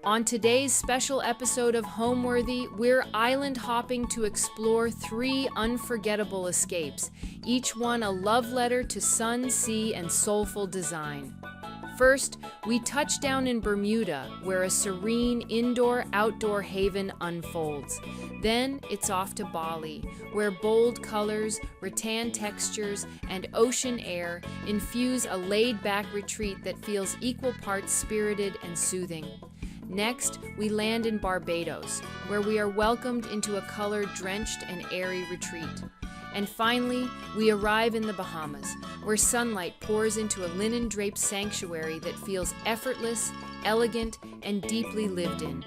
On today's special episode of Homeworthy, we're island hopping to explore 3 unforgettable escapes, each one a love letter to sun, sea, and soulful design. First, we touch down in Bermuda, where a serene indoor-outdoor haven unfolds. Then it's off to Bali, where bold colors, rattan textures, and ocean air infuse a laid-back retreat that feels equal parts spirited and soothing. Next, we land in Barbados, where we are welcomed into a colored, drenched, and airy retreat. And finally, we arrive in the Bahamas, where sunlight pours into a linen-draped sanctuary that feels effortless, elegant, and deeply lived in.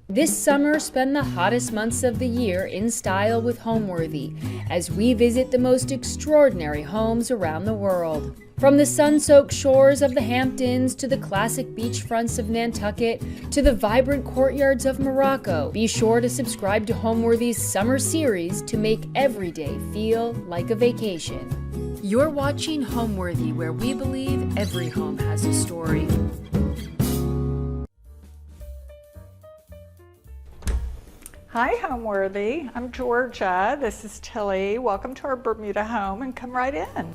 This summer, spend the hottest months of the year in style with Homeworthy as we visit the most extraordinary homes around the world. From the sun-soaked shores of the Hamptons to the classic beachfronts of Nantucket to the vibrant courtyards of Morocco, be sure to subscribe to Homeworthy's summer series to make every day feel like a vacation. You're watching Homeworthy, where we believe every home has a story. Hi, Homeworthy. I'm Georgia. This is Tilly. Welcome to our Bermuda home, and come right in.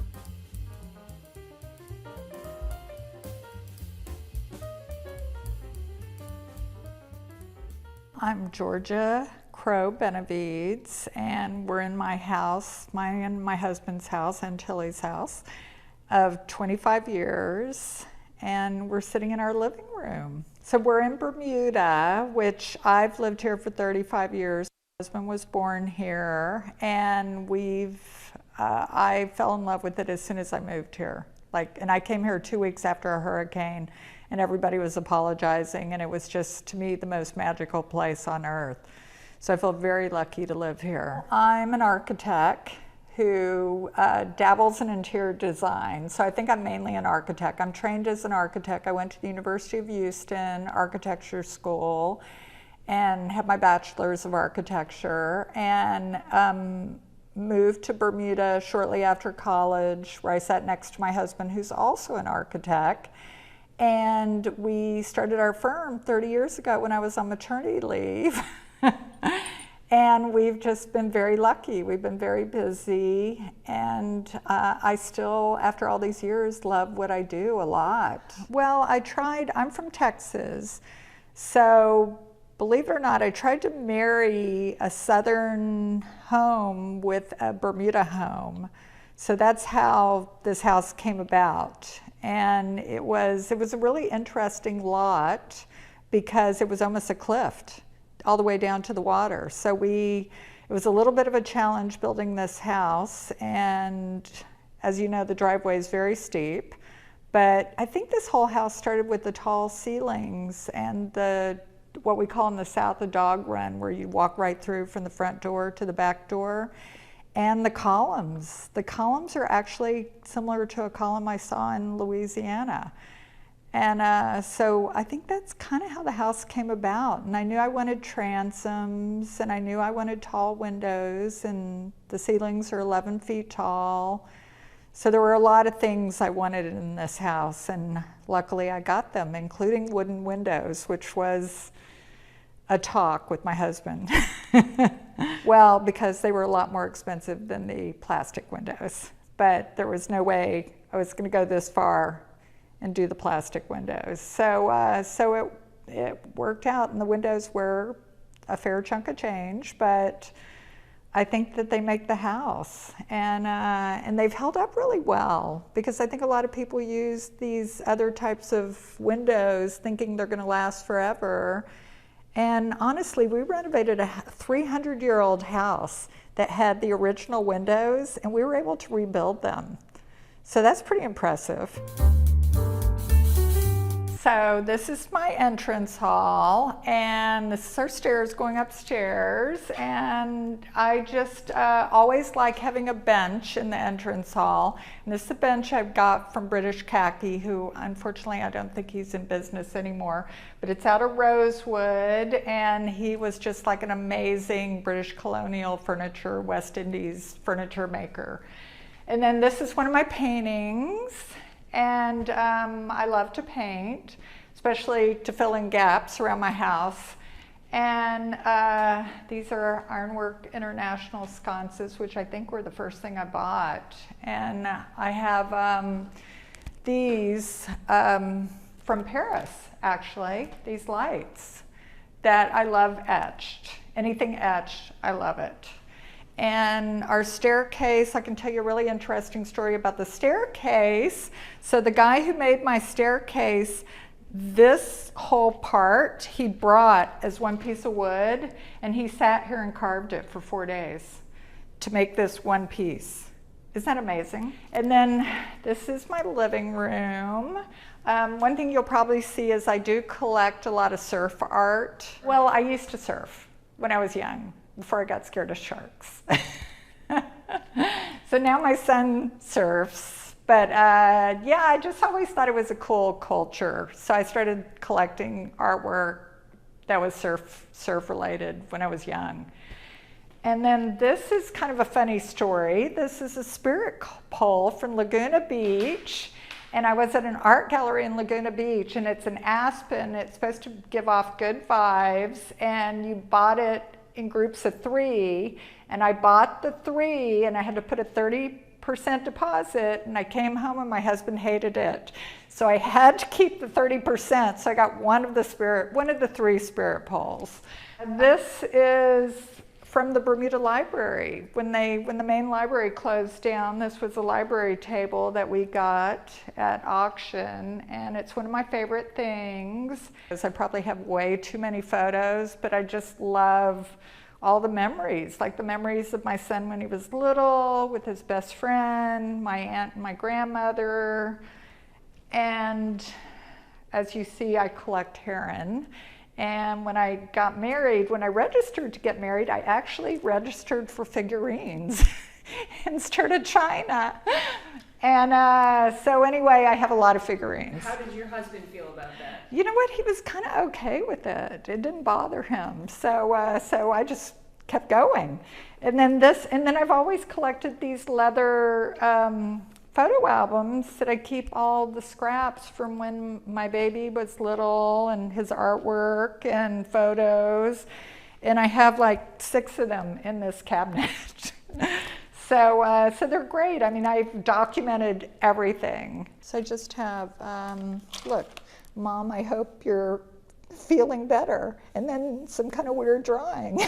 I'm Georgia Crow Benavides, and we're in my house, mine and my husband's house and Tilly's house of 25 years, and we're sitting in our living room. So we're in Bermuda, which I've lived here for 35 years. My husband was born here, and I fell in love with it as soon as I moved here. And I came here 2 weeks after a hurricane, and everybody was apologizing, and it was just, to me, the most magical place on earth. So I feel very lucky to live here. I'm an architect who dabbles in interior design. So I think I'm mainly an architect. I'm trained as an architect. I went to the University of Houston Architecture School and have my bachelor's of architecture, and moved to Bermuda shortly after college, where I sat next to my husband, who's also an architect. And we started our firm 30 years ago when I was on maternity leave. And we've just been very lucky. We've been very busy, and I still, after all these years, love what I do a lot. Well, I'm from Texas, so believe it or not, I tried to marry a southern home with a Bermuda home. So that's how this house came about. And it was a really interesting lot because it was almost a cliff all the way down to the water. So it was a little bit of a challenge building this house, and as you know, the driveway is very steep. But I think this whole house started with the tall ceilings and what we call in the South a dog run, where you walk right through from the front door to the back door. And the columns. The columns are actually similar to a column I saw in Louisiana. And so I think that's kind of how the house came about. And I knew I wanted transoms, and I knew I wanted tall windows, and the ceilings are 11 feet tall. So there were a lot of things I wanted in this house, and luckily I got them, including wooden windows, which was a talk with my husband. Well, because they were a lot more expensive than the plastic windows. But there was no way I was going to go this far and do the plastic windows. So it worked out, and the windows were a fair chunk of change, but I think that they make the house, and they've held up really well, because I think a lot of people use these other types of windows thinking they're going to last forever. And honestly, we renovated a 300-year-old house that had the original windows, and we were able to rebuild them. So that's pretty impressive. So this is my entrance hall, and this is our stairs going upstairs, and I just always like having a bench in the entrance hall. And this is a bench I've got from British Khaki, who unfortunately I don't think he's in business anymore, but it's out of rosewood, and he was just like an amazing British colonial furniture, West Indies furniture maker. And then this is one of my paintings. And I love to paint, especially to fill in gaps around my house. And these are Ironwork International sconces, which I think were the first thing I bought. And I have these from Paris, actually, these lights that I love etched. Anything etched, I love it. And our staircase, I can tell you a really interesting story about the staircase. So the guy who made my staircase, this whole part, he brought as one piece of wood, and he sat here and carved it for 4 days to make this one piece. Isn't that amazing? And then this is my living room. One thing you'll probably see is I do collect a lot of surf art. Well, I used to surf when I was young, before I got scared of sharks. So now my son surfs, but yeah, I just always thought it was a cool culture. So I started collecting artwork that was surf related when I was young. And then this is kind of a funny story. This is a spirit pole from Laguna Beach. And I was at an art gallery in Laguna Beach, and it's an aspen. It's supposed to give off good vibes, and you bought it in groups of 3, and I bought the 3, and I had to put a 30% deposit, and I came home and my husband hated it. So I had to keep the 30%, so I got one of the 3 spirit poles. And this is from the Bermuda Library. When the main library closed down, this was a library table that we got at auction, and it's one of my favorite things. I probably have way too many photos, but I just love all the memories, like the memories of my son when he was little with his best friend, my aunt and my grandmother. And as you see, I collect heron. And when I got married, when I registered to get married, I actually registered for figurines instead of China. And so anyway, I have a lot of figurines. How did your husband feel about that? You know what? He was kind of okay with it. It didn't bother him. So I just kept going. And then I've always collected these leather photo albums that I keep all the scraps from when my baby was little, and his artwork and photos. And I have like 6 of them in this cabinet. So they're great. I mean, I've documented everything. So I just have, look, Mom, I hope you're feeling better. And then some kind of weird drawing.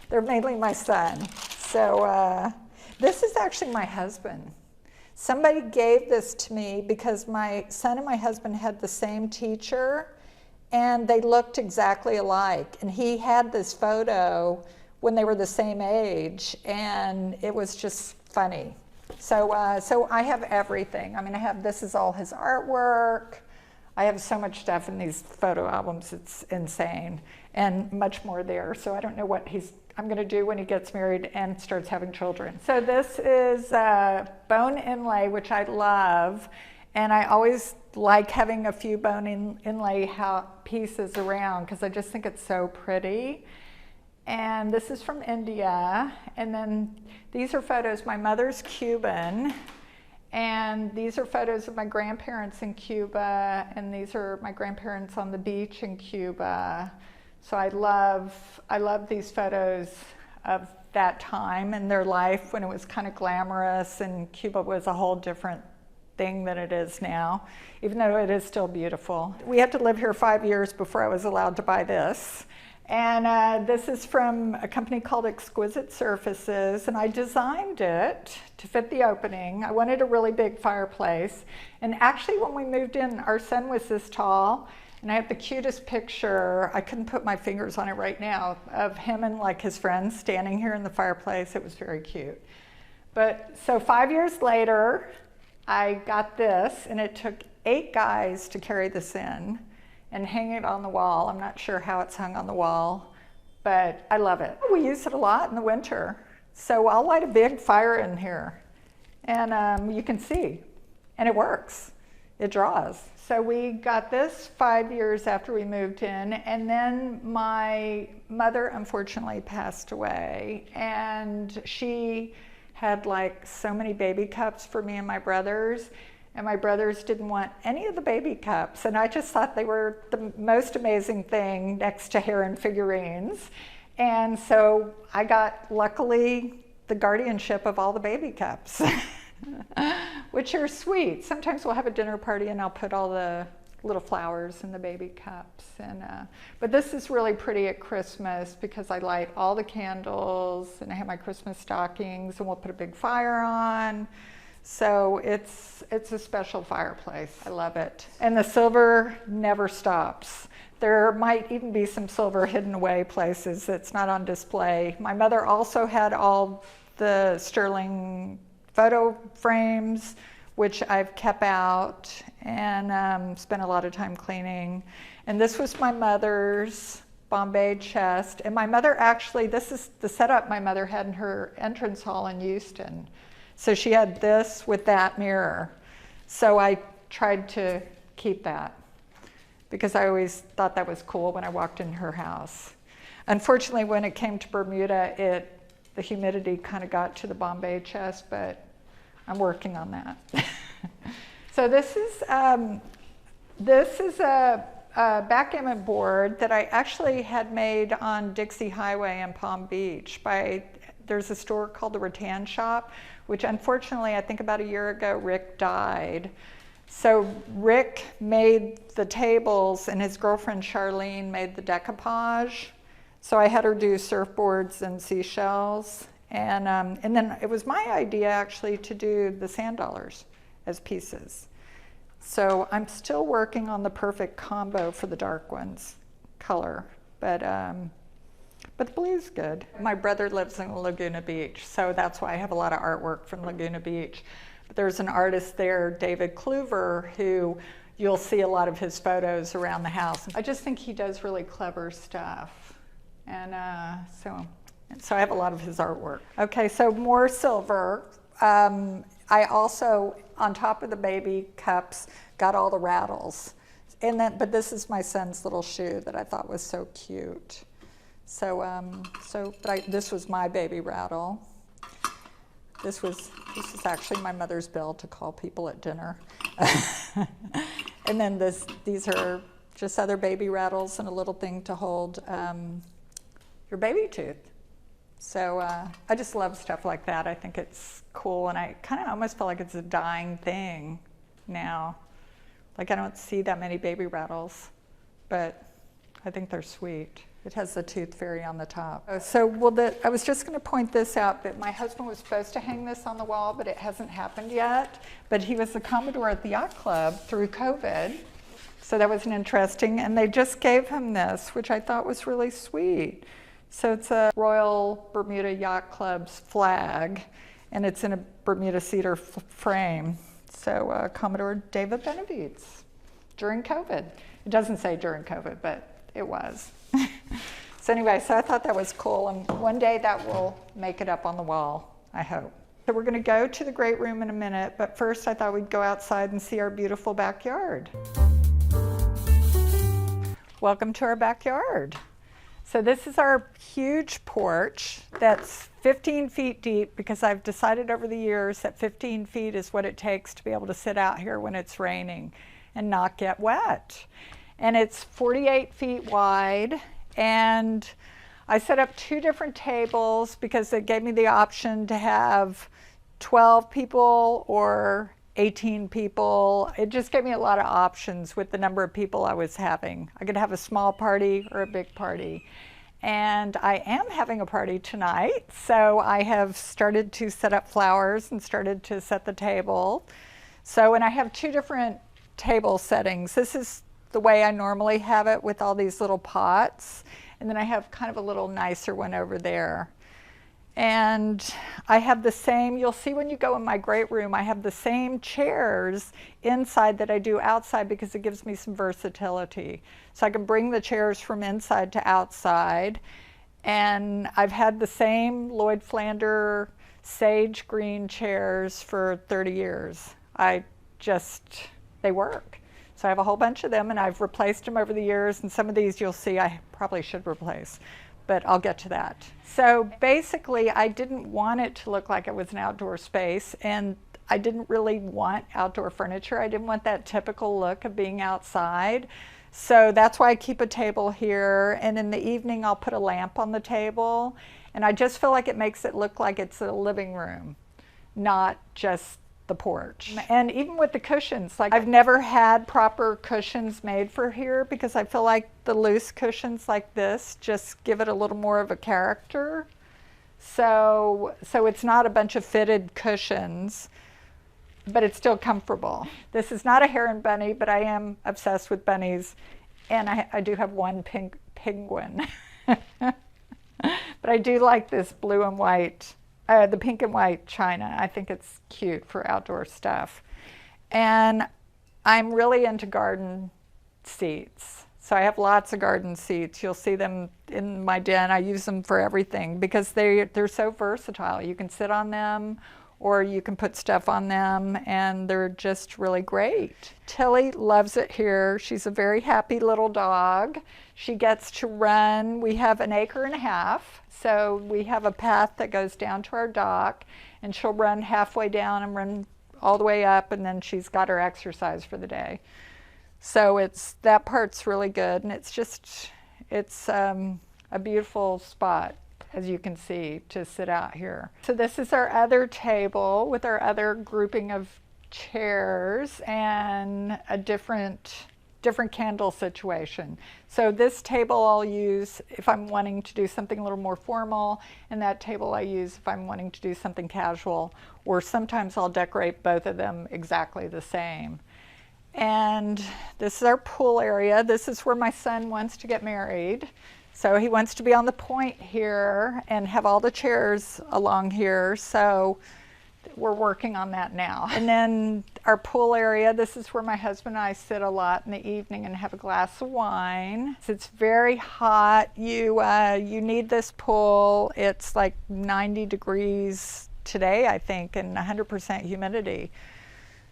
They're mainly my son. So this is actually my husband. Somebody gave this to me because my son and my husband had the same teacher, and they looked exactly alike. And he had this photo when they were the same age, and it was just funny. So I have everything. I mean, this is all his artwork. I have so much stuff in these photo albums, it's insane, and much more there. So I don't know what I'm gonna do when he gets married and starts having children. So this is bone inlay, which I love, and I always like having a few bone inlay pieces around because I just think it's so pretty. And this is from India, and then these are photos. My mother's Cuban, and these are photos of my grandparents in Cuba, and these are my grandparents on the beach in Cuba. So I love these photos of that time in their life when it was kind of glamorous, and Cuba was a whole different thing than it is now, even though it is still beautiful. We had to live here 5 years before I was allowed to buy this. And this is from a company called Exquisite Surfaces, and I designed it to fit the opening. I wanted a really big fireplace. And actually, when we moved in, our son was this tall, and I have the cutest picture, I couldn't put my fingers on it right now, of him and like his friends standing here in the fireplace. It was very cute. But so 5 years later, I got this, and it took 8 guys to carry this in and hang it on the wall. I'm not sure how it's hung on the wall, but I love it. We use it a lot in the winter. So I'll light a big fire in here, and you can see, and it works. It draws. So we got this 5 years after we moved in, and then my mother unfortunately passed away, and she had like so many baby cups for me and my brothers, and my brothers didn't want any of the baby cups, and I just thought they were the most amazing thing next to hair and figurines. And so I got, luckily, the guardianship of all the baby cups, which are sweet. Sometimes we'll have a dinner party and I'll put all the little flowers in the baby cups. But this is really pretty at Christmas because I light all the candles and I have my Christmas stockings and we'll put a big fire on. So it's a special fireplace. I love it. And the silver never stops. There might even be some silver hidden away places that's not on display. My mother also had all the sterling photo frames, which I've kept out and spent a lot of time cleaning. And this was my mother's Bombay chest. And my mother actually, this is the setup my mother had in her entrance hall in Houston. So she had this with that mirror. So I tried to keep that, because I always thought that was cool when I walked in her house. Unfortunately, when it came to Bermuda, the humidity kind of got to the Bombay chest, but I'm working on that. So this is a backgammon board that I actually had made on Dixie Highway in Palm Beach. There's a store called the Rattan Shop, which unfortunately, I think about a year ago, Rick died. So Rick made the tables and his girlfriend Charlene made the decoupage. So I had her do surfboards and seashells. And then it was my idea actually to do the sand dollars as pieces. So I'm still working on the perfect combo for the dark ones, color, but the blue's good. My brother lives in Laguna Beach, so that's why I have a lot of artwork from Laguna Beach. There's an artist there, David Kluver, who you'll see a lot of his photos around the house. I just think he does really clever stuff. And so I have a lot of his artwork. Okay, so more silver. I also, on top of the baby cups, got all the rattles. But this is my son's little shoe that I thought was so cute. This was my baby rattle. This is actually my mother's bell to call people at dinner. And then these are just other baby rattles and a little thing to hold your baby tooth. So I just love stuff like that. I think it's cool, and I kind of almost feel like it's a dying thing now. Like I don't see that many baby rattles, but I think they're sweet. It has the tooth fairy on the top. I was just going to point this out, that my husband was supposed to hang this on the wall, but it hasn't happened yet. But he was the Commodore at the Yacht Club through COVID, so that was interesting. And they just gave him this, which I thought was really sweet. So it's a Royal Bermuda Yacht Club's flag, and it's in a Bermuda cedar frame. So Commodore David Benavides during COVID. It doesn't say during COVID, but it was. So anyway, so I thought that was cool, and one day that will make it up on the wall, I hope. So we're going to go to the great room in a minute, but first I thought we'd go outside and see our beautiful backyard. Welcome to our backyard. So this is our huge porch that's 15 feet deep, because I've decided over the years that 15 feet is what it takes to be able to sit out here when it's raining and not get wet. And it's 48 feet wide, and I set up 2 different tables because it gave me the option to have 12 people or 18 people. It just gave me a lot of options with the number of people I was having. I could have a small party or a big party. And I am having a party tonight, so I have started to set up flowers and started to set the table. And I have 2 different table settings. This is the way I normally have it with all these little pots. And then I have kind of a little nicer one over there. And I have the same, you'll see when you go in my great room, I have the same chairs inside that I do outside because it gives me some versatility. So I can bring the chairs from inside to outside. And I've had the same Lloyd Flander sage green chairs for 30 years. They work. So I have a whole bunch of them, and I've replaced them over the years, and some of these you'll see I probably should replace, but I'll get to that. So basically, I didn't want it to look like it was an outdoor space, and I didn't really want outdoor furniture. I didn't want that typical look of being outside. So that's why I keep a table here, and in the evening I'll put a lamp on the table, and I just feel like it makes it look like it's a living room, not just the porch. And even with the cushions, like I've never had proper cushions made for here because I feel like the loose cushions like this just give it a little more of a character. So it's not a bunch of fitted cushions, but it's still comfortable. This is not a heron bunny, but I am obsessed with bunnies, and I do have one pink penguin. But I do like this blue and white, the pink and white china. I think it's cute for outdoor stuff. And I'm really into garden seats. So I have lots of garden seats. You'll see them in my den. I use them for everything because they're so versatile. You can sit on them, or you can put stuff on them, and they're just really great. Tilly loves it here. She's a very happy little dog. She gets to run. We have an acre and a half, so we have a path that goes down to our dock, and she'll run halfway down and run all the way up, and then she's got her exercise for the day. So that part's really good, and it's a beautiful spot, as you can see, to sit out here. So this is our other table with our other grouping of chairs and a different candle situation. So this table I'll use if I'm wanting to do something a little more formal, and that table I use if I'm wanting to do something casual, or sometimes I'll decorate both of them exactly the same. And this is our pool area. This is where my son wants to get married. So he wants to be on the point here and have all the chairs along here. So we're working on that now. And then our pool area, this is where my husband and I sit a lot in the evening and have a glass of wine. It's very hot. You need this pool. It's like 90 degrees today, I think, and 100% humidity.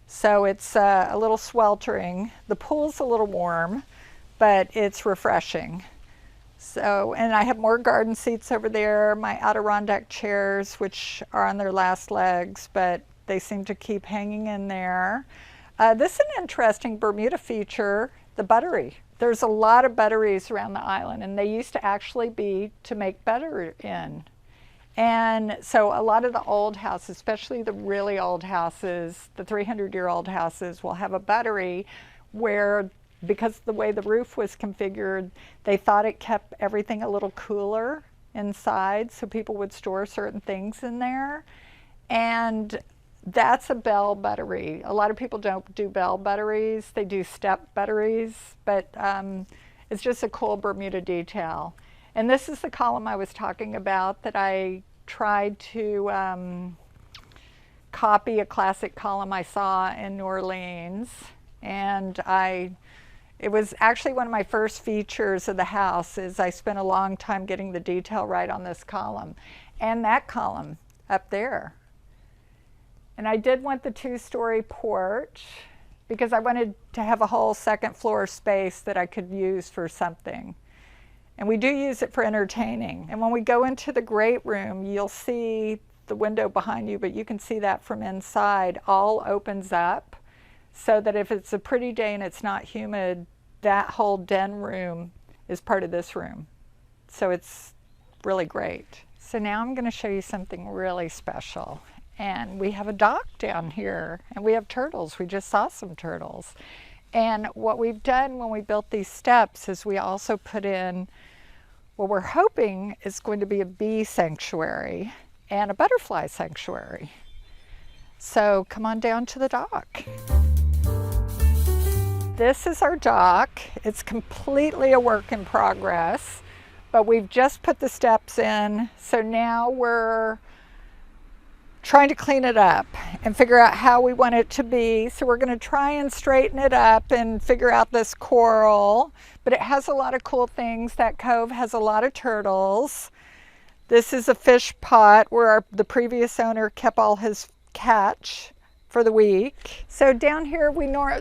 So it's a little sweltering. The pool's a little warm, but it's refreshing. So, and I have more garden seats over there, my Adirondack chairs, which are on their last legs, but they seem to keep hanging in there. This is an interesting Bermuda feature, the buttery. There's a lot of butteries around the island, and they used to actually be to make butter in. And so a lot of the old houses, especially the really old houses, the 300-year-old houses, will have a buttery where, because of the way the roof was configured, they thought it kept everything a little cooler inside, so people would store certain things in there. And that's a bell buttery. A lot of people don't do bell butteries, they do step butteries, but it's just a cool Bermuda detail. And this is the column I was talking about that I tried to copy a classic column I saw in New Orleans. And it was actually one of my first features of the house. Is I spent a long time getting the detail right on this column and that column up there. And I did want the 2-story porch because I wanted to have a whole second floor space that I could use for something. And we do use it for entertaining. And when we go into the great room, you'll see the window behind you, but you can see that from inside all opens up, so that if it's a pretty day and it's not humid, that whole den room is part of this room. So it's really great. So now I'm going to show you something really special. And we have a dock down here, and we have turtles. We just saw some turtles. And what we've done when we built these steps is we also put in what we're hoping is going to be a bee sanctuary and a butterfly sanctuary. So come on down to the dock. This is our dock. It's completely a work in progress, but we've just put the steps in. So now we're trying to clean it up and figure out how we want it to be. So we're going to try and straighten it up and figure out this coral, but it has a lot of cool things. That cove has a lot of turtles. This is a fish pot where the previous owner kept all his catch for the week. So down here,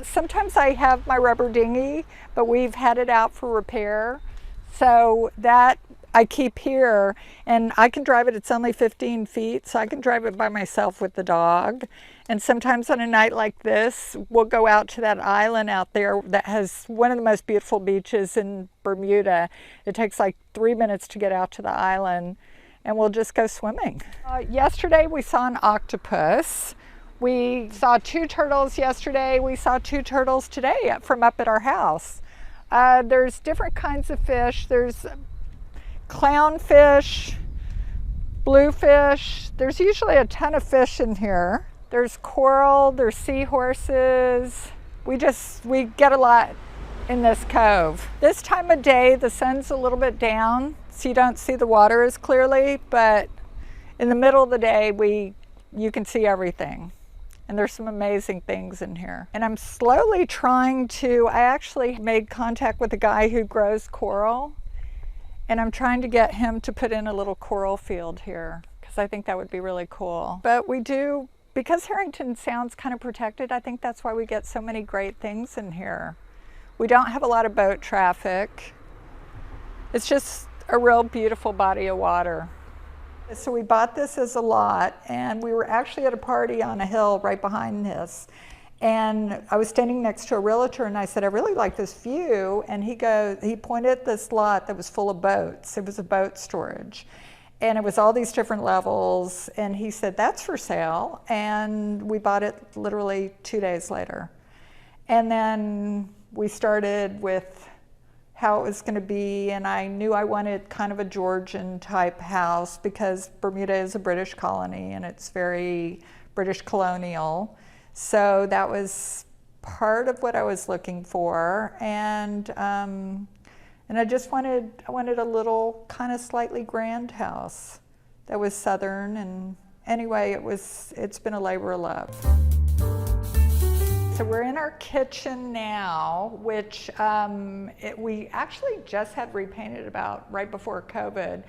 sometimes I have my rubber dinghy, but we've had it out for repair. So that I keep here, and I can drive it. It's only 15 feet, so I can drive it by myself with the dog. And sometimes on a night like this, we'll go out to that island out there that has one of the most beautiful beaches in Bermuda. It takes like 3 minutes to get out to the island, and we'll just go swimming. Yesterday we saw an octopus. We saw 2 turtles yesterday. We saw 2 turtles today from up at our house. There's different kinds of fish. There's clownfish, bluefish. There's usually a ton of fish in here. There's coral, there's seahorses. We get a lot in this cove. This time of day, the sun's a little bit down, so you don't see the water as clearly, but in the middle of the day, you can see everything. And there's some amazing things in here. And I'm slowly I actually made contact with a guy who grows coral, and I'm trying to get him to put in a little coral field here, because I think that would be really cool. But because Harrington Sound's kind of protected, I think that's why we get so many great things in here. We don't have a lot of boat traffic. It's just a real beautiful body of water. So we bought this as a lot, and we were actually at a party on a hill right behind this. And I was standing next to a realtor, and I said, I really like this view. And he pointed at this lot that was full of boats. It was a boat storage. And it was all these different levels. And he said, that's for sale. And we bought it literally 2 days later. And then we started with how it was going to be. And I knew I wanted kind of a Georgian type house, because Bermuda is a British colony and it's very British colonial. So that was part of what I was looking for, and I just wanted a little kind of slightly grand house that was southern. And anyway, it's been a labor of love. So we're in our kitchen now, which we actually just had repainted about right before COVID.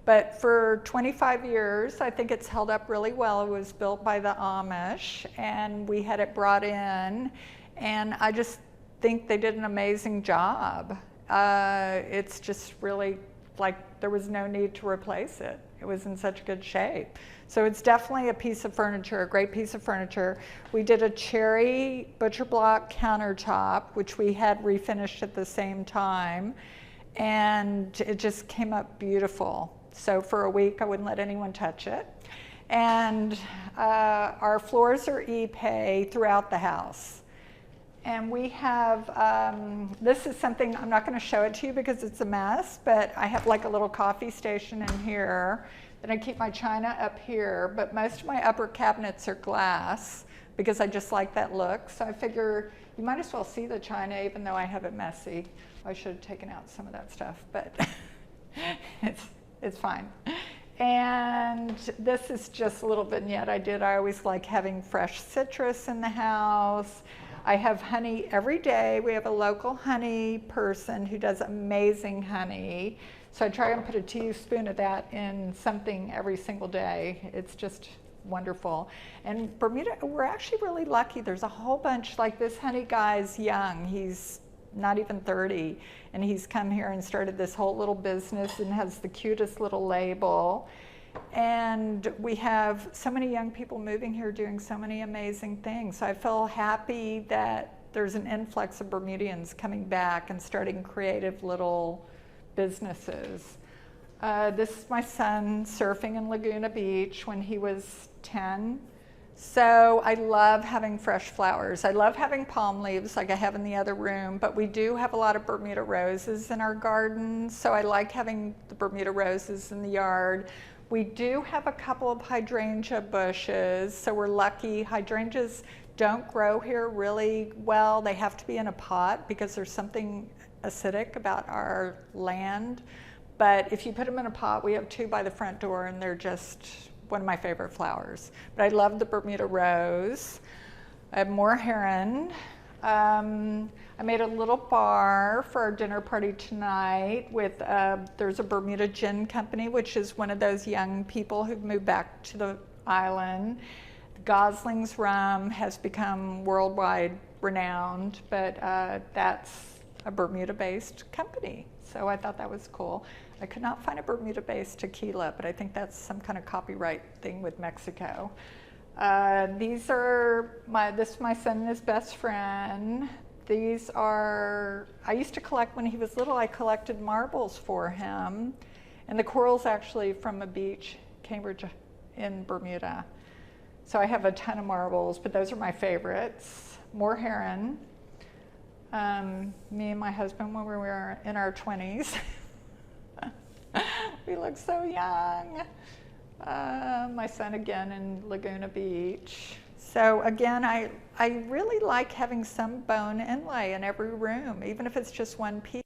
But for 25 years, I think it's held up really well. It was built by the Amish, and we had it brought in, and I just think they did an amazing job. It's just really like there was no need to replace it. It was in such good shape. So it's definitely a piece of furniture, a great piece of furniture. We did a cherry butcher block countertop, which we had refinished at the same time, and it just came up beautiful. So for a week, I wouldn't let anyone touch it. And our floors are Ipe throughout the house. And we have, this is something, I'm not going to show it to you because it's a mess, but I have like a little coffee station in here. Then I keep my china up here, but most of my upper cabinets are glass because I just like that look. So I figure you might as well see the china even though I have it messy. I should have taken out some of that stuff, but it's fine. And this is just a little vignette I did. I always like having fresh citrus in the house. I have honey every day. We have a local honey person who does amazing honey. So I try and put a teaspoon of that in something every single day. It's just wonderful. And Bermuda, we're actually really lucky. There's a whole bunch, like this honey guy's young. He's not even 30, and he's come here and started this whole little business and has the cutest little label. And we have so many young people moving here doing so many amazing things. So I feel happy that there's an influx of Bermudians coming back and starting creative little businesses. This is my son surfing in Laguna Beach when he was 10. So I love having fresh flowers. I love having palm leaves like I have in the other room, but we do have a lot of Bermuda roses in our garden. So I like having the Bermuda roses in the yard. We do have a couple of hydrangea bushes, so we're lucky. Hydrangeas don't grow here really well. They have to be in a pot because there's something acidic about our land. But if you put them in a pot, we have 2 by the front door, and they're just one of my favorite flowers. But I love the Bermuda rose. I have more heron. I made a little bar for our dinner party tonight with, there's a Bermuda Gin Company, which is one of those young people who've moved back to the island. Gosling's rum has become worldwide renowned, but that's a Bermuda-based company. So I thought that was cool. I could not find a Bermuda-based tequila, but I think that's some kind of copyright thing with Mexico. These are this is my son and his best friend. These are, I used to collect when he was little, I collected marbles for him. And the coral's actually from a beach, Cambridge in Bermuda. So I have a ton of marbles, but those are my favorites. More heron. Me and my husband when we were in our 20s. We look so young. My son again in Laguna Beach. So again, I really like having some bone inlay in every room, even if it's just one piece.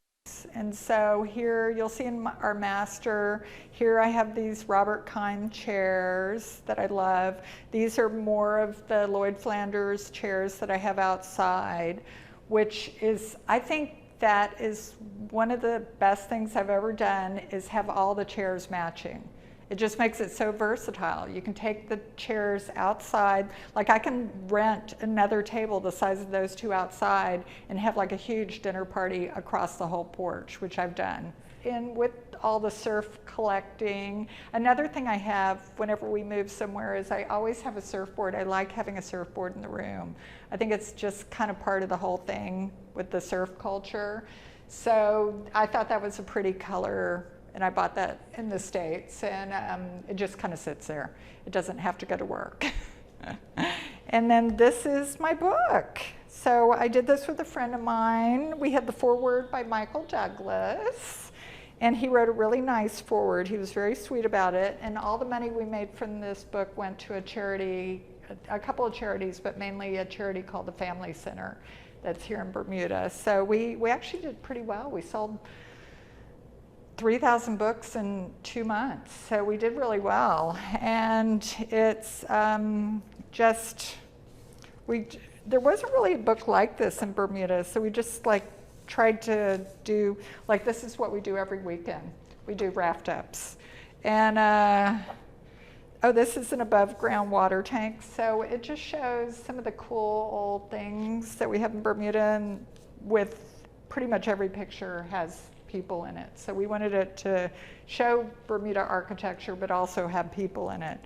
And so here you'll see in our master, here I have these Robert Kine chairs that I love. These are more of the Lloyd Flanders chairs that I have outside, which is, I think that is one of the best things I've ever done, is have all the chairs matching. It just makes it so versatile. You can take the chairs outside, like I can rent another table the size of those 2 outside and have like a huge dinner party across the whole porch, which I've done. And with all the surf collecting, another thing I have whenever we move somewhere is I always have a surfboard. I like having a surfboard in the room. I think it's just kind of part of the whole thing with the surf culture. So I thought that was a pretty color. And I bought that in the States, and it just kind of sits there. It doesn't have to go to work. And then this is my book. So I did this with a friend of mine. We had the foreword by Michael Douglas, and he wrote a really nice foreword. He was very sweet about it, and all the money we made from this book went to a charity, a couple of charities, but mainly a charity called the Family Center that's here in Bermuda. So we actually did pretty well. We sold 3,000 books in 2 months, so we did really well. And it's there wasn't really a book like this in Bermuda, so we just like tried to do, like this is what we do every weekend. We do raft ups. And oh, this is an above ground water tank, so it just shows some of the cool old things that we have in Bermuda, and with pretty much every picture has people in it. So we wanted it to show Bermuda architecture, but also have people in it.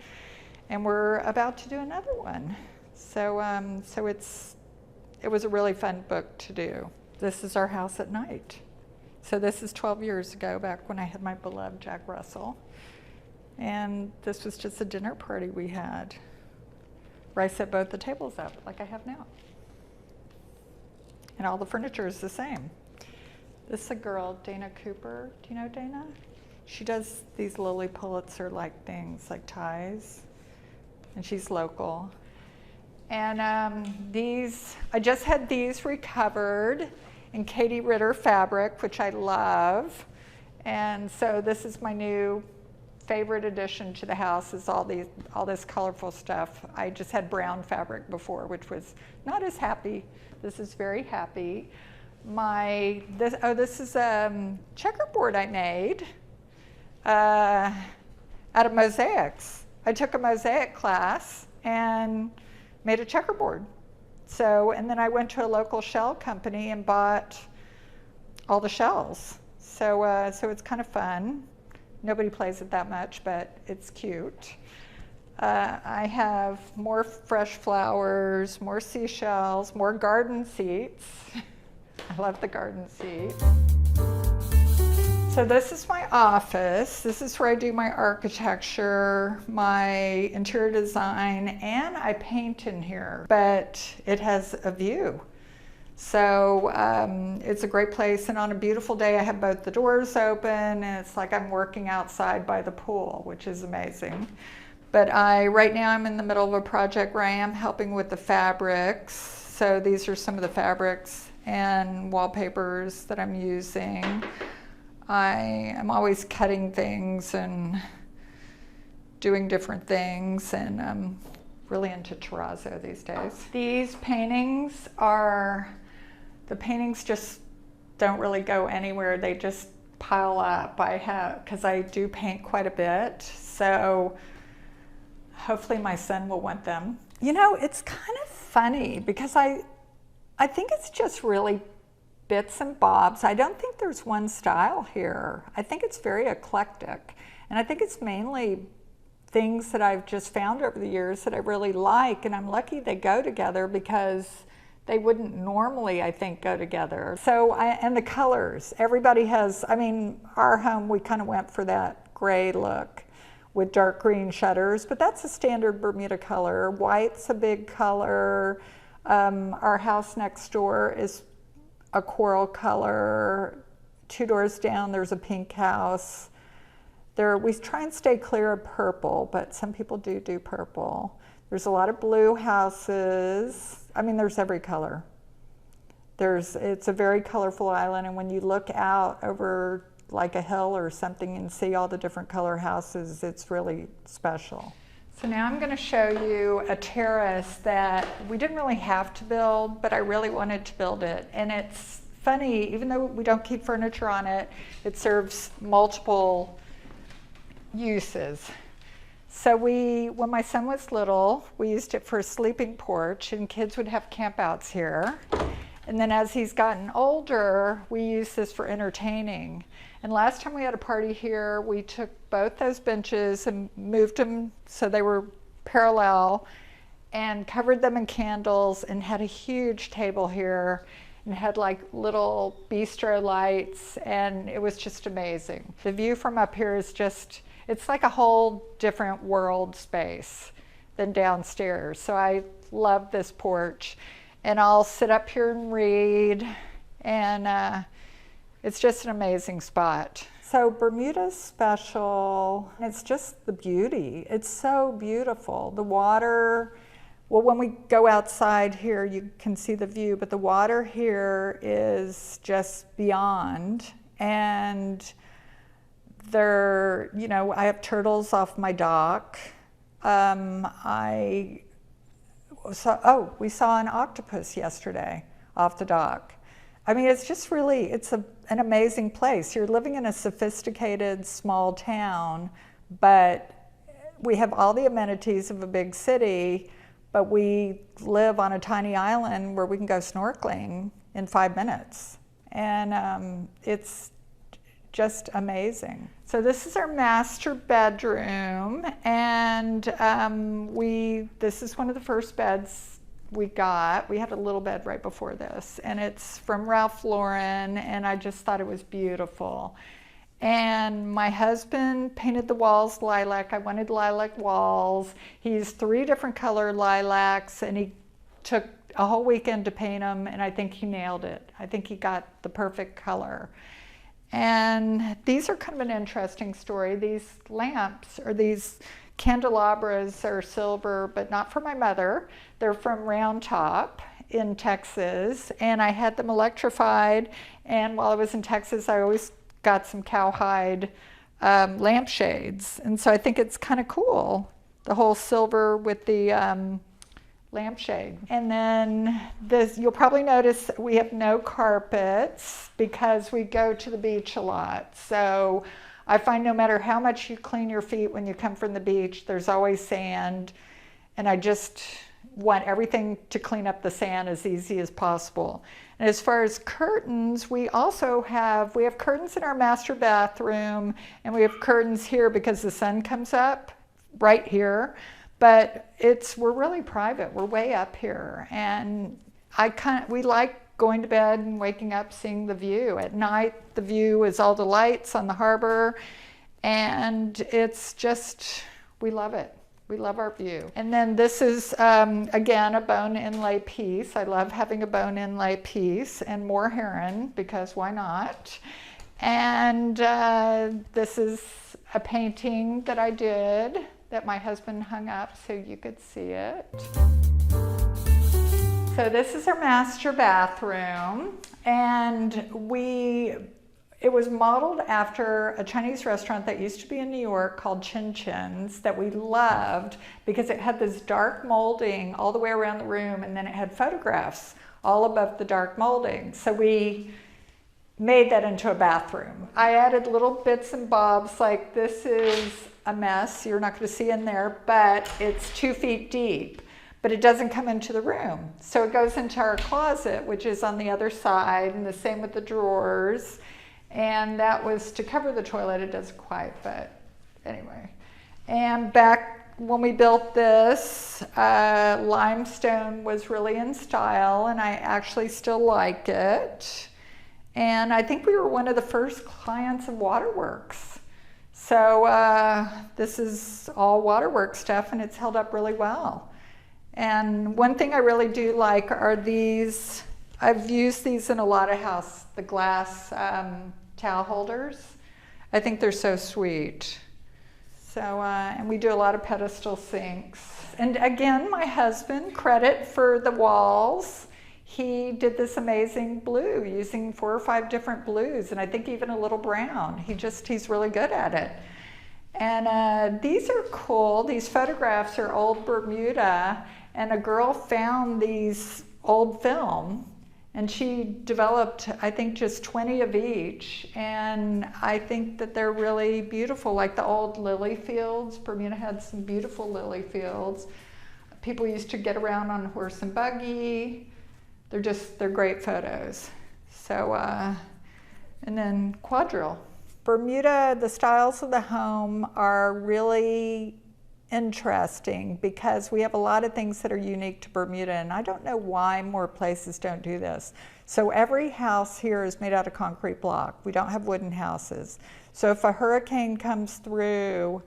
And we're about to do another one. So, it was a really fun book to do. This is our house at night. So this is 12 years ago, back when I had my beloved Jack Russell. And this was just a dinner party we had, where I set both the tables up like I have now. And all the furniture is the same. This is a girl, Dana Cooper. Do you know Dana? She does these Lily Pulitzer-like things, like ties, and she's local. And I just had these recovered in Katie Ritter fabric, which I love. And so this is my new favorite addition to the house, is all this colorful stuff. I just had brown fabric before, which was not as happy. This is very happy. This is a checkerboard I made out of mosaics. I took a mosaic class and made a checkerboard. So, and then I went to a local shell company and bought all the shells. So it's kind of fun. Nobody plays it that much, but it's cute. I have more fresh flowers, more seashells, more garden seats. I love the garden seat. So this is my office. This is where I do my architecture, my interior design, and I paint in here, but it has a view. So it's a great place, and on a beautiful day I have both the doors open, and it's like I'm working outside by the pool, which is amazing. But right now I'm in the middle of a project where I am helping with the fabrics. So these are some of the fabrics and wallpapers that I'm using. I am always cutting things and doing different things, and I'm really into terrazzo these days. These paintings the paintings just don't really go anywhere. They just pile up. Because I do paint quite a bit, so hopefully my son will want them. You know, it's kind of funny because I think it's just really bits and bobs. I don't think there's one style here. I think it's very eclectic, and I think it's mainly things that I've just found over the years that I really like, and I'm lucky they go together because they wouldn't normally, I think, go together. So, and the colors, everybody has, I mean, our home, we kind of went for that gray look with dark green shutters, but that's a standard Bermuda color. White's a big color. Our house next door is a coral color. 2 doors down, there's a pink house. We try and stay clear of purple, but some people do purple. There's a lot of blue houses. I mean, there's every color. It's a very colorful island, and when you look out over like a hill or something and see all the different color houses, it's really special. So now I'm going to show you a terrace that we didn't really have to build, but I really wanted to build it. And it's funny, even though we don't keep furniture on it, it serves multiple uses. So when my son was little, we used it for a sleeping porch, and kids would have campouts here. And then as he's gotten older, we use this for entertaining. And last time we had a party here, we took both those benches and moved them so they were parallel and covered them in candles and had a huge table here and had like little bistro lights, and it was just amazing. The view from up here is just, it's like a whole different world space than downstairs. So I love this porch, and I'll sit up here and read, and it's just an amazing spot. So Bermuda's special. It's just the beauty. It's so beautiful. The water, well, when we go outside here, you can see the view, but the water here is just beyond. And I have turtles off my dock. We saw an octopus yesterday off the dock. I mean, it's just really, an amazing place. You're living in a sophisticated small town, but we have all the amenities of a big city, but we live on a tiny island where we can go snorkeling in 5 minutes. And it's just amazing. So this is our master bedroom, and this is one of the first beds we got. We had a little bed right before this, and it's from Ralph Lauren, and I just thought it was beautiful. And my husband painted the walls lilac. I wanted lilac walls. He used 3 different color lilacs, and he took a whole weekend to paint them, and I think he nailed it. I think he got the perfect color. And these are kind of an interesting story. These lamps, or these candelabras, are silver, but not for my mother. They're from Round Top in Texas, and I had them electrified, and while I was in Texas, I always got some cowhide lampshades, and so I think it's kind of cool, the whole silver with the lampshade. And then you'll probably notice we have no carpets because we go to the beach a lot. So I find no matter how much you clean your feet when you come from the beach, there's always sand, and I just want everything to clean up the sand as easy as possible. And as far as curtains, we have curtains in our master bathroom, and we have curtains here because the sun comes up right here. But we're really private. We're way up here, and we like going to bed and waking up seeing the view. At night, the view is all the lights on the harbor, and it's just, we love it. We love our view. And then this is, again, a bone inlay piece. I love having a bone inlay piece, and more heron, because why not? And this is a painting that I did that my husband hung up so you could see it. So this is our master bathroom, and It was modeled after a Chinese restaurant that used to be in New York called Chin Chin's that we loved because it had this dark molding all the way around the room, and then it had photographs all above the dark molding. So we made that into a bathroom. I added little bits and bobs, like this is a mess you're not going to see in there, but it's 2 feet deep, but it doesn't come into the room. So it goes into our closet, which is on the other side, and the same with the drawers. And that was to cover the toilet. It doesn't quite, but anyway. And back when we built this, limestone was really in style, and I actually still like it. And I think we were one of the first clients of Waterworks. So this is all Waterworks stuff, and it's held up really well. And one thing I really do like are these. I've used these in a lot of houses, the glass towel holders. I think they're so sweet. So, and we do a lot of pedestal sinks. And again, my husband, credit for the walls. He did this amazing blue using 4 or 5 different blues, and I think even a little brown. He's really good at it. And these are cool. These photographs are old Bermuda, and a girl found these old film, and she developed, I think, just 20 of each. And I think that they're really beautiful, like the old lily fields. Bermuda had some beautiful lily fields. People used to get around on horse and buggy. They're great photos. So, and then quadrille. Bermuda, the styles of the home are really interesting because we have a lot of things that are unique to Bermuda, and I don't know why more places don't do this. So every house here is made out of concrete block. We don't have wooden houses. So if a hurricane comes through,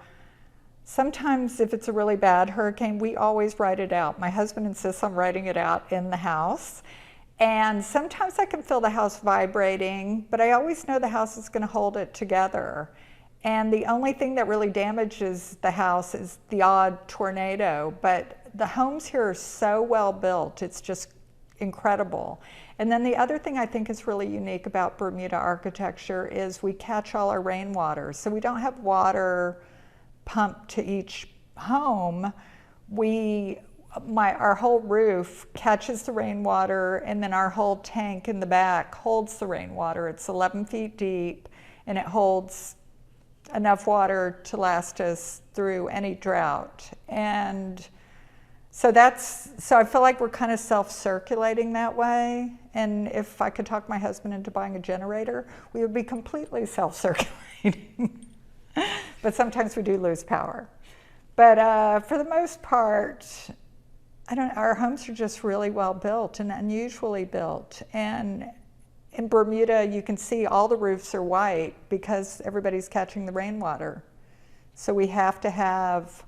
sometimes if it's a really bad hurricane, we always write it out. My husband insists on writing it out in the house. And sometimes I can feel the house vibrating, but I always know the house is going to hold it together. And the only thing that really damages the house is the odd tornado. But the homes here are so well built, it's just incredible. And then the other thing I think is really unique about Bermuda architecture is we catch all our rainwater. So we don't have water pumped to each home. Our whole roof catches the rainwater, and then our whole tank in the back holds the rainwater. It's 11 feet deep, and it holds enough water to last us through any drought. And so I feel like we're kind of self-circulating that way. And if I could talk my husband into buying a generator, we would be completely self-circulating. But sometimes we do lose power. But for the most part, our homes are just really well built and unusually built. And in Bermuda, you can see all the roofs are white because everybody's catching the rainwater. So we have to have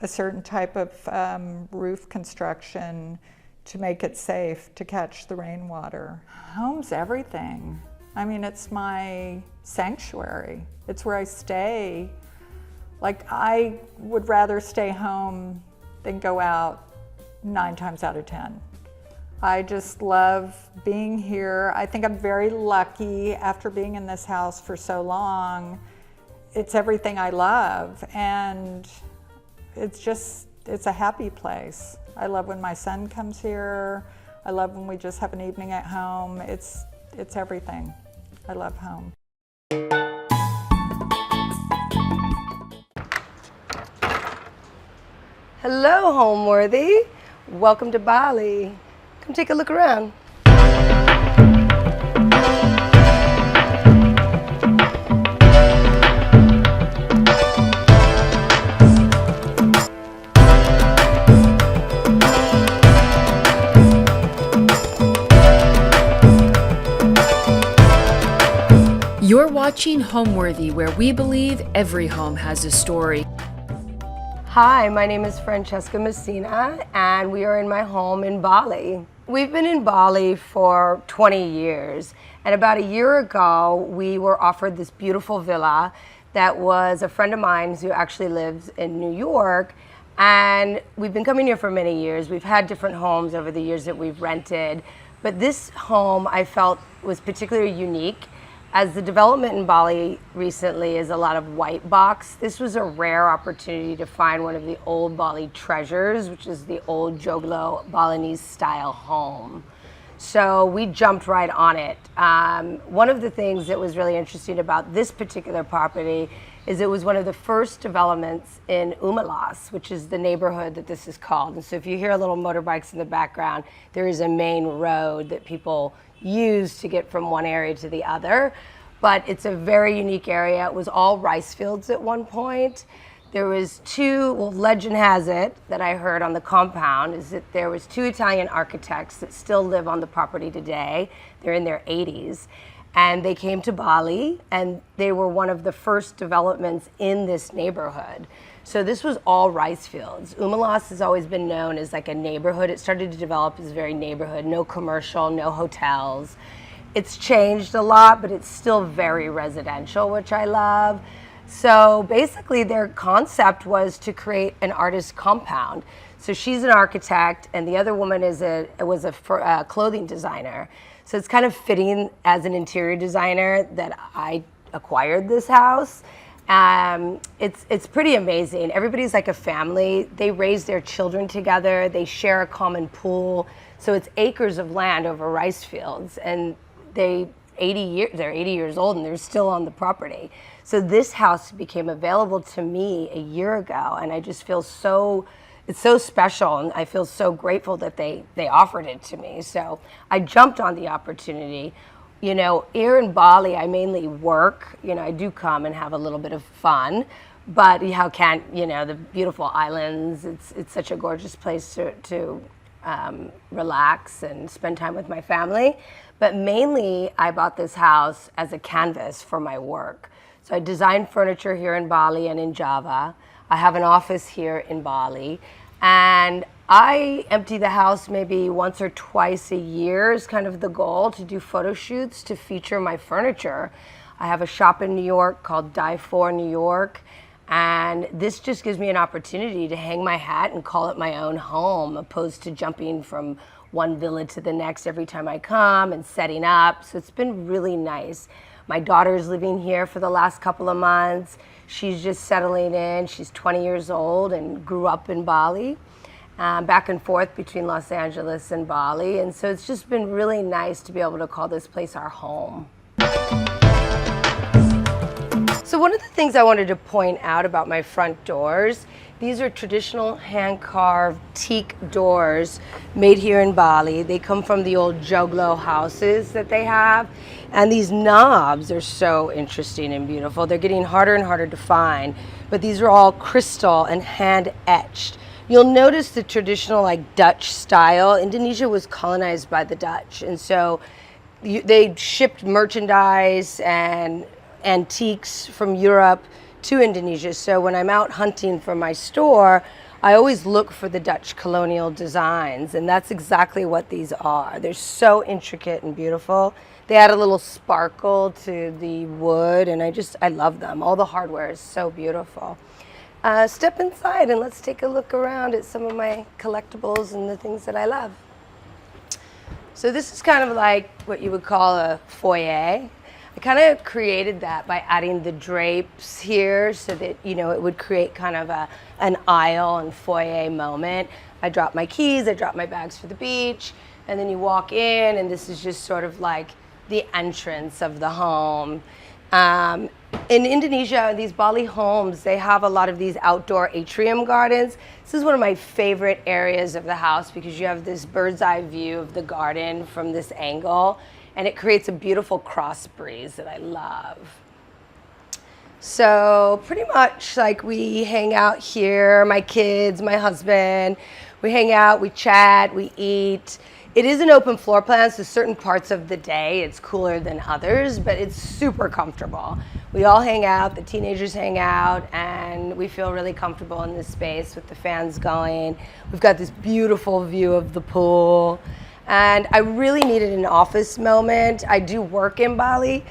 a certain type of roof construction to make it safe to catch the rainwater. Home's everything. I mean, it's my sanctuary. It's where I stay. Like, I would rather stay home than go out 9 times out of 10. I just love being here. I think I'm very lucky after being in this house for so long. It's everything I love, and it's a happy place. I love when my son comes here. I love when we just have an evening at home. It's everything. I love home. Hello, Homeworthy. Welcome to Bali. Come take a look around. You're watching Homeworthy, where we believe every home has a story. Hi, my name is Francesca Messina, and we are in my home in Bali. We've been in Bali for 20 years, and about a year ago, we were offered this beautiful villa that was a friend of mine who actually lives in New York, and we've been coming here for many years. We've had different homes over the years that we've rented, but this home I felt was particularly unique. as the development in Bali recently is a lot of white box, this was a rare opportunity to find one of the old Bali treasures, which is the old Joglo Balinese style home. So we jumped right on it. One of the things that was really interesting about this particular property is it was one of the first developments in Umalas, which is the neighborhood that this is called. And so if you hear little motorbikes in the background, there is a main road that people use to get from one area to the other. But it's a very unique area. It was all rice fields at one point. There was legend has it that I heard on the compound is that there was 2 Italian architects that still live on the property today. They're in their 80s. And they came to Bali, and they were one of the first developments in this neighborhood. So this was all rice fields. Umalas has always been known as like a neighborhood. It started to develop as very neighborhood, no commercial, no hotels. It's changed a lot, but it's still very residential, which I love. So basically their concept was to create an artist compound. So she's an architect, and the other woman was a clothing designer. So it's kind of fitting as an interior designer that I acquired this house. It's pretty amazing. Everybody's like a family. They raise their children together. They share a common pool. So it's acres of land over rice fields, and they're 80 years old and they're still on the property. So this house became available to me a year ago, and I just feel it's so special, and I feel so grateful that they offered it to me. So I jumped on the opportunity. You know, here in Bali, I mainly work. You know, I do come and have a little bit of fun, but how can't, you know, the beautiful islands, it's such a gorgeous place to relax and spend time with my family. But mainly, I bought this house as a canvas for my work. So I design furniture here in Bali and in Java. I have an office here in Bali, and I empty the house maybe once or twice a year is kind of the goal, to do photo shoots to feature my furniture. I have a shop in New York called Die For New York, and this just gives me an opportunity to hang my hat and call it my own home, opposed to jumping from one villa to the next every time I come and setting up. So it's been really nice. My daughter's living here for the last couple of months. She's just settling in. She's 20 years old and grew up in Bali, back and forth between Los Angeles and Bali. And so it's just been really nice to be able to call this place our home. So one of the things I wanted to point out about my front doors, these are traditional hand-carved teak doors made here in Bali. They come from the old Joglo houses that they have. And these knobs are so interesting and beautiful. They're getting harder and harder to find, but these are all crystal and hand etched. You'll notice the traditional like Dutch style. Indonesia was colonized by the Dutch, and so they shipped merchandise and antiques from Europe to Indonesia. So when I'm out hunting for my store, I always look for the Dutch colonial designs, and that's exactly what these are. They're so intricate and beautiful. They add a little sparkle to the wood, and I love them. All the hardware is so beautiful. Step inside and let's take a look around at some of my collectibles and the things that I love. So this is kind of like what you would call a foyer. I kind of created that by adding the drapes here so that, you know, it would create kind of an aisle and foyer moment. I drop my keys, I drop my bags for the beach, and then you walk in, and this is just sort of like the entrance of the home. In Indonesia, these Bali homes, they have a lot of these outdoor atrium gardens. This is one of my favorite areas of the house because you have this bird's eye view of the garden from this angle, and it creates a beautiful cross breeze that I love. So pretty much like we hang out here, my kids, my husband, we hang out, we chat, we eat. It is an open floor plan, so certain parts of the day it's cooler than others, but it's super comfortable. We all hang out, the teenagers hang out, and we feel really comfortable in this space with the fans going. We've got this beautiful view of the pool. And I really needed an office moment. I do work in Bali,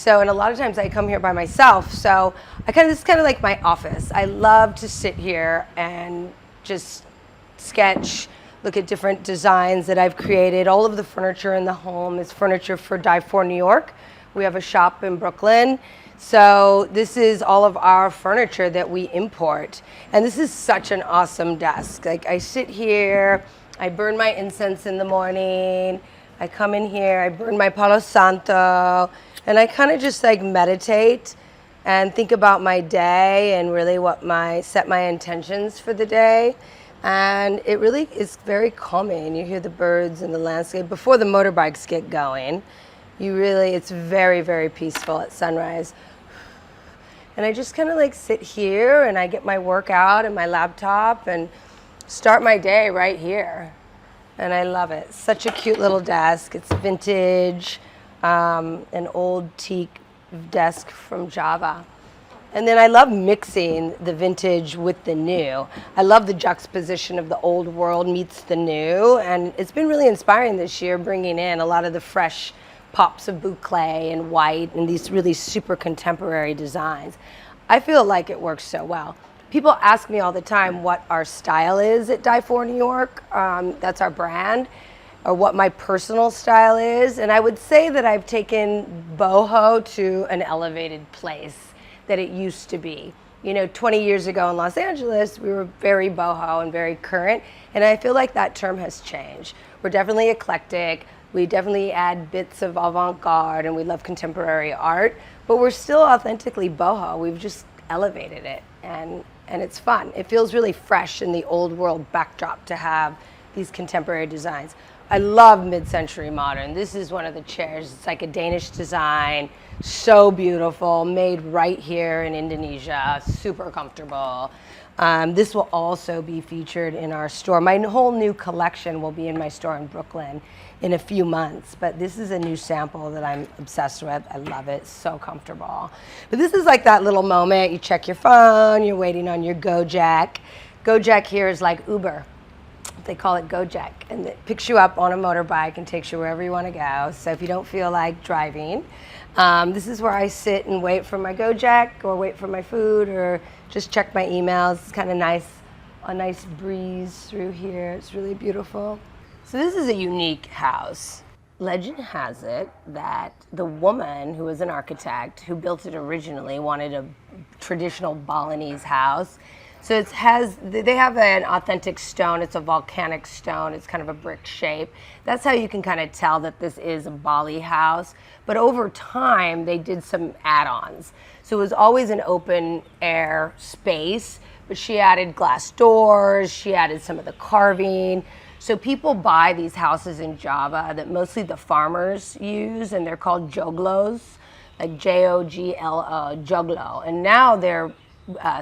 and a lot of times I come here by myself. So this is kind of like my office. I love to sit here and just sketch, look at different designs that I've created. All of the furniture in the home is furniture for Die For New York, We have a shop in Brooklyn. So this is all of our furniture that we import. And this is such an awesome desk. Like I sit here, I burn my incense in the morning, I come in here, I burn my Palo Santo, and I kind of just like meditate and think about my day and really set my intentions for the day. And it really is very calming. You hear the birds and the landscape before the motorbikes get going. It's very, very peaceful at sunrise. And I just kind of like sit here and I get my work out and my laptop and start my day right here. And I love it. Such a cute little desk. It's vintage, an old teak desk from Java. And then I love mixing the vintage with the new. I love the juxtaposition of the old world meets the new. And it's been really inspiring this year, bringing in a lot of the fresh pops of boucle and white and these really super contemporary designs. I feel like it works so well. People ask me all the time what our style is at Die For New York. That's our brand, or what my personal style is. And I would say that I've taken boho to an elevated place that it used to be. 20 years ago in Los Angeles, we were very boho and very current. And I feel like that term has changed. We're definitely eclectic. We definitely add bits of avant-garde and we love contemporary art, but we're still authentically boho. We've just elevated it and it's fun. It feels really fresh in the old world backdrop to have these contemporary designs. I love mid-century modern. This is one of the chairs. It's like a Danish design, so beautiful, made right here in Indonesia, super comfortable. This will also be featured in our store. My whole new collection will be in my store in Brooklyn in a few months, but this is a new sample that I'm obsessed with. I love it, so comfortable. But this is like that little moment, you check your phone, you're waiting on your Gojek. Gojek here is like Uber. They call it Gojek, and it picks you up on a motorbike and takes you wherever you want to go. So if you don't feel like driving, this is where I sit and wait for my Gojek or wait for my food or just check my emails. It's kind of nice, a nice breeze through here. It's really beautiful. So this is a unique house. Legend has it that the woman who was an architect who built it originally wanted a traditional Balinese house. So they have an authentic stone. It's a volcanic stone. It's kind of a brick shape. That's how you can kind of tell that this is a Bali house. But over time, they did some add-ons. So it was always an open air space, but she added glass doors. She added some of the carving. So people buy these houses in Java that mostly the farmers use, and they're called joglos, like Joglo, joglo. And now they're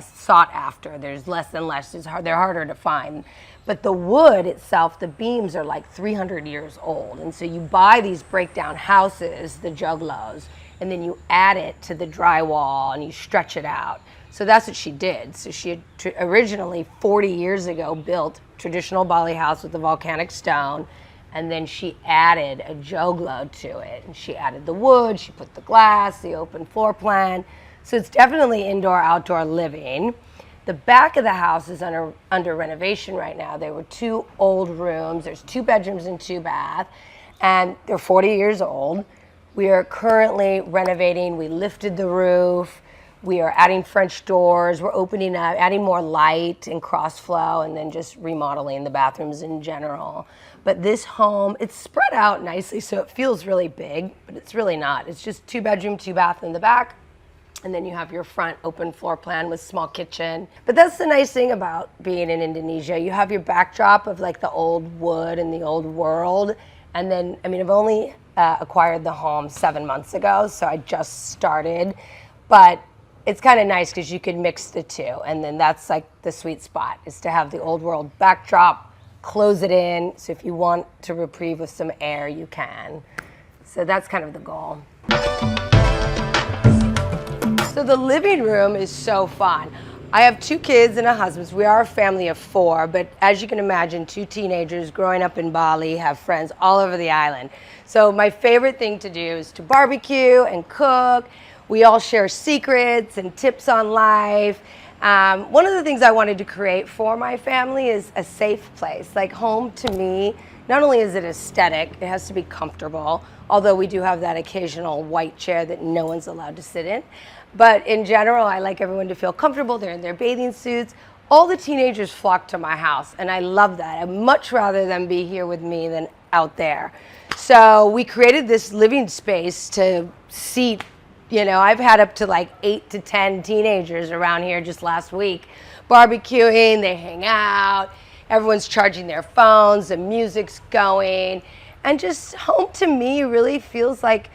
sought after. There's less and less. They're harder to find. But the wood itself, the beams are like 300 years old. And so you buy these breakdown houses, the joglos, and then you add it to the drywall and you stretch it out. So that's what she did. So she had originally 40 years ago built traditional Bali house with the volcanic stone, and then she added a joglo to it. And she added the wood, she put the glass, the open floor plan. So it's definitely indoor-outdoor living. The back of the house is under renovation right now. There were 2 old rooms. There's 2 bedrooms and 2 baths, and they're 40 years old. We are currently renovating. We lifted the roof. We are adding French doors. We're opening up, adding more light and cross flow, and then just remodeling the bathrooms in general. But this home, it's spread out nicely, so it feels really big, but it's really not. It's just 2 bedroom, 2 bath in the back. And then you have your front open floor plan with small kitchen. But that's the nice thing about being in Indonesia. You have your backdrop of like the old wood and the old world. And then, I've only acquired the home 7 months ago, so I just started. But it's kind of nice because you can mix the two. And then that's like the sweet spot, is to have the old world backdrop, close it in. So if you want to reprieve with some air, you can. So that's kind of the goal. So the living room is so fun. I have 2 kids and a husband. We are a family of 4, but as you can imagine, 2 teenagers growing up in Bali have friends all over the island. So my favorite thing to do is to barbecue and cook. We all share secrets and tips on life. One of the things I wanted to create for my family is a safe place. Like, home to me not only is it aesthetic, it has to be comfortable, although we do have that occasional white chair that no one's allowed to sit in. But in general, I like everyone to feel comfortable. They're in their bathing suits. All the teenagers flock to my house, and I love that. I'd much rather them be here with me than out there. So we created this living space to seat, you know, I've had up to like 8 to 10 teenagers around here just last week, barbecuing, they hang out, everyone's charging their phones, the music's going, and just home to me really feels like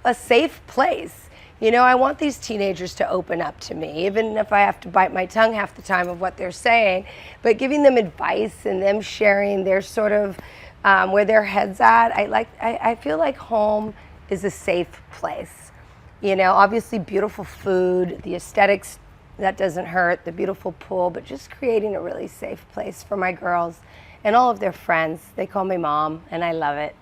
a safe place. You know, I want these teenagers to open up to me, even if I have to bite my tongue half the time of what they're saying, but giving them advice and them sharing their sort of where their head's at. I feel like home is a safe place. You know, obviously beautiful food, the aesthetics, that doesn't hurt, the beautiful pool, but just creating a really safe place for my girls and all of their friends. They call me mom, and I love it.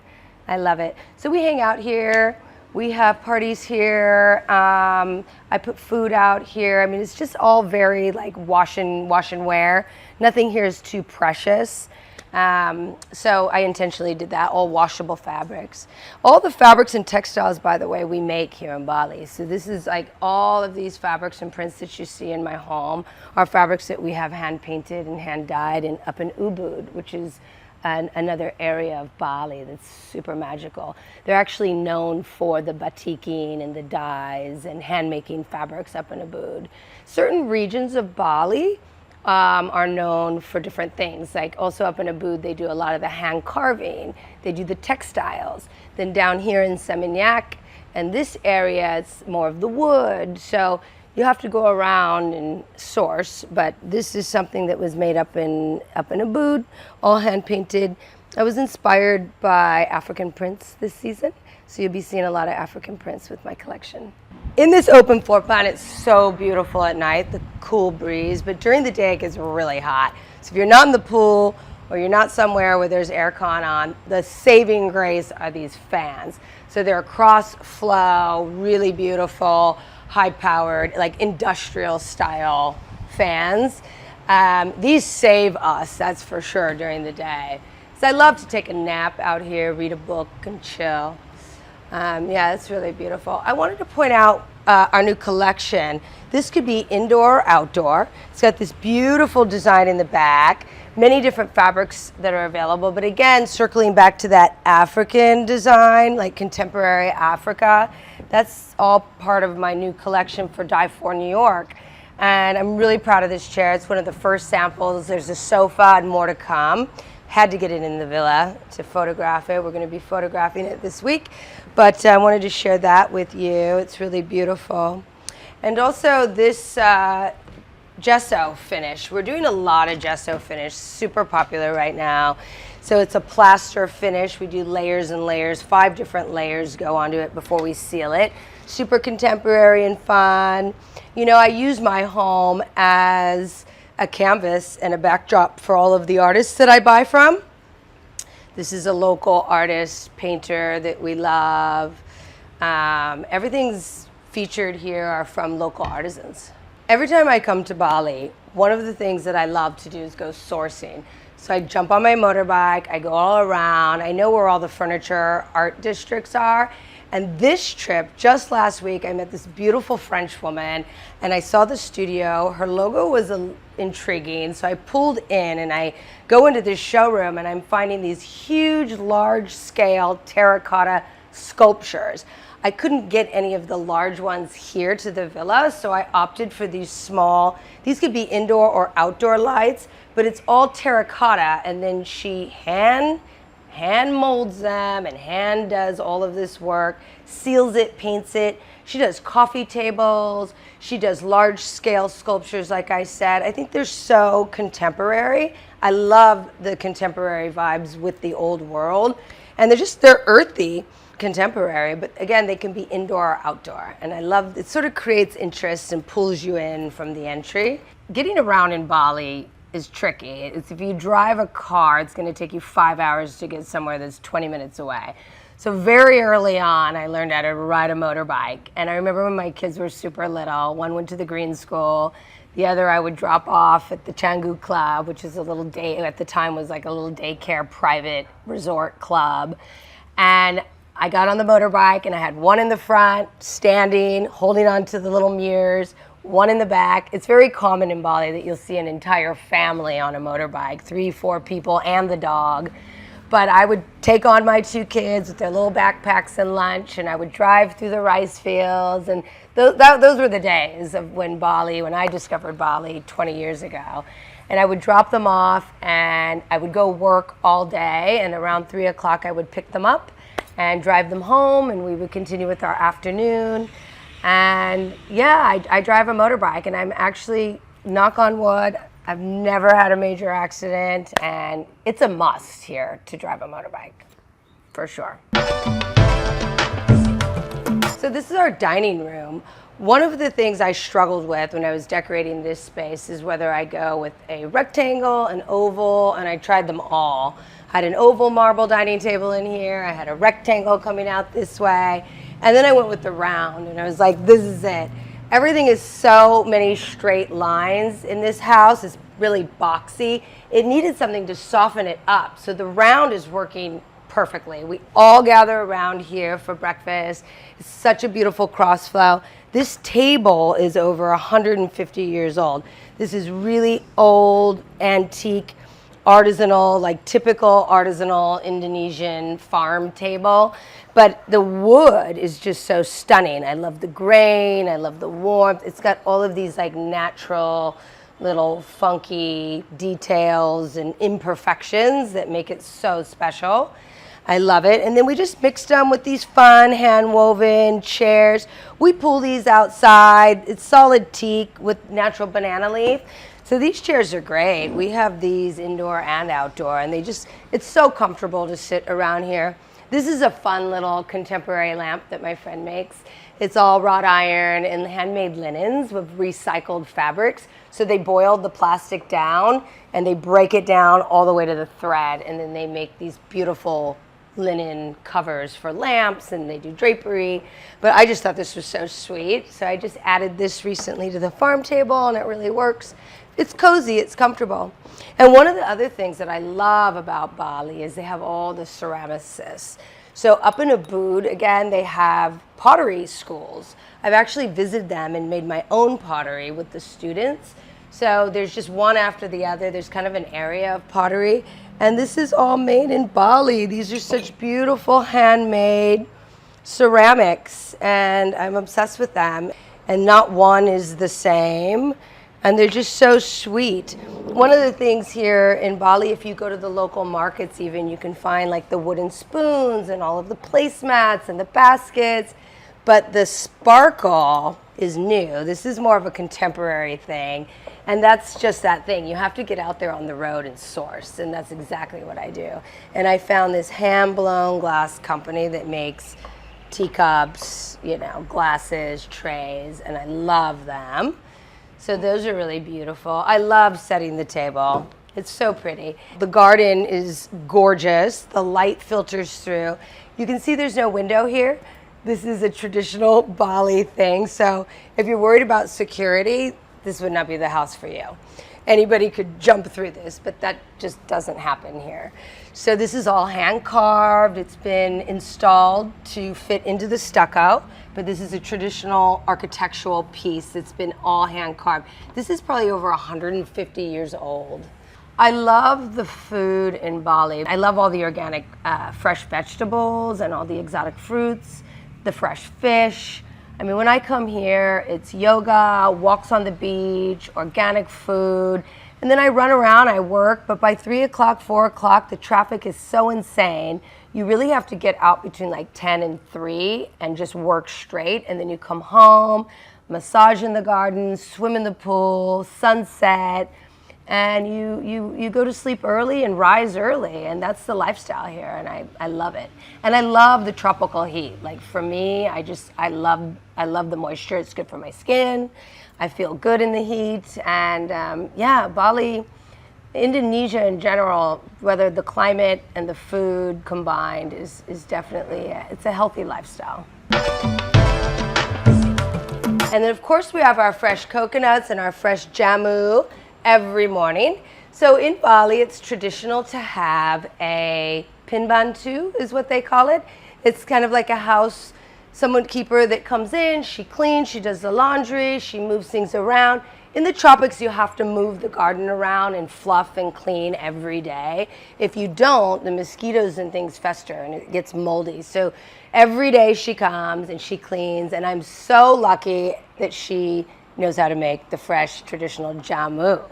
I love it. So we hang out here. We have parties here. I put food out here. I mean, it's just all very like wash and wear. Nothing here is too precious. So I intentionally did that, all washable fabrics. All the fabrics and textiles, by the way, we make here in Bali. So this is like all of these fabrics and prints that you see in my home are fabrics that we have hand painted and hand dyed and up in Ubud, which is another area of Bali that's super magical. They're actually known for the batiking and the dyes and hand making fabrics up in Ubud. Certain regions of Bali are known for different things. Like also up in Ubud, they do a lot of the hand carving. They do the textiles. Then down here in Seminyak and this area, it's more of the wood. So you have to go around and source, but this is something that was made up in Ubud, all hand painted. I was inspired by African prints this season, so you'll be seeing a lot of African prints with my collection. In this open floor plan, it's so beautiful at night, the cool breeze, but during the day it gets really hot. So if you're not in the pool or you're not somewhere where there's aircon on, the saving grace are these fans. So they're cross flow, really beautiful, high-powered, like industrial-style fans. These save us, that's for sure, during the day. So I love to take a nap out here, read a book, and chill. Yeah, it's really beautiful. I wanted to point out our new collection. This could be indoor or outdoor. It's got this beautiful design in the back, many different fabrics that are available, but again, circling back to that African design, like contemporary Africa. That's all part of my new collection for Dye for New York. And I'm really proud of this chair. It's one of the first samples. There's a sofa and more to come. Had to get it in the villa to photograph it. We're going to be photographing it this week. But I wanted to share that with you. It's really beautiful. And also this gesso finish. We're doing a lot of gesso finish, super popular right now. So it's a plaster finish. We do layers and layers, 5 different layers go onto it before we seal it. Super contemporary and fun. You know, I use my home as a canvas and a backdrop for all of the artists that I buy from. This is a local artist, painter that we love. Everything's featured here are from local artisans. Every time I come to Bali, one of the things that I love to do is go sourcing. So I jump on my motorbike, I go all around, I know where all the furniture art districts are. And this trip, just last week, I met this beautiful French woman and I saw the studio. Her logo was intriguing, so I pulled in and I go into this showroom and I'm finding these huge, large-scale terracotta sculptures. I couldn't get any of the large ones here to the villa, so I opted for these small. These could be indoor or outdoor lights, but it's all terracotta, and then she hand molds them and hand does all of this work, seals it, paints it. She does coffee tables. She does large scale sculptures, like I said. I think they're so contemporary. I love the contemporary vibes with the old world, and they're earthy, contemporary, but again, they can be indoor or outdoor. And I love, it sort of creates interest and pulls you in from the entry. Getting around in Bali is tricky. If you drive a car, it's going to take you 5 hours to get somewhere that's 20 minutes away. So very early on, I learned how to ride a motorbike. And I remember when my kids were super little, one went to the green school, the other I would drop off at the Canggu Club, which is a little day, at the time was like a little daycare private resort club. And I got on the motorbike and I had one in the front, standing, holding on to the little mirrors, one in the back. It's very common in Bali that you'll see an entire family on a motorbike, 3, 4 people and the dog. But I would take on my 2 kids with their little backpacks and lunch, and I would drive through the rice fields. And those were the days of when I discovered Bali 20 years ago. And I would drop them off, and I would go work all day, and around 3 o'clock I would pick them up and drive them home, and we would continue with our afternoon. And yeah, I drive a motorbike, and I'm actually, knock on wood, I've never had a major accident, and it's a must here to drive a motorbike, for sure. So this is our dining room. One of the things I struggled with when I was decorating this space is whether I go with a rectangle, an oval, and I tried them all. I had an oval marble dining table in here, I had a rectangle coming out this way, and then I went with the round, and I was like, this is it. Everything is so many straight lines in this house. It's really boxy. It needed something to soften it up. So the round is working perfectly. We all gather around here for breakfast. It's such a beautiful cross flow. This table is over 150 years old. This is really old, antique, artisanal, like typical artisanal Indonesian farm table. But the wood is just so stunning. I love the grain, I love the warmth. It's got all of these like natural little funky details and imperfections that make it so special. I love it. And then we just mixed them with these fun hand-woven chairs. We pull these outside. It's solid teak with natural banana leaf. So these chairs are great. We have these indoor and outdoor, and it's so comfortable to sit around here. This is a fun little contemporary lamp that my friend makes. It's all wrought iron and handmade linens with recycled fabrics. So they boiled the plastic down and they break it down all the way to the thread, and then they make these beautiful linen covers for lamps, and they do drapery. But I just thought this was so sweet. So I just added this recently to the farm table, and it really works. It's cozy, it's comfortable. And one of the other things that I love about Bali is they have all the ceramicists. So up in Ubud, again, they have pottery schools. I've actually visited them and made my own pottery with the students. So there's just one after the other. There's kind of an area of pottery. And this is all made in Bali. These are such beautiful handmade ceramics, and I'm obsessed with them. And not one is the same. And they're just so sweet. One of the things here in Bali, if you go to the local markets even, you can find like the wooden spoons and all of the placemats and the baskets. But the sparkle is new. This is more of a contemporary thing. And that's just that thing. You have to get out there on the road and source. And that's exactly what I do. And I found this hand-blown glass company that makes teacups, glasses, trays, and I love them. So those are really beautiful. I love setting the table. It's so pretty. The garden is gorgeous. The light filters through. You can see there's no window here. This is a traditional Bali thing. So if you're worried about security, this would not be the house for you. Anybody could jump through this, but that just doesn't happen here. So this is all hand carved. It's been installed to fit into the stucco, but this is a traditional architectural piece that's been all hand carved. This is probably over 150 years old. I love the food in Bali. I love all the organic fresh vegetables and all the exotic fruits, the fresh fish. I mean, when I come here, it's yoga, walks on the beach, organic food, and then I run around, I work, but by 3 o'clock, 4 o'clock, the traffic is so insane. You really have to get out between like 10 and 3 and just work straight, and then you come home, massage in the garden, swim in the pool, sunset, and you go to sleep early and rise early, and that's the lifestyle here, and I love it. And I love the tropical heat. Like for me, I love the moisture. It's good for my skin. I feel good in the heat, and yeah, Bali Indonesia in general, whether the climate and the food combined, is definitely, it's a healthy lifestyle. And then of course we have our fresh coconuts and our fresh jamu every morning. So in Bali, it's traditional to have a pinbantu, is what they call it. It's kind of like a house, someone keeper that comes in, she cleans, she does the laundry, she moves things around. In the tropics, you have to move the garden around and fluff and clean every day. If you don't, the mosquitoes and things fester and it gets moldy. So every day she comes and she cleans, and I'm so lucky that she knows how to make the fresh traditional jamu.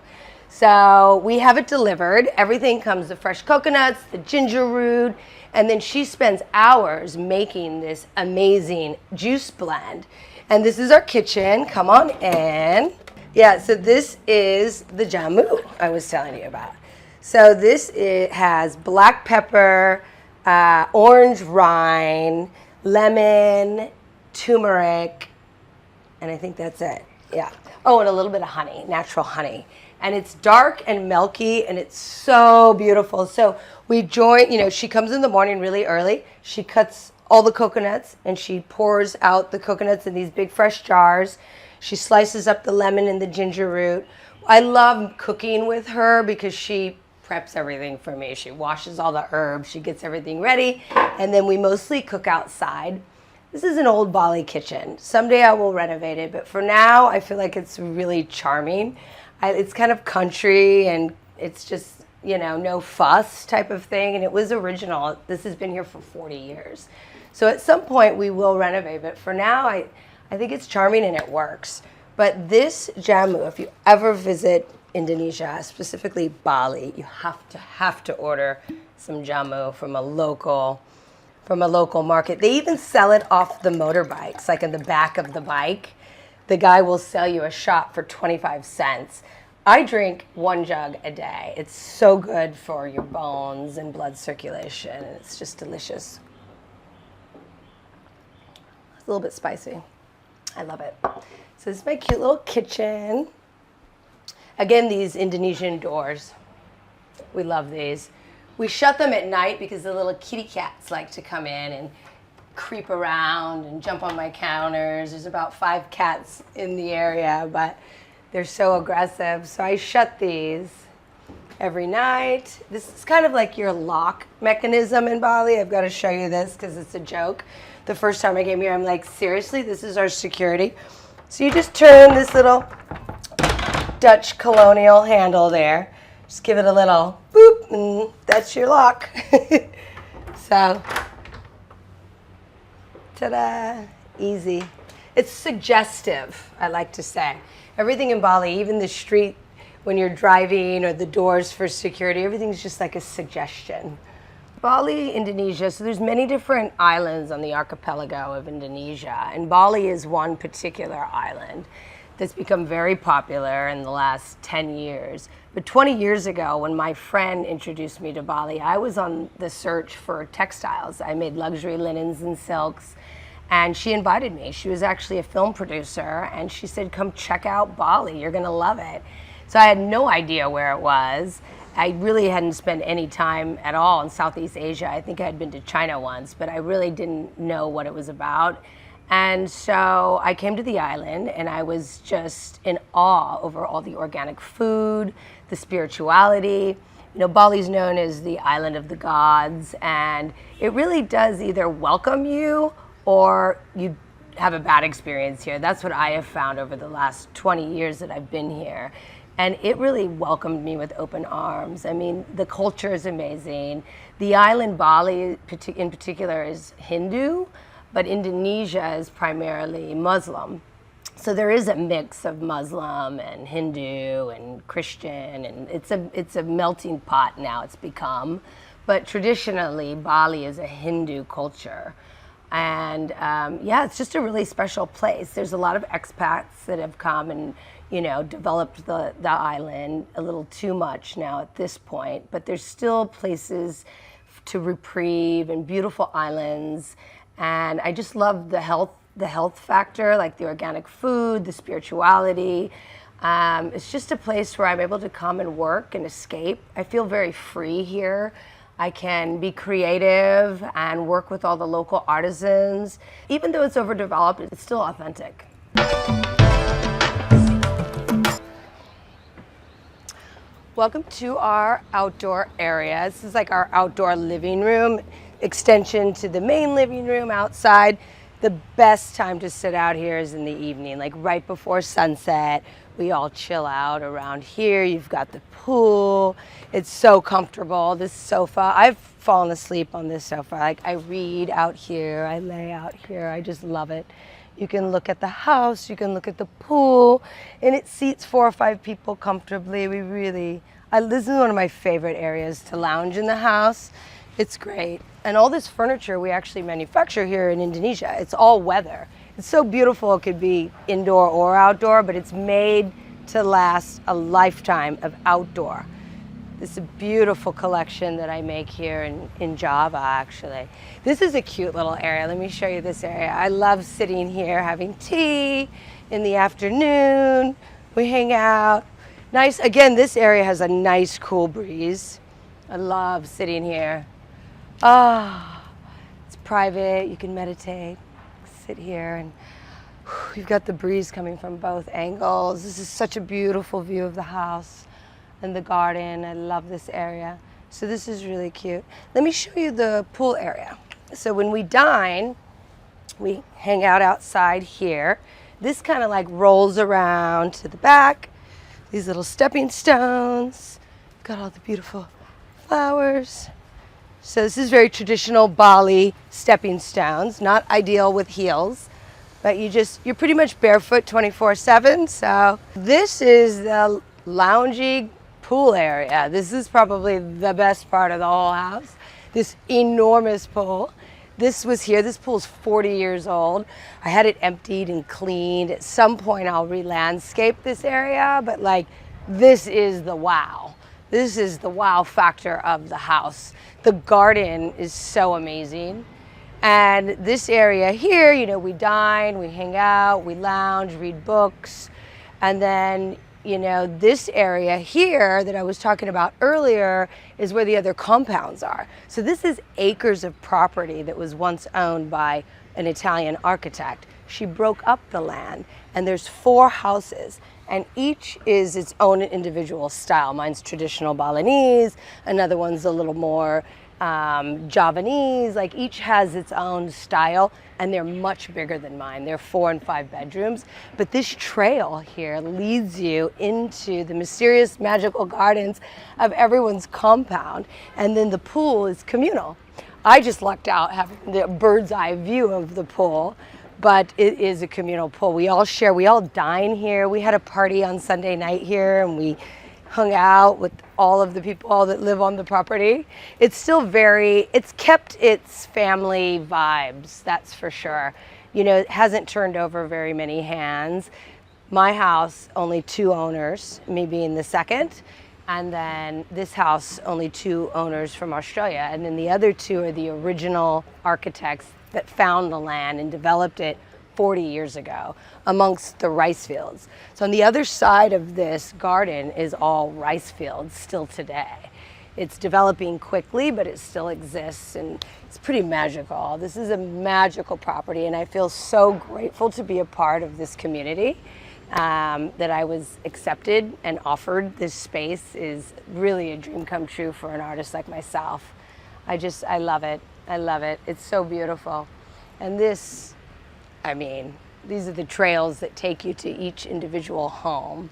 So we have it delivered. Everything comes, the fresh coconuts, the ginger root, and then she spends hours making this amazing juice blend. And this is our kitchen. Come on in. Yeah, so this is the jamu I was telling you about. So this has black pepper, orange rind, lemon, turmeric, and I think that's it. Yeah. Oh, and a little bit of honey, natural honey. And it's dark and milky, and it's so beautiful. So we join, she comes in the morning really early. She cuts all the coconuts, and she pours out the coconuts in these big fresh jars. She slices up the lemon and the ginger root. I love cooking with her because she preps everything for me. She washes all the herbs, she gets everything ready, and then we mostly cook outside. This is an old Bali kitchen. Someday I will renovate it, but for now I feel like it's really charming. It's kind of country, and it's just, no fuss type of thing, and it was original. This has been here for 40 years. So at some point we will renovate, but for now I think it's charming and it works. But this jamu, if you ever visit Indonesia, specifically Bali, you have to order some jamu from a local market. They even sell it off the motorbikes, like in the back of the bike. The guy will sell you a shot for 25 cents. I drink 1 jug a day. It's so good for your bones and blood circulation, and it's just delicious. It's a little bit spicy. I love it. So this is my cute little kitchen. Again, these Indonesian doors. We love these. We shut them at night because the little kitty cats like to come in and creep around and jump on my counters. There's about 5 cats in the area, but they're so aggressive. So I shut these every night. This is kind of like your lock mechanism in Bali. I've got to show you this because it's a joke. The first time I came here, I'm like, seriously, this is our security? So you just turn this little Dutch colonial handle there. Just give it a little boop, and that's your lock. So, ta-da, easy. It's suggestive, I like to say. Everything in Bali, even the street when you're driving or the doors for security, everything's just like a suggestion. Bali, Indonesia, so there's many different islands on the archipelago of Indonesia, and Bali is one particular island that's become very popular in the last 10 years. But 20 years ago, when my friend introduced me to Bali, I was on the search for textiles. I made luxury linens and silks, and she invited me. She was actually a film producer, and she said, come check out Bali, you're gonna love it. So I had no idea where it was. I really hadn't spent any time at all in Southeast Asia. I think I had been to China once, but I really didn't know what it was about. And so I came to the island, and I was just in awe over all the organic food, the spirituality. Bali's known as the island of the gods, and it really does either welcome you or you have a bad experience here. That's what I have found over the last 20 years that I've been here. And it really welcomed me with open arms. I mean, the culture is amazing. The island Bali in particular is Hindu, but Indonesia is primarily Muslim. So there is a mix of Muslim and Hindu and Christian, and it's a melting pot now, it's become. But traditionally, Bali is a Hindu culture. And it's just a really special place. There's a lot of expats that have come and developed the island a little too much now at this point, but there's still places to reprieve and beautiful islands. And I just love the health factor, like the organic food, the spirituality. It's just a place where I'm able to come and work and escape. I feel very free here. I can be creative and work with all the local artisans. Even though it's overdeveloped, it's still authentic. Welcome to our outdoor area. This is like our outdoor living room, extension to the main living room outside. The best time to sit out here is in the evening, like right before sunset. We all chill out around here. You've got the pool. It's so comfortable. This sofa, I've fallen asleep on this sofa. Like I read out here, I lay out here. I just love it. You can look at the house, you can look at the pool, and it seats 4 or 5 people comfortably. This is one of my favorite areas to lounge in the house. It's great. And all this furniture we actually manufacture here in Indonesia. It's all weather. It's so beautiful. It could be indoor or outdoor, but it's made to last a lifetime of outdoor. This is a beautiful collection that I make here in Java, actually. This is a cute little area. Let me show you this area. I love sitting here having tea in the afternoon. We hang out. Nice. Again, this area has a nice cool breeze. I love sitting here. It's private. You can meditate. Sit here and you've got the breeze coming from both angles. This is such a beautiful view of the house and the garden. I love this area. So this is really cute. Let me show you the pool area. So when we dine, we hang out outside here. This kind of like rolls around to the back. These little stepping stones. Got all the beautiful flowers. So this is very traditional Bali stepping stones, not ideal with heels, but you're pretty much barefoot 24/7. So this is the loungy pool area. This is probably the best part of the whole house. This enormous pool. This pool's 40 years old. I had it emptied and cleaned. At some point I'll re-landscape this area, but like this is the wow. This is the wow factor of the house. The garden is so amazing. And this area here, we dine, we hang out, we lounge, read books. And then, this area here that I was talking about earlier is where the other compounds are. So this is acres of property that was once owned by an Italian architect. She broke up the land and there's 4 houses. And each is its own individual style. Mine's traditional Balinese, another one's a little more Javanese. Like each has its own style and they're much bigger than mine. They're 4 and 5 bedrooms. But this trail here leads you into the mysterious magical gardens of everyone's compound. And then the pool is communal. I just lucked out having the bird's eye view of the pool. But it is a communal pool. We all share, we all dine here. We had a party on Sunday night here and we hung out with all of the people that live on the property. It's still it's kept its family vibes, that's for sure. It hasn't turned over very many hands. My house, only 2 owners, me being the second. And then this house, only 2 owners from Australia. And then the other 2 are the original architects that found the land and developed it 40 years ago amongst the rice fields. So on the other side of this garden is all rice fields still today. It's developing quickly, but it still exists and it's pretty magical. This is a magical property and I feel so grateful to be a part of this community. That I was accepted and offered this space is really a dream come true for an artist like myself. I love it. I love it. It's so beautiful. And these are the trails that take you to each individual home.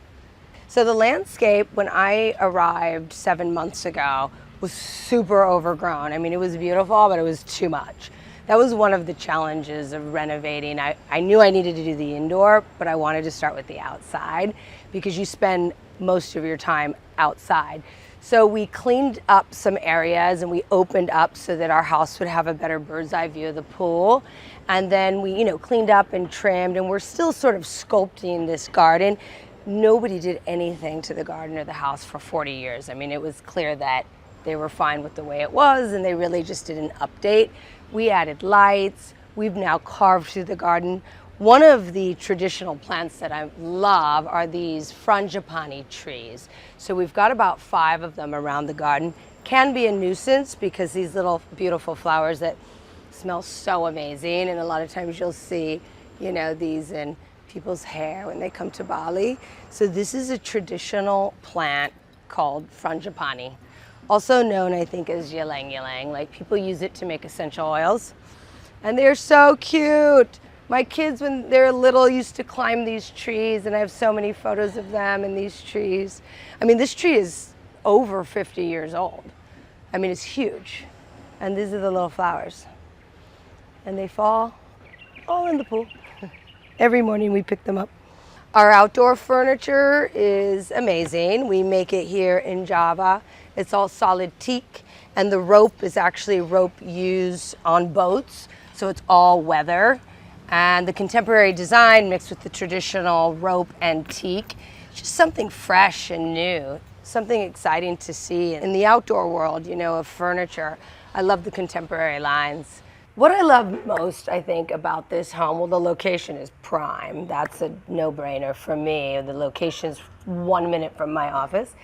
So the landscape, when I arrived 7 months ago, was super overgrown. It was beautiful, but it was too much. That was one of the challenges of renovating. I knew I needed to do the indoor, but I wanted to start with the outside because you spend most of your time outside. So we cleaned up some areas and we opened up so that our house would have a better bird's eye view of the pool. And then we, cleaned up and trimmed and we're still sort of sculpting this garden. Nobody did anything to the garden or the house for 40 years. It was clear that they were fine with the way it was and they really just did an update. We added lights. We've now carved through the garden One of the traditional plants that I love are these frangipani trees. So we've got about 5 of them around the garden. Can be a nuisance because these little beautiful flowers that smell so amazing, and a lot of times you'll see, you know, these in people's hair when they come to Bali. So this is a traditional plant called frangipani, also known, I think, as ylang ylang. Like, people use it to make essential oils, and they're so cute. My kids, when they're little, used to climb these trees, and I have so many photos of them in these trees. I mean, this tree is over 50 years old. I mean, it's huge. And these are the little flowers. And they fall all in the pool. Every morning we pick them up. Our outdoor furniture is amazing. We make it here in Java. It's all solid teak, and the rope is actually rope used on boats, so it's all weather. And the contemporary design mixed with the traditional rope and teak, just something fresh and new, something exciting to see. In the outdoor world, you know, of furniture, I love the contemporary lines. What I love most, I think, about this home, well, the location is prime. That's a no-brainer for me. The location's 1 minute from my office,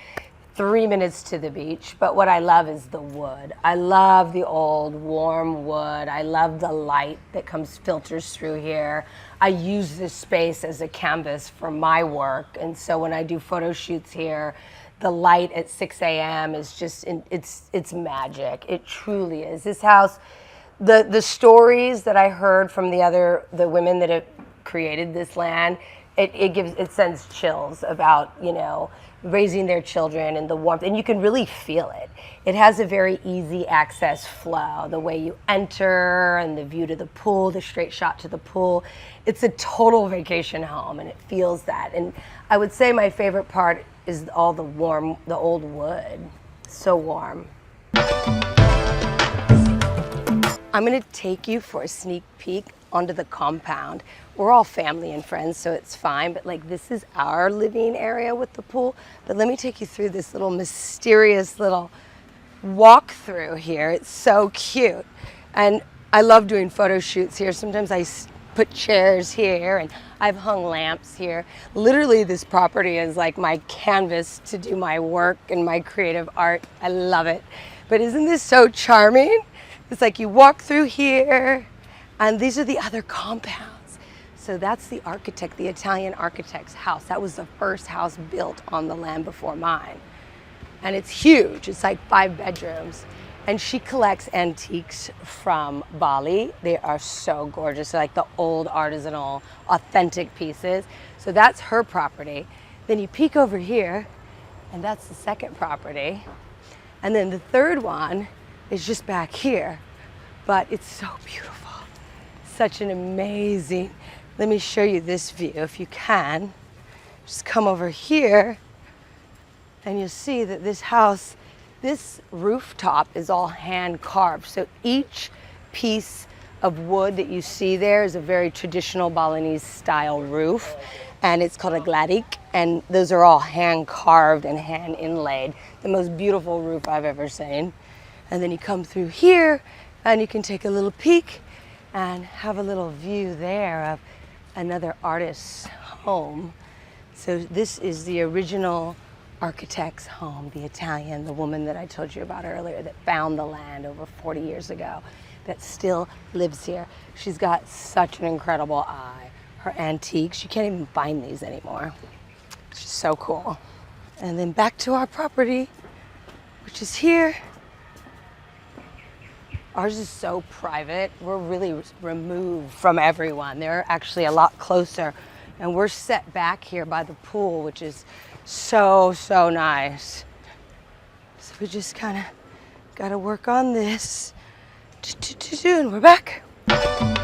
3 minutes to the beach. But what I love is the wood. I love the old warm wood. I love the light that filters through here. I use this space as a canvas for my work. And so when I do photo shoots here, the light at 6 a.m. is just, it's magic. It truly is. This house, the stories that I heard from the women that have created this land, it sends chills about, you know, raising their children and the warmth, and you can really feel it. It has a very easy access flow, the way you enter and the view to the pool, the straight shot to the pool. It's a total vacation home, and it feels that. And I would say my favorite part is all the old wood. So warm. I'm gonna take you for a sneak peek onto the compound. We're all family and friends, so it's fine, but like, this is our living area with the pool. But let me take you through this little mysterious little walk through here. It's so cute. And I love doing photo shoots here. Sometimes I put chairs here, and I've hung lamps here. Literally, this property is like my canvas to do my work and my creative art. I love it. But isn't this so charming? It's like you walk through here, and these are the other compounds. So that's the architect, the Italian architect's house. That was the first house built on the land before mine. And it's huge. It's like 5 bedrooms. And she collects antiques from Bali. They are so gorgeous. They're like the old artisanal, authentic pieces. So that's her property. Then you peek over here, and that's the second property. And then the third one is just back here. But it's so beautiful. Such an amazing, let me show you this view if you can. Just come over here, and you'll see that this house, this rooftop is all hand carved. So each piece of wood that you see there is a very traditional Balinese style roof, and it's called a gladik, and those are all hand carved and hand inlaid. The most beautiful roof I've ever seen. And then you come through here, and you can take a little peek and have a little view there of another artist's home. So this is the original architect's home, the Italian, the woman that I told you about earlier that found the land over 40 years ago, that still lives here. She's got such an incredible eye. Her antiques, you can't even find these anymore. She's so cool. And then back to our property, which is here. Ours is so private. We're really removed from everyone. They're actually a lot closer. And we're set back here by the pool, which is so, so nice. So we just kind of got to work on this. And we're back. The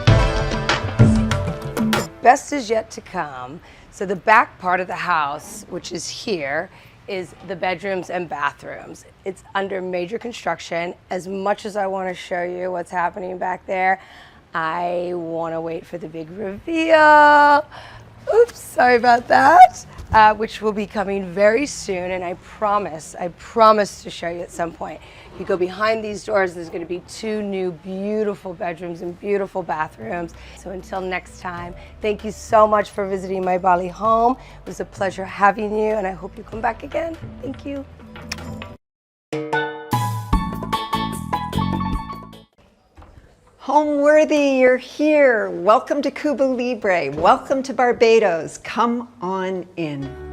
best is yet to come. So the back part of the house, which is here, is the bedrooms and bathrooms. It's under major construction. As much as I want to show you what's happening back there, I want to wait for the big reveal. Oops, sorry about that. which will be coming very soon, and I promise to show you at some point. You go behind these doors, there's going to be 2 new beautiful bedrooms and beautiful bathrooms. So until next time, thank you so much for visiting my Bali home. It was a pleasure having you, and I hope you come back again. Thank you. Homeworthy, you're here. Welcome to Cuba Libre. Welcome to Barbados. Come on in.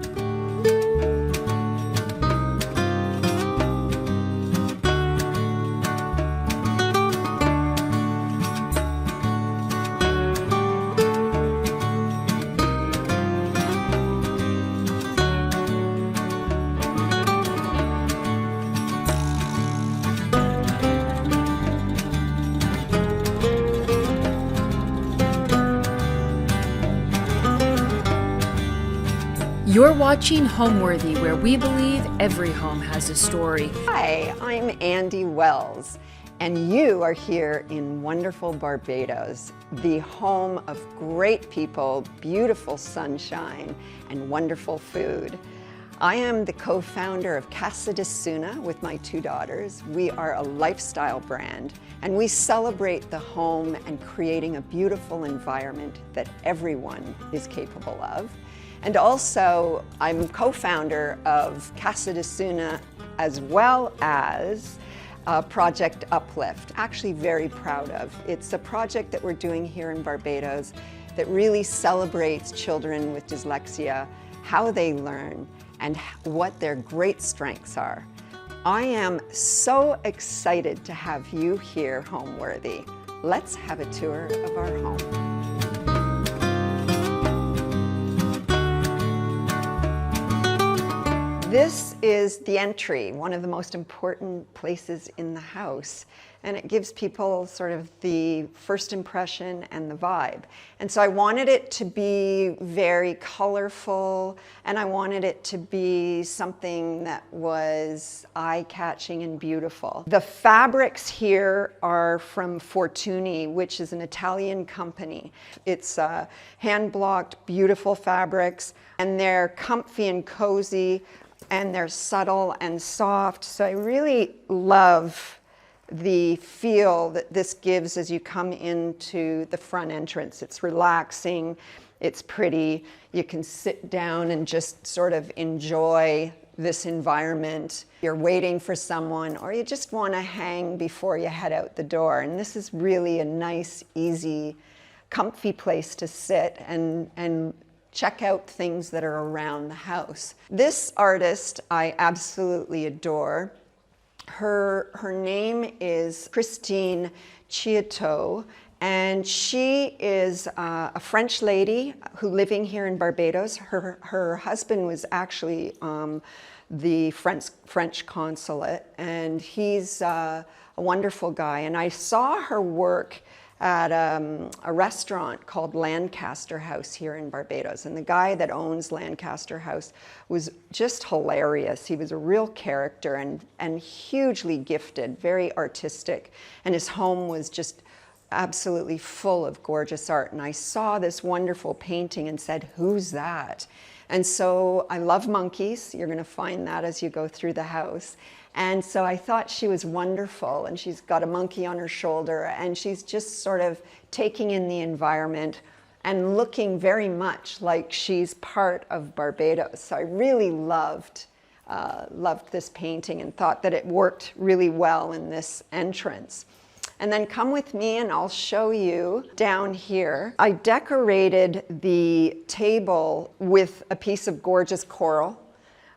You're watching Homeworthy, where we believe every home has a story. Hi, I'm Andy Wells, and you are here in wonderful Barbados, the home of great people, beautiful sunshine, and wonderful food. I am the co-founder of Casa de Suna with my 2 daughters. We are a lifestyle brand, and we celebrate the home and creating a beautiful environment that everyone is capable of. And also, I'm co-founder of Casa de Suna as well as Project Uplift. Actually very proud of. It's a project that we're doing here in Barbados that really celebrates children with dyslexia, how they learn, and what their great strengths are. I am so excited to have you here, Homeworthy. Let's have a tour of our home. This is the entry, one of the most important places in the house, and it gives people sort of the first impression and the vibe. And so I wanted it to be very colorful, and I wanted it to be something that was eye-catching and beautiful. The fabrics here are from Fortuny, which is an Italian company. It's hand-blocked, beautiful fabrics, and they're comfy and cozy, and they're subtle and soft. So I really love the feel that this gives as you come into the front entrance. It's relaxing, it's pretty. You can sit down and just sort of enjoy this environment. You're waiting for someone, or you just want to hang before you head out the door. And this is really a nice, easy, comfy place to sit and check out things that are around the house. This artist I absolutely adore. Her name is Christine Chiateau, and she is a French lady who living here in Barbados. Her husband was actually the French consulate, and he's a wonderful guy. And I saw her work at a restaurant called Lancaster House here in Barbados. And the guy that owns Lancaster House was just hilarious. He was a real character and hugely gifted, very artistic. And his home was just absolutely full of gorgeous art. And I saw this wonderful painting and said, "Who's that?" And so I love monkeys. You're going to find that as you go through the house. And so I thought she was wonderful, and she's got a monkey on her shoulder, and she's just sort of taking in the environment and looking very much like she's part of Barbados. So I really loved this painting and thought that it worked really well in this entrance. And then come with me and I'll show you down here. I decorated the table with a piece of gorgeous coral.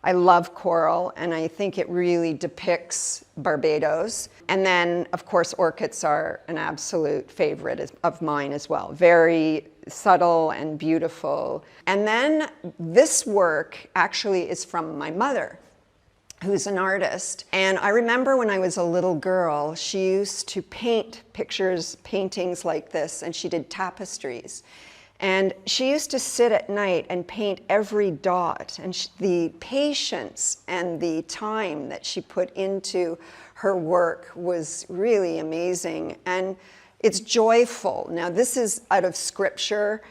I love coral, and I think it really depicts Barbados. And then, of course, orchids are an absolute favorite of mine as well. Very subtle and beautiful. And then this work actually is from my mother, who's an artist. And I remember when I was a little girl, she used to paint paintings like this, and she did tapestries. And she used to sit at night and paint every dot, and the patience and the time that she put into her work was really amazing. And It's joyful. Now, this is out of scripture.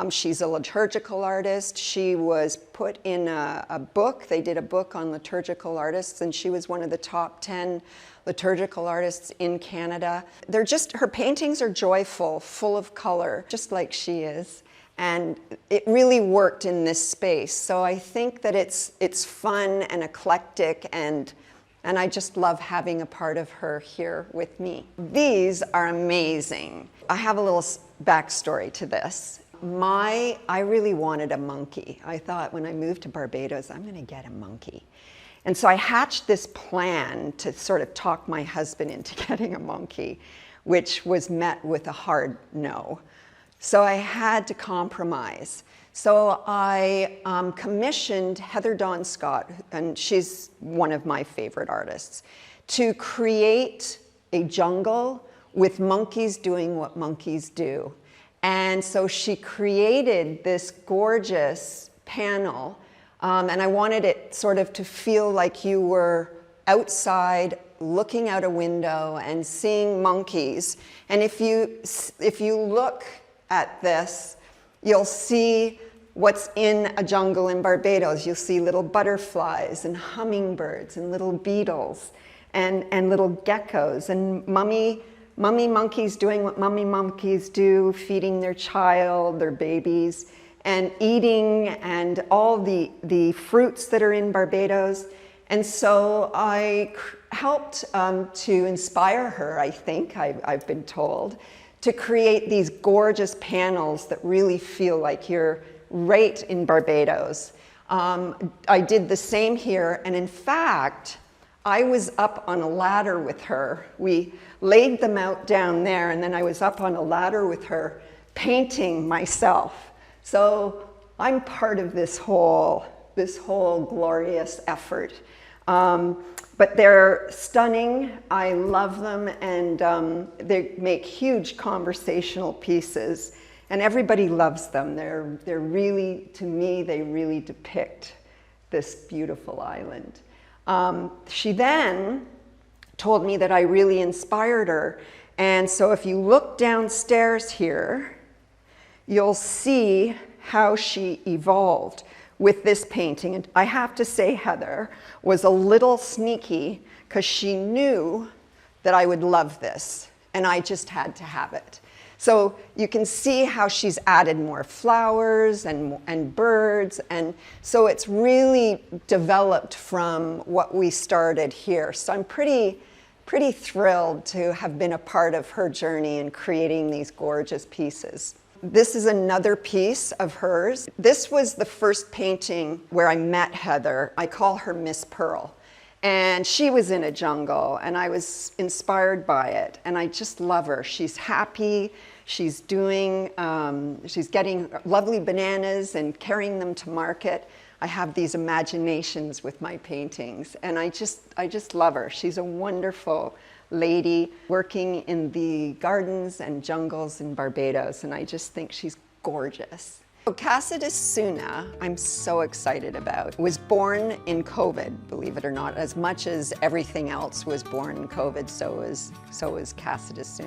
She's a liturgical artist. She was put in a book. They did a book on liturgical artists, and she was one of the top 10 liturgical artists in Canada. Her paintings are joyful, full of color, just like she is. And it really worked in this space. So I think that it's fun and eclectic, and I just love having a part of her here with me. These are amazing. I have a little backstory to this. I really wanted a monkey. I thought when I moved to Barbados, I'm gonna get a monkey. And so I hatched this plan to sort of talk my husband into getting a monkey, which was met with a hard no. So I had to compromise. So I commissioned Heather Dawn Scott, and she's one of my favorite artists, to create a jungle with monkeys doing what monkeys do. And so she created this gorgeous panel, and I wanted it sort of to feel like you were outside looking out a window and seeing monkeys. And if you look at this, you'll see what's in a jungle in Barbados. You'll see little butterflies and hummingbirds and little beetles and little geckos and mummy monkeys doing what mummy monkeys do, feeding their child, their babies, and eating, and all the fruits that are in Barbados. And so I helped to inspire her, I think, I've been told, to create these gorgeous panels that really feel like you're right in Barbados. I did the same here, and in fact, I was up on a ladder with her. We laid them out down there, and then I was up on a ladder with her painting myself. So I'm part of this whole glorious effort. But they're stunning. I love them, and they make huge conversational pieces, and everybody loves them. They're really, to me, they really depict this beautiful island. She then told me that I really inspired her, and so if you look downstairs here, you'll see how she evolved with this painting. And I have to say, Heather was a little sneaky because she knew that I would love this, and I just had to have it. So you can see how she's added more flowers and birds, and so it's really developed from what we started here. So I'm pretty thrilled to have been a part of her journey in creating these gorgeous pieces. This is another piece of hers. This was the first painting where I met Heather. I call her Miss Pearl. And she was in a jungle, and I was inspired by it. And I just love her. She's happy. She's getting lovely bananas and carrying them to market. I have these imaginations with my paintings, and I just love her. She's a wonderful lady working in the gardens and jungles in Barbados, and I just think she's gorgeous. So Cassidus I'm so excited about. Was born in COVID, believe it or not. As much as everything else was born in COVID, so was Cassidus.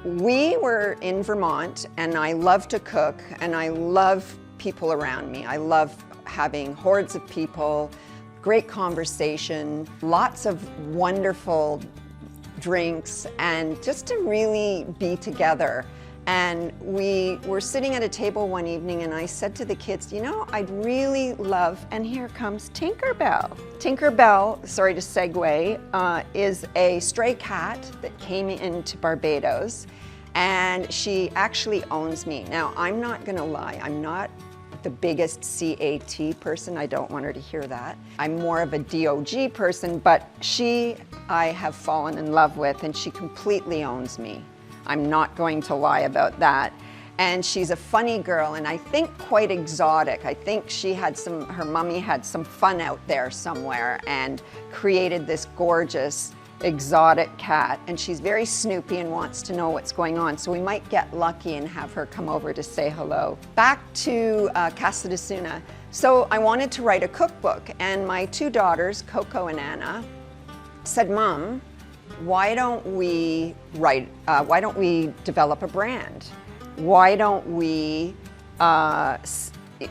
We were in Vermont, and I love to cook, and I love people around me. I love having hordes of people, great conversation, lots of wonderful drinks, and just to really be together. And we were sitting at a table one evening, and I said to the kids, you know, I'd really love, and here comes Tinkerbell. Tinkerbell, sorry to segue, is a stray cat that came into Barbados, and she actually owns me. Now, I'm not gonna lie, I'm not the biggest CAT person. I don't want her to hear that. I'm more of a DOG person, but I have fallen in love with, and she completely owns me. I'm not going to lie about that. And she's a funny girl, and I think quite exotic. I think her mummy had some fun out there somewhere and created this gorgeous exotic cat. And she's very snoopy and wants to know what's going on. So we might get lucky and have her come over to say hello. Back to Cassidus. So I wanted to write a cookbook, and my two daughters, Coco and Anna, said, Mom, why don't we develop a brand? Why don't we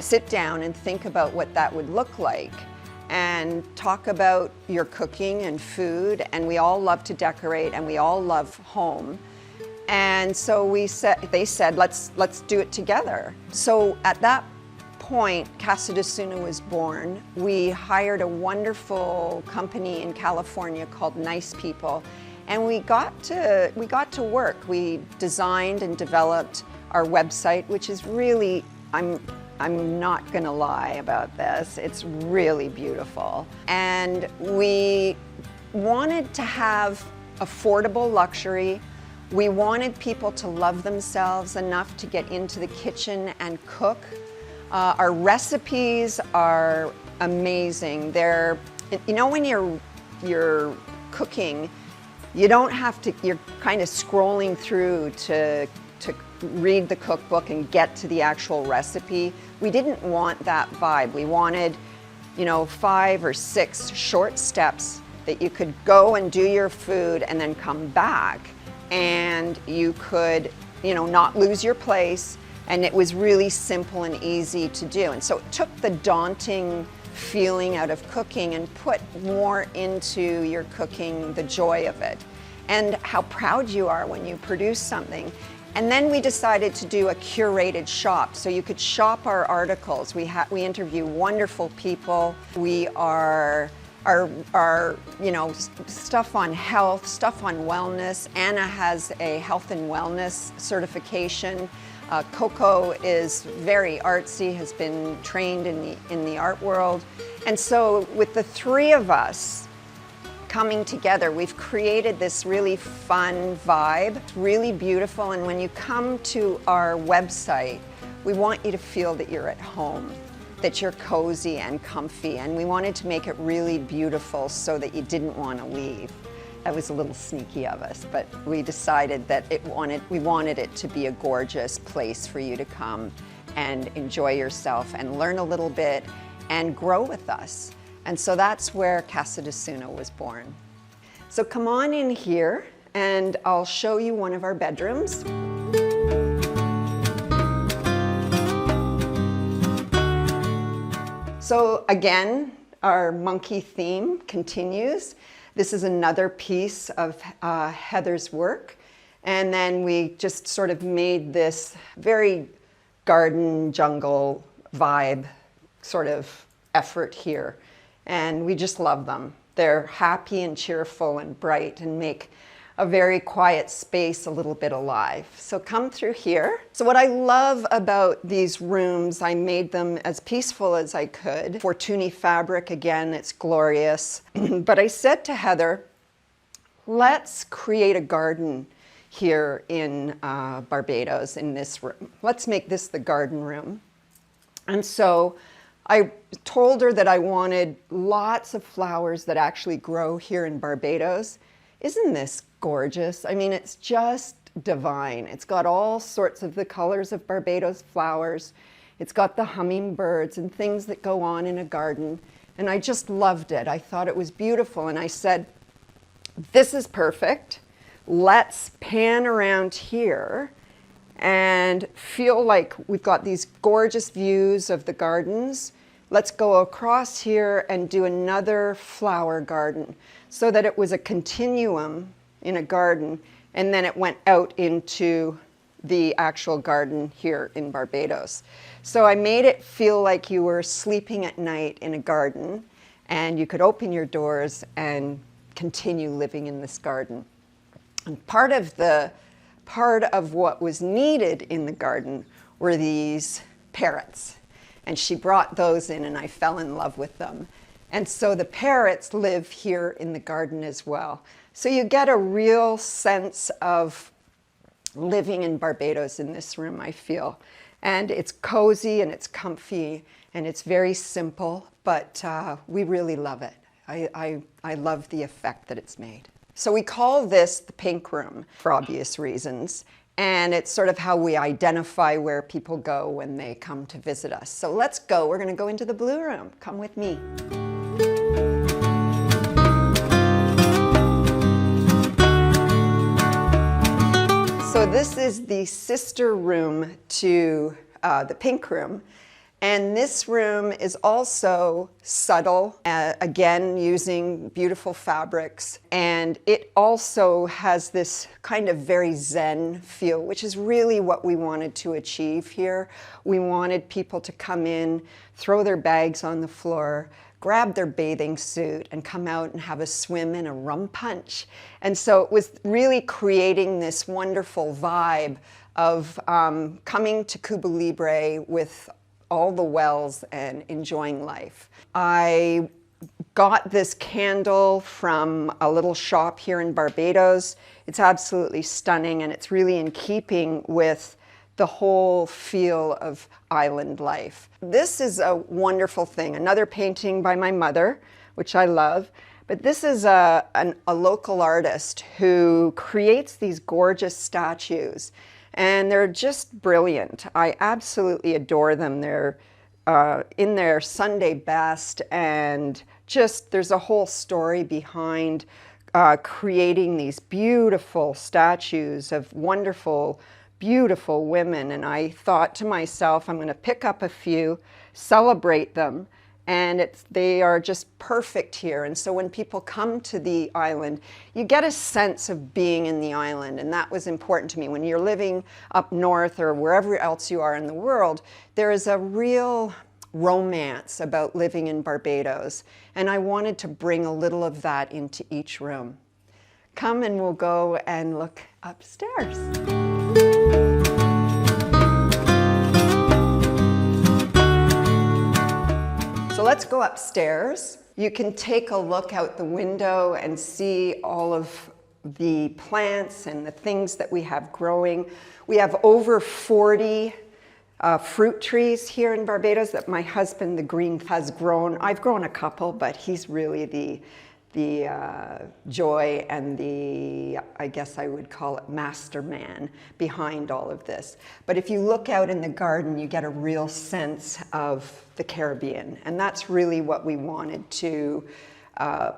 sit down and think about what that would look like and talk about your cooking and food, and we all love to decorate and we all love home. And so they said, let's do it together. So at that point, Casa de Suna was born. We hired a wonderful company in California called Nice People, and we got to work. We designed and developed our website, which is really, I'm not gonna lie about this, it's really beautiful. And we wanted to have affordable luxury. We wanted people to love themselves enough to get into the kitchen and cook. Our recipes are amazing. They're, you know, when you're cooking, you don't have to, you're kind of scrolling through to read the cookbook and get to the actual recipe. We didn't want that vibe. We wanted, you know, 5 or 6 short steps that you could go and do your food and then come back, and you could, you know, not lose your place, and it was really simple and easy to do. And so it took the daunting feeling out of cooking and put more into your cooking, the joy of it, and how proud you are when you produce something. And then we decided to do a curated shop, so you could shop our articles. We interview wonderful people. We are you know, stuff on health, stuff on wellness. Anna has a health and wellness certification. Coco is very artsy, has been trained in the art world. And so with the 3 of us coming together, we've created this really fun vibe. It's really beautiful, and when you come to our website, we want you to feel that you're at home, that you're cozy and comfy, and we wanted to make it really beautiful so that you didn't want to leave. That was a little sneaky of us, but we decided that we wanted it to be a gorgeous place for you to come and enjoy yourself and learn a little bit and grow with us. And so that's where Casa de Suna was born. So come on in here and I'll show you one of our bedrooms. So again, our monkey theme continues. This is another piece of Heather's work. And then we just sort of made this very garden jungle vibe sort of effort here. And we just love them. They're happy and cheerful and bright and make a very quiet space a little bit alive. So come through here. So what I love about these rooms, I made them as peaceful as I could. Fortuny fabric, again, it's glorious. But I said to Heather, let's create a garden here in Barbados in this room. Let's make this the garden room. And so I told her that I wanted lots of flowers that actually grow here in Barbados. Isn't this gorgeous? I mean, it's just divine. It's got all sorts of the colors of Barbados flowers. It's got the hummingbirds and things that go on in a garden. And I just loved it. I thought it was beautiful. And I said, this is perfect. Let's pan around here and feel like we've got these gorgeous views of the gardens. Let's go across here and do another flower garden so that it was a continuum in a garden, and then it went out into the actual garden here in Barbados. So I made it feel like you were sleeping at night in a garden, and you could open your doors and continue living in this garden. And part of what was needed in the garden were these parrots. And she brought those in, and I fell in love with them. And so the parrots live here in the garden as well. So you get a real sense of living in Barbados in this room, I feel. And it's cozy and it's comfy and it's very simple, but we really love it. I love the effect that it's made. So we call this the pink room for obvious reasons. And it's sort of how we identify where people go when they come to visit us. So let's go. We're going to go into the blue room. Come with me. This is the sister room to the pink room. And this room is also subtle, again, using beautiful fabrics. And it also has this kind of very zen feel, which is really what we wanted to achieve here. We wanted people to come in, throw their bags on the floor, grab their bathing suit and come out and have a swim in a rum punch. And so it was really creating this wonderful vibe of coming to Cuba Libre with all the wells and enjoying life. I got this candle from a little shop here in Barbados. It's absolutely stunning, and it's really in keeping with the whole feel of island life. This is a wonderful thing, another painting by my mother, which I love. But this is a local artist who creates these gorgeous statues. And they're just brilliant. I absolutely adore them. They're in their Sunday best, and just there's a whole story behind creating these beautiful statues of wonderful, beautiful women. And I thought to myself, I'm going to pick up a few, celebrate them, and they are just perfect here. And so when people come to the island, you get a sense of being in the island, and that was important to me. When you're living up north or wherever else you are in the world, there is a real romance about living in Barbados, and I wanted to bring a little of that into each room. Come and we'll go and look upstairs. So let's go upstairs. You can take a look out the window and see all of the plants and the things that we have growing. We have over 40 fruit trees here in Barbados that my husband, the green, has grown. I've grown a couple, but he's really the joy and the, I guess I would call it, masterman behind all of this. But if you look out in the garden, you get a real sense of the Caribbean. And that's really what we wanted to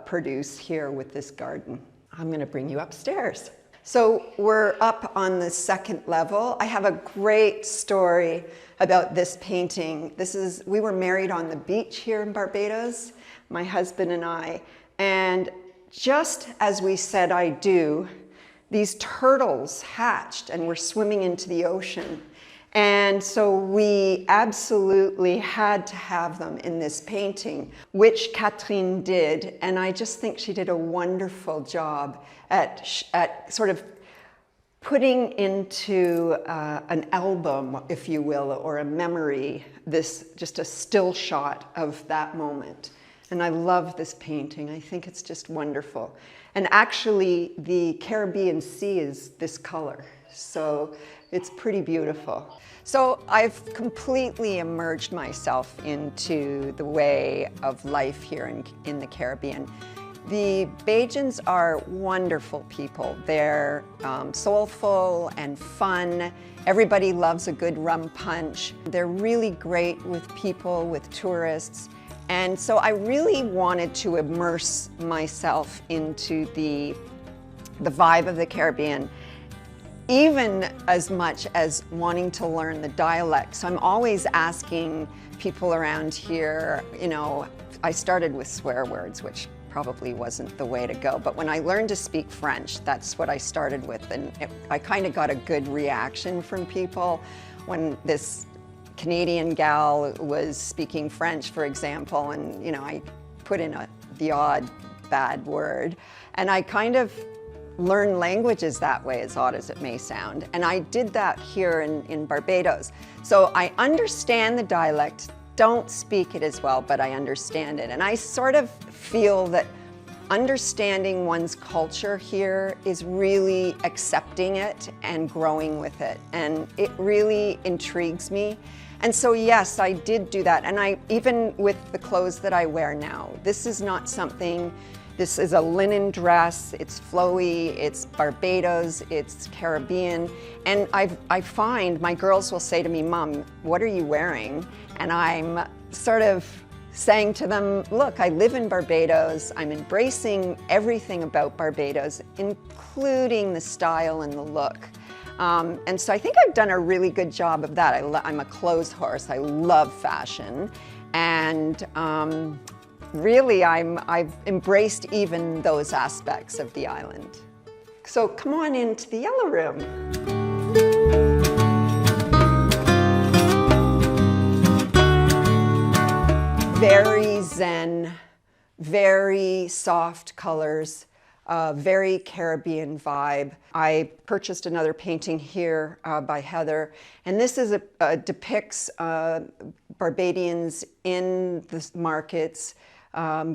produce here with this garden. I'm going to bring you upstairs. So we're up on the second level. I have a great story about this painting. We were married on the beach here in Barbados, my husband and I. And just as we said I do, these turtles hatched and were swimming into the ocean. And so we absolutely had to have them in this painting, which Catherine did. And I just think she did a wonderful job at sort of putting into an album, if you will, or a memory, just a still shot of that moment. And I love this painting. I think it's just wonderful. And actually, the Caribbean Sea is this color. So it's pretty beautiful. So I've completely immersed myself into the way of life here in the Caribbean. The Bajans are wonderful people. They're soulful and fun. Everybody loves a good rum punch. They're really great with people, with tourists. And so I really wanted to immerse myself into the vibe of the Caribbean, even as much as wanting to learn the dialect. So I'm always asking people around here, I started with swear words, which probably wasn't the way to go. But when I learned to speak French, that's what I started with. And I kind of got a good reaction from people when this Canadian gal was speaking French, for example, and I put in the odd bad word. And I kind of learn languages that way, as odd as it may sound. And I did that here in Barbados. So I understand the dialect, don't speak it as well, but I understand it. And I sort of feel that understanding one's culture here is really accepting it and growing with it. And it really intrigues me. And so yes, I did do that. And even with the clothes that I wear now, this is a linen dress, it's flowy, it's Barbados, it's Caribbean. And I find my girls will say to me, "Mom, what are you wearing?" And I'm sort of saying to them, look, I live in Barbados, I'm embracing everything about Barbados, including the style and the look. And so I think I've done a really good job of that. I'm a clothes horse. I love fashion. And really, I've embraced even those aspects of the island. So come on into the yellow room. Very zen, very soft colors, very Caribbean vibe. I purchased another painting here by Heather, and this is depicts Barbadians in the markets,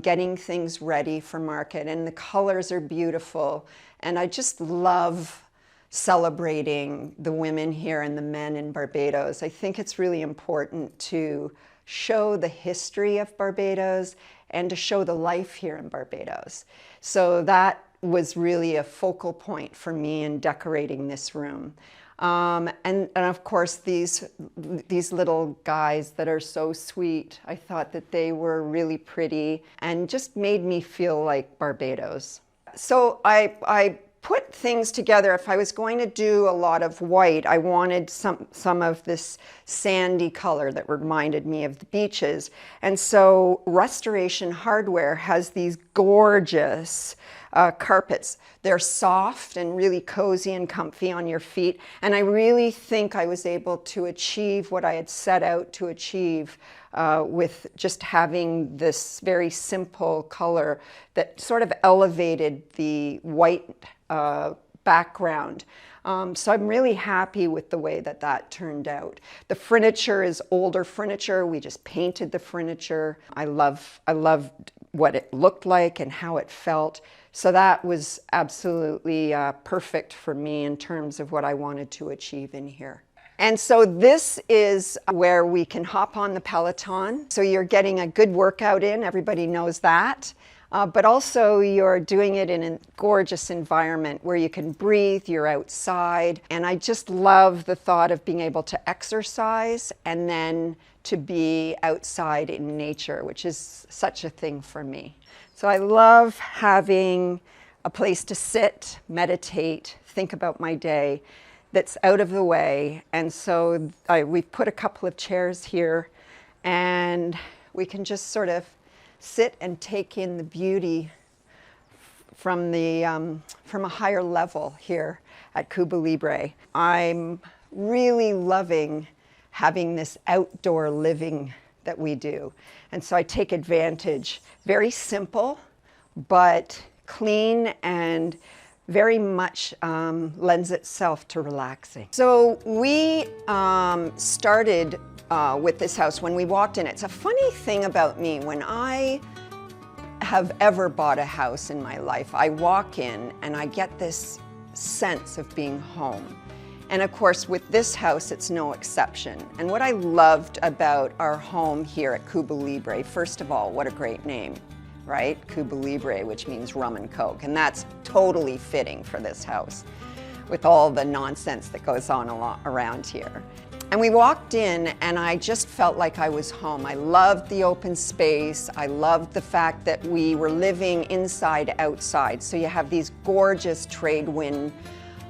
getting things ready for market, and the colors are beautiful. And I just love celebrating the women here and the men in Barbados. I think it's really important to show the history of Barbados and to show the life here in Barbados. So that was really a focal point for me in decorating this room. And of course, these little guys that are so sweet, I thought that they were really pretty and just made me feel like Barbados. So I put things together. If I was going to do a lot of white, I wanted some of this sandy color that reminded me of the beaches. And so Restoration Hardware has these gorgeous carpets. They're soft and really cozy and comfy on your feet. And I really think I was able to achieve what I had set out to achieve with just having this very simple color that sort of elevated the white background. So I'm really happy with the way that turned out. The furniture is older furniture. We just painted the furniture. I loved what it looked like and how it felt. So that was absolutely perfect for me in terms of what I wanted to achieve in here. And so this is where we can hop on the Peloton. So you're getting a good workout in, everybody knows that. But also you're doing it in a gorgeous environment where you can breathe, you're outside. And I just love the thought of being able to exercise and then to be outside in nature, which is such a thing for me. So I love having a place to sit, meditate, think about my day that's out of the way. And so we've put a couple of chairs here and we can just sort of sit and take in the beauty from a higher level here at Cuba Libre. I'm really loving having this outdoor living that we do. And so I take advantage. Very simple, but clean and very much lends itself to relaxing. So we started with this house when we walked in. It's a funny thing about me. When I have ever bought a house in my life, I walk in and I get this sense of being home. And of course, with this house, it's no exception. And what I loved about our home here at Cuba Libre, first of all, what a great name, right? Cuba Libre, which means rum and coke. And that's totally fitting for this house with all the nonsense that goes on around here. And we walked in and I just felt like I was home. I loved the open space. I loved the fact that we were living inside, outside. So you have these gorgeous trade winds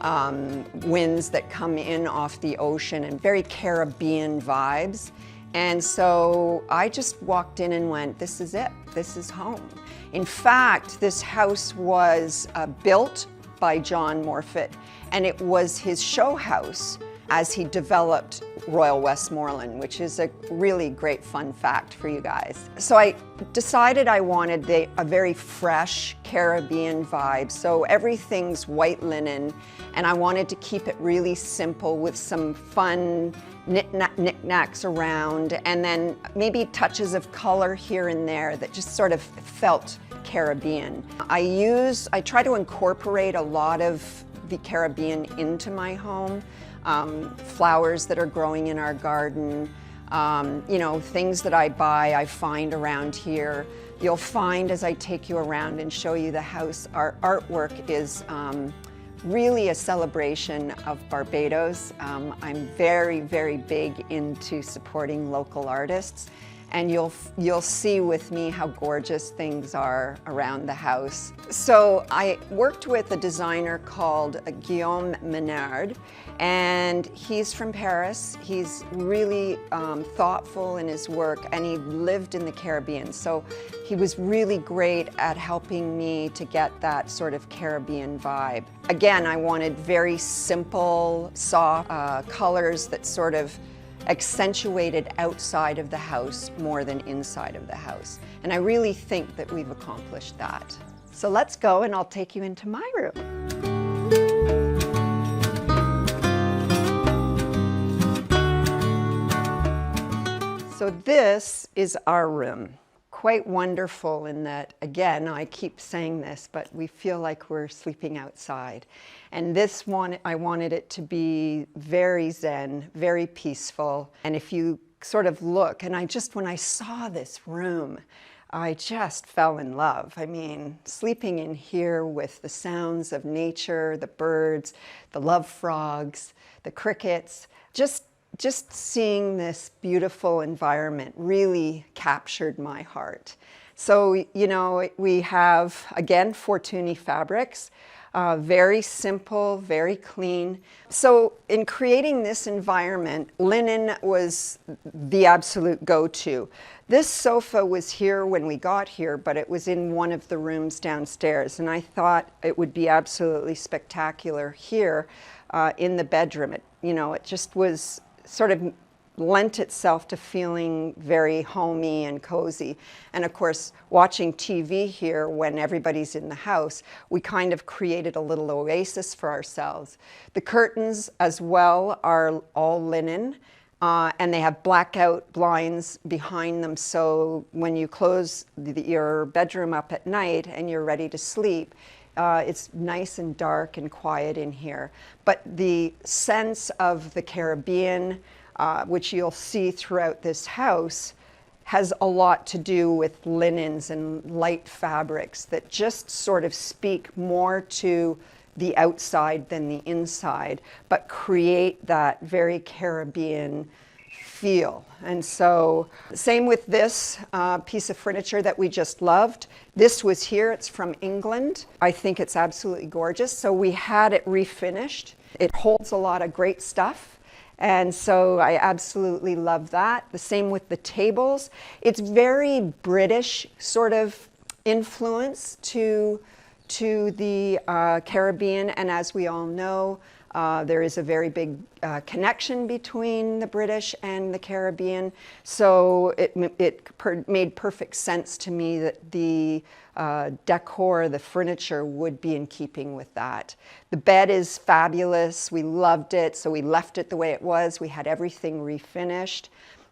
that come in off the ocean and very Caribbean vibes. And so I just walked in and went, this is it, this is home. In fact, this house was built by John Morfitt, and it was his show house as he developed Royal Westmoreland, which is a really great fun fact for you guys. So I decided I wanted a very fresh Caribbean vibe. So everything's white linen, and I wanted to keep it really simple with some fun knickknacks around, and then maybe touches of color here and there that just sort of felt Caribbean. I try to incorporate a lot of the Caribbean into my home. Flowers that are growing in our garden, you know, things that I buy, I find around here. You'll find as I take you around and show you the house, our artwork is really a celebration of Barbados. I'm very, very big into supporting local artists. and you'll see with me how gorgeous things are around the house. So I worked with a designer called Guillaume Menard, and he's from Paris. He's really thoughtful in his work, and he lived in the Caribbean. So he was really great at helping me to get that sort of Caribbean vibe. Again, I wanted very simple, soft colors that sort of accentuated outside of the house more than inside of the house. And I really think that we've accomplished that. So let's go and I'll take you into my room. So this is our room. Quite wonderful in that, again, I keep saying this, but we feel like we're sleeping outside. And this one, I wanted it to be very zen, very peaceful. And if you sort of look, and when I saw this room, I just fell in love. I mean, sleeping in here with the sounds of nature, the birds, the love frogs, the crickets, just seeing this beautiful environment really captured my heart. So, you know, we have, again, Fortuny fabrics, very simple, very clean. So in creating this environment, linen was the absolute go-to. This sofa was here when we got here, but it was in one of the rooms downstairs, and I thought it would be absolutely spectacular here in the bedroom. It just was sort of lent itself to feeling very homey and cozy. And of course, watching TV here when everybody's in the house, we kind of created a little oasis for ourselves. The curtains as well are all linen, and they have blackout blinds behind them, so when you close your bedroom up at night and you're ready to sleep, it's nice and dark and quiet in here. But the sense of the Caribbean, which you'll see throughout this house, has a lot to do with linens and light fabrics that just sort of speak more to the outside than the inside, but create that very Caribbean feel. And so same with this piece of furniture that we just loved. This was here, it's from England. I think it's absolutely gorgeous. So we had it refinished. It holds a lot of great stuff. And so I absolutely love that. The same with the tables. It's very British sort of influence to the Caribbean. And as we all know, there is a very big connection between the British and the Caribbean. So it made perfect sense to me that the decor, the furniture would be in keeping with that. The bed is fabulous. We loved it, so we left it the way it was. We had everything refinished.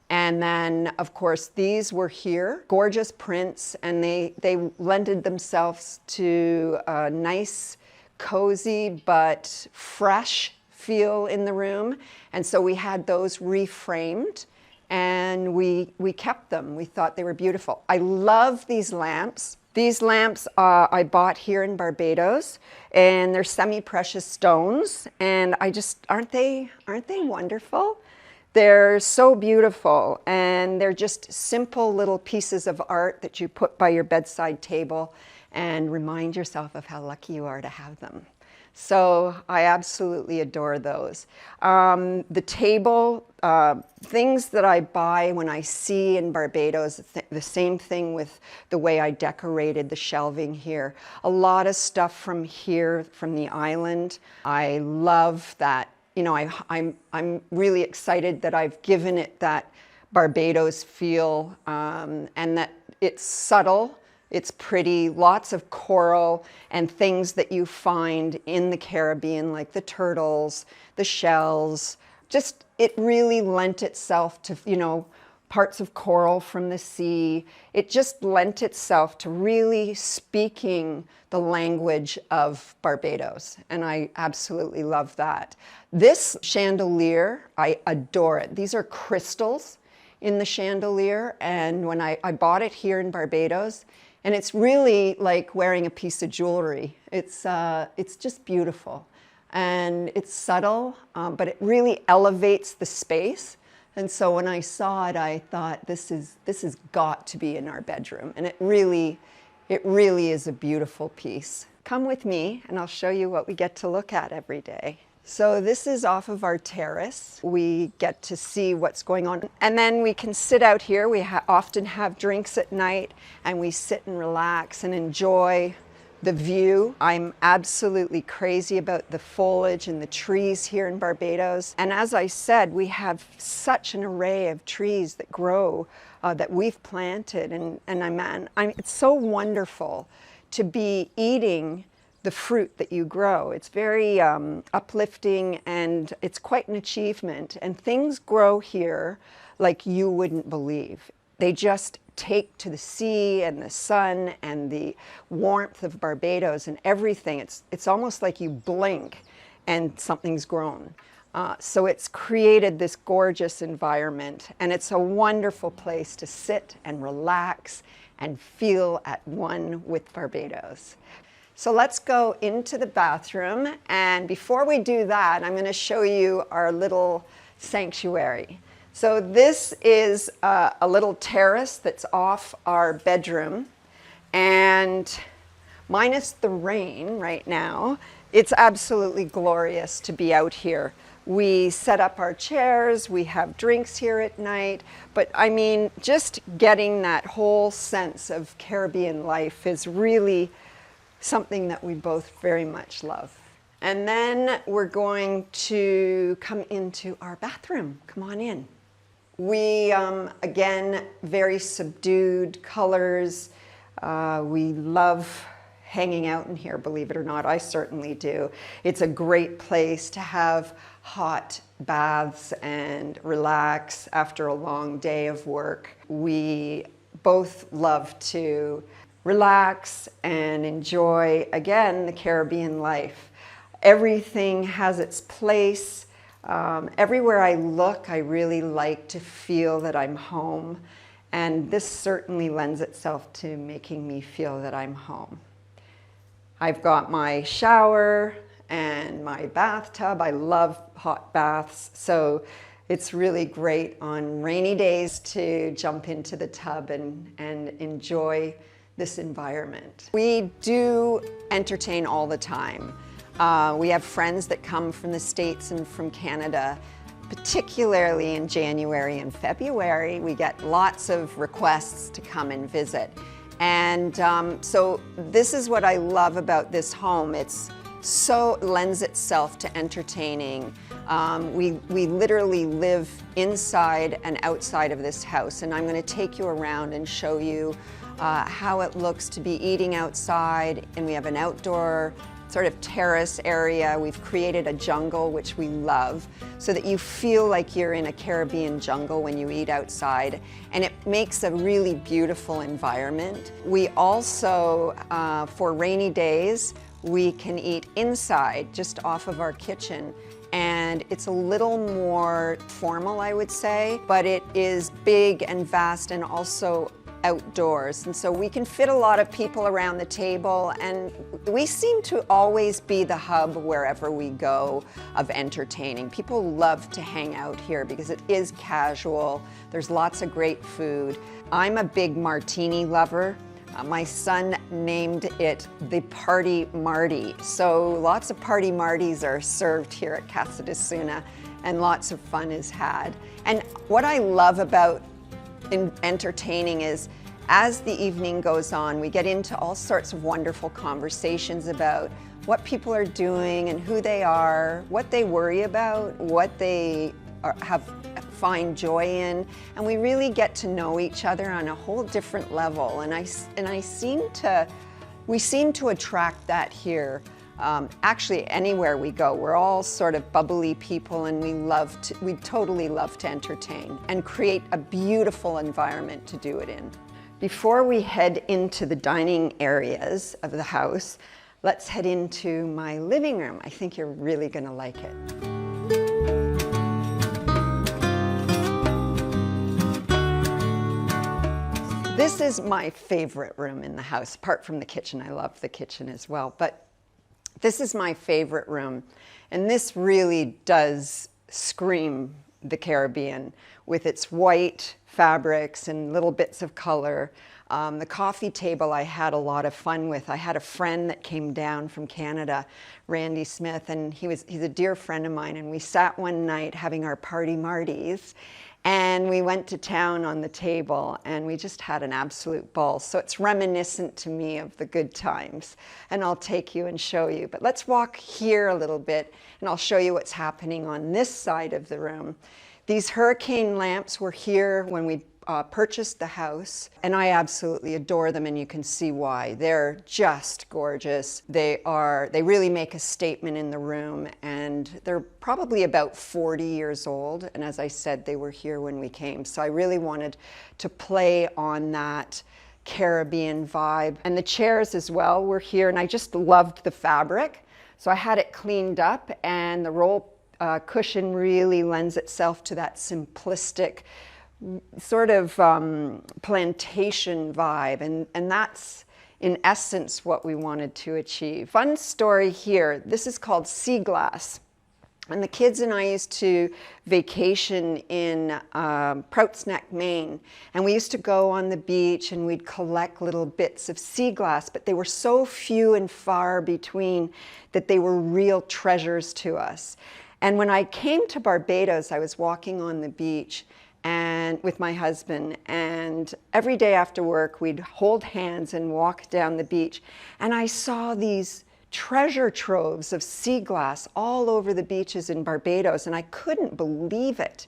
And then, of course, these were here, gorgeous prints, and they lended themselves to a nice, cozy but fresh feel in the room. And so we had those reframed, and we kept them. We thought they were beautiful. I love these lamps. These lamps I bought here in Barbados, and they're semi-precious stones, and aren't they wonderful? They're so beautiful, and they're just simple little pieces of art that you put by your bedside table and remind yourself of how lucky you are to have them. So I absolutely adore those. The table, things that I buy when I see in Barbados, the same thing with the way I decorated the shelving here. A lot of stuff from here, from the island. I love that. You know, I'm really excited that I've given it that Barbados feel, and that it's subtle. It's pretty, lots of coral and things that you find in the Caribbean, like the turtles, the shells. Just, it really lent itself to, parts of coral from the sea. It just lent itself to really speaking the language of Barbados, and I absolutely love that. This chandelier, I adore it. These are crystals in the chandelier, and when I bought it here in Barbados, and it's really like wearing a piece of jewelry. It's just beautiful. And it's subtle, but it really elevates the space. And so when I saw it, I thought, this has got to be in our bedroom. And it really is a beautiful piece. Come with me and I'll show you what we get to look at every day. So this is off of our terrace. We get to see what's going on. And then we can sit out here. We often have drinks at night and we sit and relax and enjoy the view. I'm absolutely crazy about the foliage and the trees here in Barbados. And as I said, we have such an array of trees that grow that we've planted. And it's so wonderful to be eating the fruit that you grow. It's very uplifting and it's quite an achievement. And things grow here like you wouldn't believe. They just take to the sea and the sun and the warmth of Barbados and everything. It's almost like you blink and something's grown. So it's created this gorgeous environment, and it's a wonderful place to sit and relax and feel at one with Barbados. So let's go into the bathroom, and before we do that, I'm going to show you our little sanctuary. So this is a little terrace that's off our bedroom, and minus the rain right now, it's absolutely glorious to be out here. We set up our chairs, we have drinks here at night, but I mean, just getting that whole sense of Caribbean life is really something that we both very much love. And then we're going to come into our bathroom. Come on in. We, again, very subdued colors. We love hanging out in here, believe it or not. I certainly do. It's a great place to have hot baths and relax after a long day of work. We both love to relax and enjoy, again, the Caribbean life. Everything has its place. Everywhere I look, I really like to feel that I'm home. And this certainly lends itself to making me feel that I'm home. I've got my shower and my bathtub. I love hot baths, so it's really great on rainy days to jump into the tub and enjoy this environment. We do entertain all the time. We have friends that come from the States and from Canada, particularly in January and February. We get lots of requests to come and visit. And so this is what I love about this home. It's so lends itself to entertaining. We literally live inside and outside of this house, and I'm going to take you around and show you how it looks to be eating outside. And we have an outdoor sort of terrace area. We've created a jungle, which we love, so that you feel like you're in a Caribbean jungle when you eat outside, and it makes a really beautiful environment. We also, for rainy days, we can eat inside, just off of our kitchen, and it's a little more formal, I would say, but it is big and vast and also outdoors. And so we can fit a lot of people around the table, and we seem to always be the hub wherever we go of entertaining. People love to hang out here because it is casual. There's lots of great food. I'm a big martini lover. My son named it the Party Marty. So lots of Party Marties are served here at Casa de Suna, and lots of fun is had. And what I love about entertaining is, as the evening goes on, we get into all sorts of wonderful conversations about what people are doing and who they are, what they worry about, what they find joy in, and we really get to know each other on a whole different level. And we seem to attract that here. Actually, anywhere we go, we're all sort of bubbly people, and we totally love to entertain and create a beautiful environment to do it in. Before we head into the dining areas of the house, let's head into my living room. I think you're really going to like it. This is my favorite room in the house, apart from the kitchen. I love the kitchen as well, but this is my favorite room, and this really does scream the Caribbean with its white fabrics and little bits of color. The coffee table I had a lot of fun with. I had a friend that came down from Canada, Randy Smith, and he's a dear friend of mine, and we sat one night having our party marties, and we went to town on the table, and we just had an absolute ball. So it's reminiscent to me of the good times, and I'll take you and show you. But let's walk here a little bit, and I'll show you what's happening on this side of the room. These hurricane lamps were here when we purchased the house, and I absolutely adore them, and you can see why. They're just gorgeous. They really make a statement in the room, and they're probably about 40 years old, and as I said, they were here when we came. So I really wanted to play on that Caribbean vibe. And the chairs as well were here, and I just loved the fabric. So I had it cleaned up, and the roll cushion really lends itself to that simplistic sort of plantation vibe, and that's in essence what we wanted to achieve. Fun story here, this is called sea glass, and the kids and I used to vacation in Prouts Neck, Maine, and we used to go on the beach and we'd collect little bits of sea glass, but they were so few and far between that they were real treasures to us. And when I came to Barbados, I was walking on the beach and with my husband, and every day after work we'd hold hands and walk down the beach, and I saw these treasure troves of sea glass all over the beaches in Barbados, and I couldn't believe it.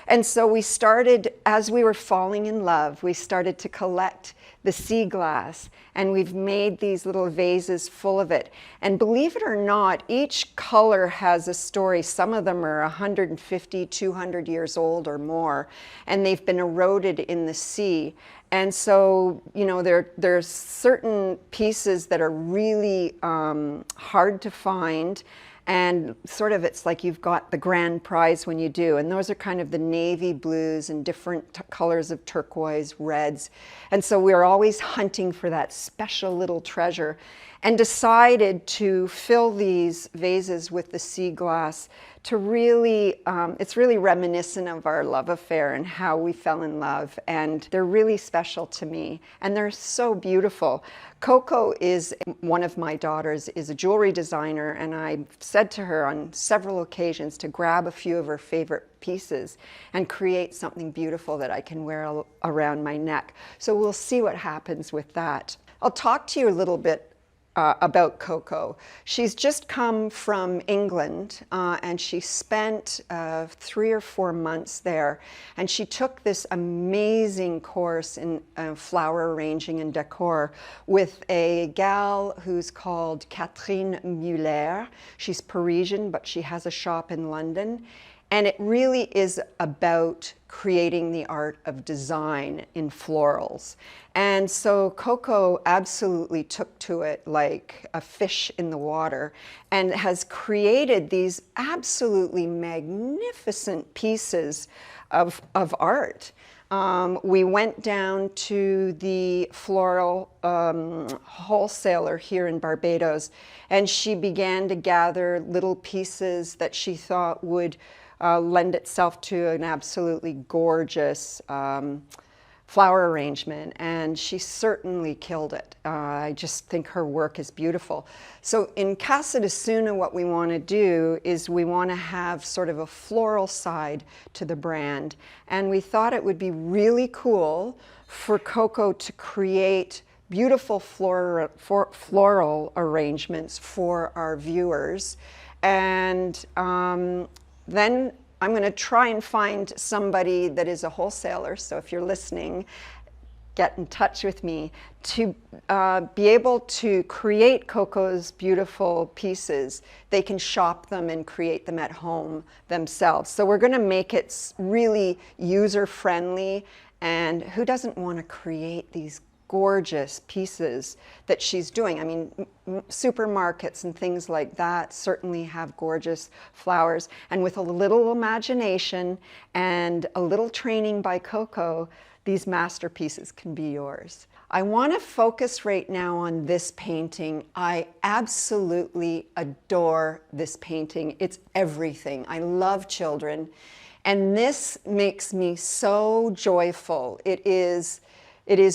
And so we started, as we were falling in love, we started to collect the sea glass, and we've made these little vases full of it. And believe it or not, each color has a story. Some of them are 150, 200 years old or more, and they've been eroded in the sea. And so, you know, there's certain pieces that are really hard to find, and sort of it's like you've got the grand prize when you do. And those are kind of the navy blues and different colors of turquoise, reds. And so we're always hunting for that special little treasure, and decided to fill these vases with the sea glass to really, it's really reminiscent of our love affair and how we fell in love. And they're really special to me, and they're so beautiful. Coco is, one of my daughters, is a jewelry designer, and I said to her on several occasions to grab a few of her favorite pieces and create something beautiful that I can wear around my neck. So we'll see what happens with that. I'll talk to you a little bit about Coco. She's just come from England, and she spent 3 or 4 months there, and she took this amazing course in flower arranging and decor with a gal who's called Catherine Muller. She's Parisian, but she has a shop in London. And it really is about creating the art of design in florals. And so Coco absolutely took to it like a fish in the water, and has created these absolutely magnificent pieces of art. We went down to the floral wholesaler here in Barbados, and she began to gather little pieces that she thought would lend itself to an absolutely gorgeous flower arrangement, and she certainly killed it. I just think her work is beautiful. So in Casa de Suna, what we want to do is we want to have sort of a floral side to the brand, and we thought it would be really cool for Coco to create beautiful floral arrangements for our viewers. And then I'm going to try and find somebody that is a wholesaler. So if you're listening, get in touch with me to be able to create Coco's beautiful pieces. They can shop them and create them at home themselves. So we're going to make it really user-friendly. And who doesn't want to create these gorgeous pieces that she's doing? I mean, supermarkets and things like that certainly have gorgeous flowers, and with a little imagination and a little training by Coco, these masterpieces can be yours. I want to focus right now on this painting. I absolutely adore this painting. It's everything. I love children. And this makes me so joyful. It is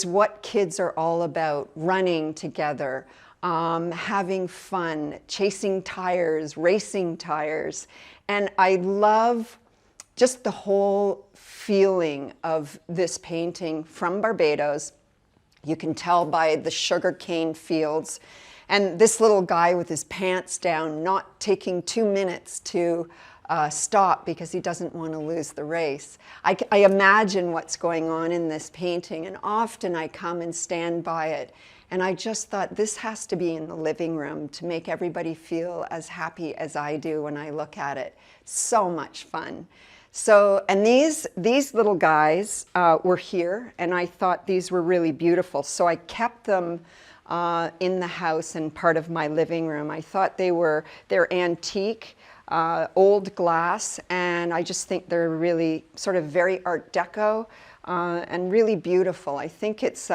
what kids are all about, running together, having fun, chasing tires, racing tires. And I love just the whole feeling of this painting from Barbados. You can tell by the sugarcane fields. And this little guy with his pants down, not taking 2 minutes to stop because he doesn't want to lose the race. I imagine what's going on in this painting, and often I come and stand by it. And I just thought this has to be in the living room to make everybody feel as happy as I do when I look at it. So much fun. So, and these little guys were here, and I thought these were really beautiful. So I kept them in the house and part of my living room. I thought they're antique, old glass, and I just think they're really sort of very Art Deco and really beautiful. I think it's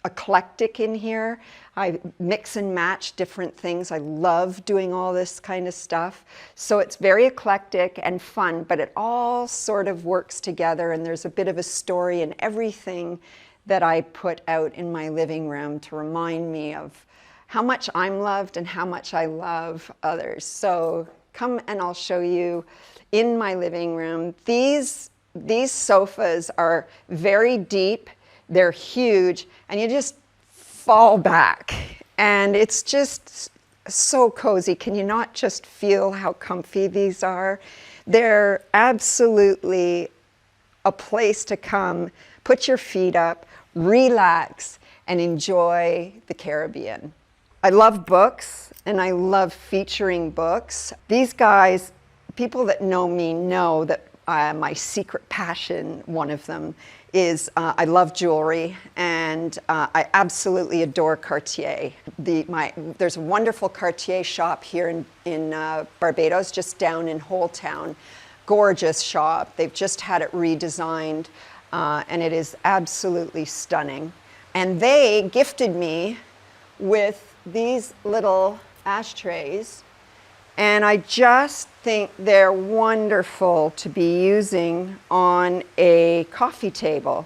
eclectic in here. I mix and match different things. I love doing all this kind of stuff. So it's very eclectic and fun, but it all sort of works together, and there's a bit of a story in everything that I put out in my living room to remind me of how much I'm loved and how much I love others. So come and I'll show you in my living room. These sofas are very deep. They're huge, and you just fall back, and it's just so cozy. Can you not just feel how comfy these are? They're absolutely a place to come, put your feet up, relax, and enjoy the Caribbean. I love books, and I love featuring books. These guys, people that know me know that my secret passion, one of them, is I love jewelry, and I absolutely adore Cartier. There's a wonderful Cartier shop here in Barbados, just down in Holetown. Gorgeous shop. They've just had it redesigned, and it is absolutely stunning. And they gifted me with these little ashtrays, and I just think they're wonderful to be using on a coffee table.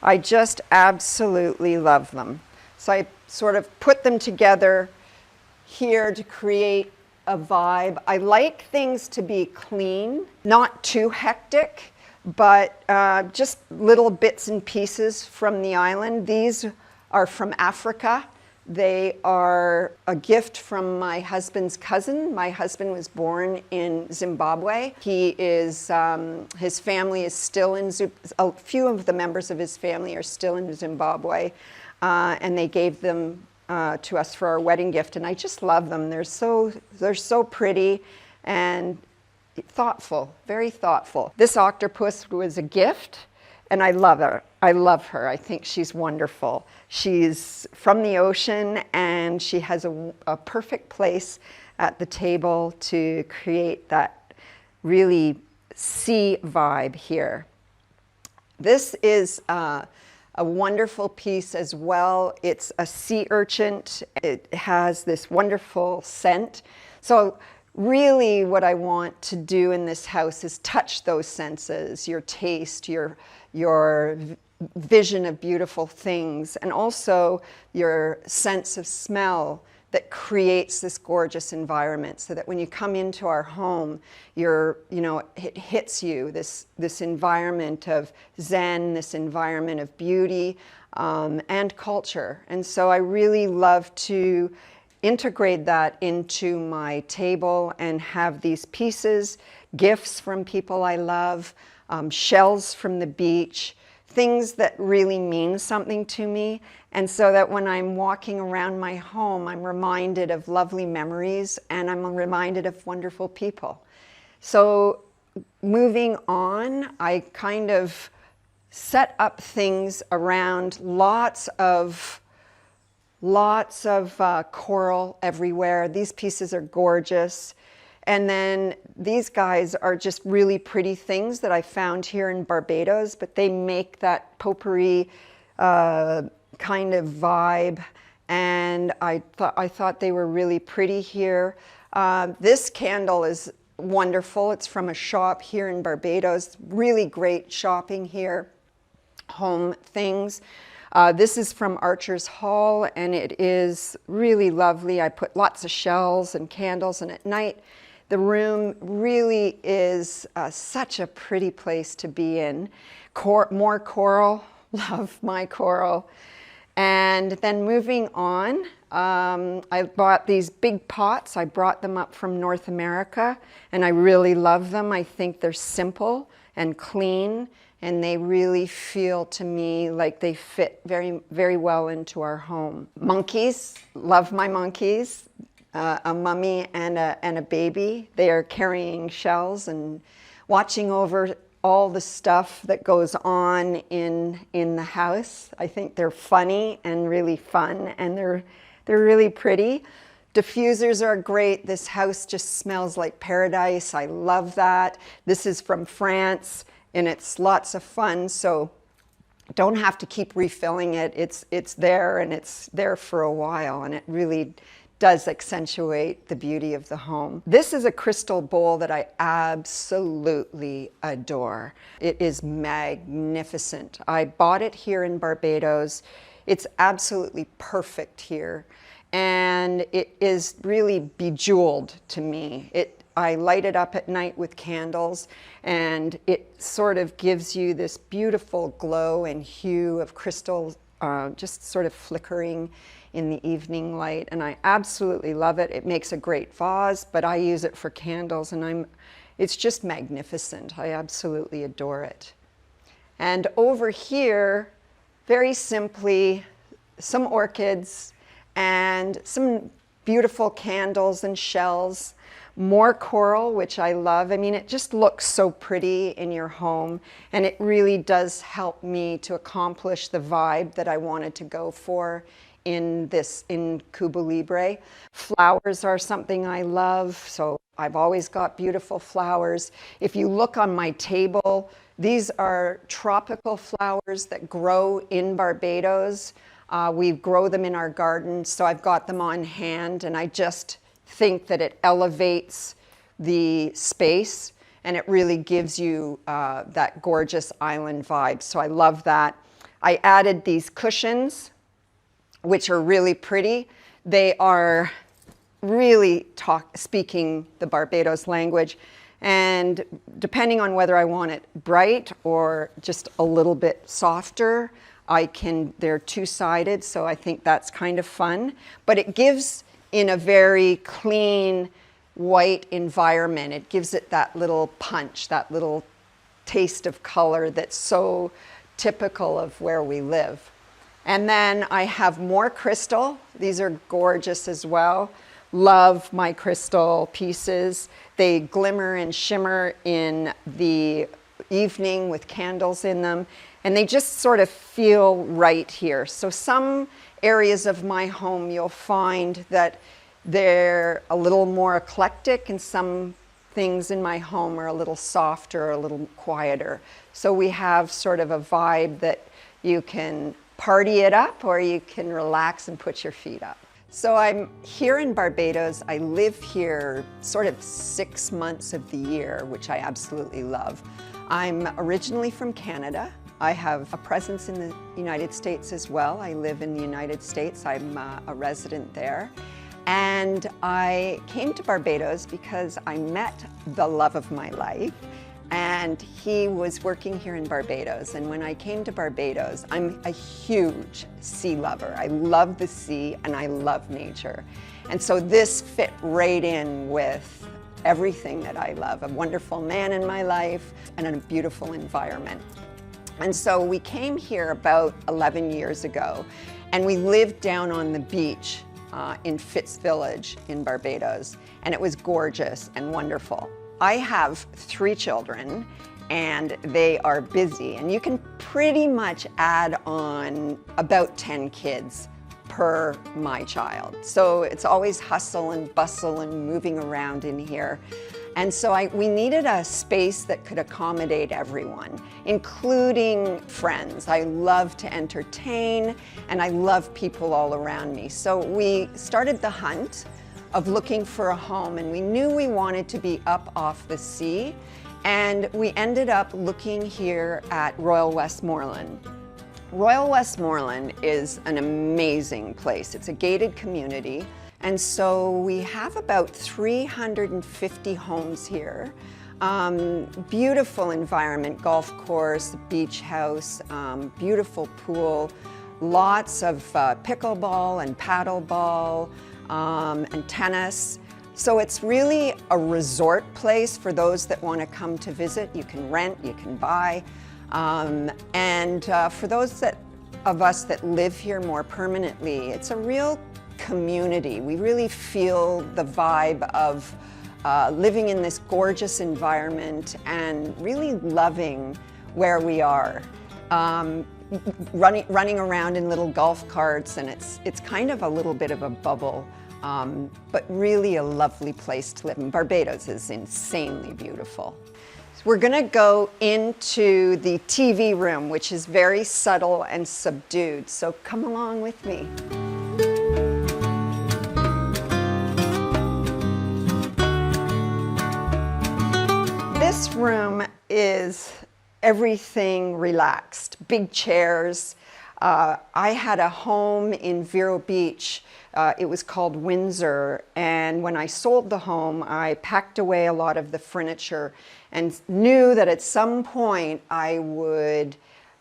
I just absolutely love them. So I sort of put them together here to create a vibe. I like things to be clean, not too hectic, but just little bits and pieces from the island. These are from Africa. They are a gift from my husband's cousin. My husband was born in Zimbabwe. He is, his family is still in, a few of the members of his family are still in Zimbabwe, and they gave them to us for our wedding gift, and I just love them. They're so pretty and thoughtful, very thoughtful. This octopus was a gift, and I love her. I love her. I think she's wonderful. She's from the ocean, and she has a perfect place at the table to create that really sea vibe here. This is a wonderful piece as well. It's a sea urchin. It has this wonderful scent. So really what I want to do in this house is touch those senses, your taste, your vision of beautiful things, and also your sense of smell that creates this gorgeous environment, so that when you come into our home, it hits you, this environment of Zen, this environment of beauty and culture. And so I really love to integrate that into my table and have these pieces, gifts from people I love, shells from the beach, things that really mean something to me. And so that when I'm walking around my home, I'm reminded of lovely memories, and I'm reminded of wonderful people. So moving on, I kind of set up things around lots of coral everywhere. These pieces are gorgeous. And then these guys are just really pretty things that I found here in Barbados, but they make that potpourri kind of vibe. And I thought they were really pretty here. This candle is wonderful. It's from a shop here in Barbados. Really great shopping here. Home things. This is from Archer's Hall, and it is really lovely. I put lots of shells and candles, and at night the room really is such a pretty place to be in. More coral, love my coral. And then moving on, I bought these big pots. I brought them up from North America, and I really love them. I think they're simple and clean, and they really feel to me like they fit very, very well into our home. Monkeys, love my monkeys. A mummy and a baby. They are carrying shells and watching over all the stuff that goes on in the house. I think they're funny and really fun, and they're really pretty. Diffusers are great. This house just smells like paradise. I love that. This is from France, and it's lots of fun, so don't have to keep refilling it. It's there, and it's there for a while, and it really does accentuate the beauty of the home. This is a crystal bowl that I absolutely adore. It is magnificent. I bought it here in Barbados. It's absolutely perfect here, and it is really bejeweled to me. I light it up at night with candles, and it sort of gives you this beautiful glow and hue of crystal, just sort of flickering in the evening light, and I absolutely love it. It makes a great vase, but I use it for candles, and it's just magnificent. I absolutely adore it. And over here, very simply, some orchids and some beautiful candles and shells. More coral, which I love. I mean, it just looks so pretty in your home, and it really does help me to accomplish the vibe that I wanted to go for in Cuba Libre. Flowers are something I love, so I've always got beautiful flowers. If you look on my table, these are tropical flowers that grow in Barbados. We grow them in our garden, so I've got them on hand, and I just think that it elevates the space, and it really gives you that gorgeous island vibe. So I love that. I added these cushions, which are really pretty. They are really speaking the Barbados language, and depending on whether I want it bright or just a little bit softer, they're two-sided, so I think that's kind of fun. But it gives, in a very clean white environment, it gives it that little punch, that little taste of color that's so typical of where we live. And then I have more crystal. These are gorgeous as well. Love my crystal pieces. They glimmer and shimmer in the evening with candles in them, and they just sort of feel right here. So some areas of my home you'll find that they're a little more eclectic, and some things in my home are a little softer, a little quieter. So we have sort of a vibe that you can party it up, or you can relax and put your feet up. So I'm here in Barbados. I live here sort of 6 months of the year, which I absolutely love. I'm originally from Canada. I have a presence in the United States as well. I live in the United States. I'm a resident there. And I came to Barbados because I met the love of my life, and he was working here in Barbados. And when I came to Barbados, I'm a huge sea lover. I love the sea and I love nature. And so this fit right in with everything that I love, a wonderful man in my life and a beautiful environment. And so we came here about 11 years ago, and we lived down on the beach in Fitz Village in Barbados, and it was gorgeous and wonderful. I have 3 children, and they are busy, and you can pretty much add on about 10 kids per my child. So it's always hustle and bustle and moving around in here. And so we needed a space that could accommodate everyone, including friends. I love to entertain, and I love people all around me. So we started the hunt of looking for a home, and we knew we wanted to be up off the sea, and we ended up looking here at Royal Westmoreland. Royal Westmoreland is an amazing place. It's a gated community, and so we have about 350 homes here. Beautiful environment, golf course, beach house, beautiful pool, lots of pickleball and paddleball and tennis. So it's really a resort place for those that want to come to visit. You can rent, you can buy. And for those of us that live here more permanently, it's a real community. We really feel the vibe of living in this gorgeous environment and really loving where we are. Running around in little golf carts, and it's kind of a little bit of a bubble, but really a lovely place to live. And Barbados is insanely beautiful. So we're gonna go into the TV room, which is very subtle and subdued. So come along with me. This room is everything relaxed, big chairs. I had a home in Vero Beach. It was called Windsor, and when I sold the home, I packed away a lot of the furniture and knew that at some point I would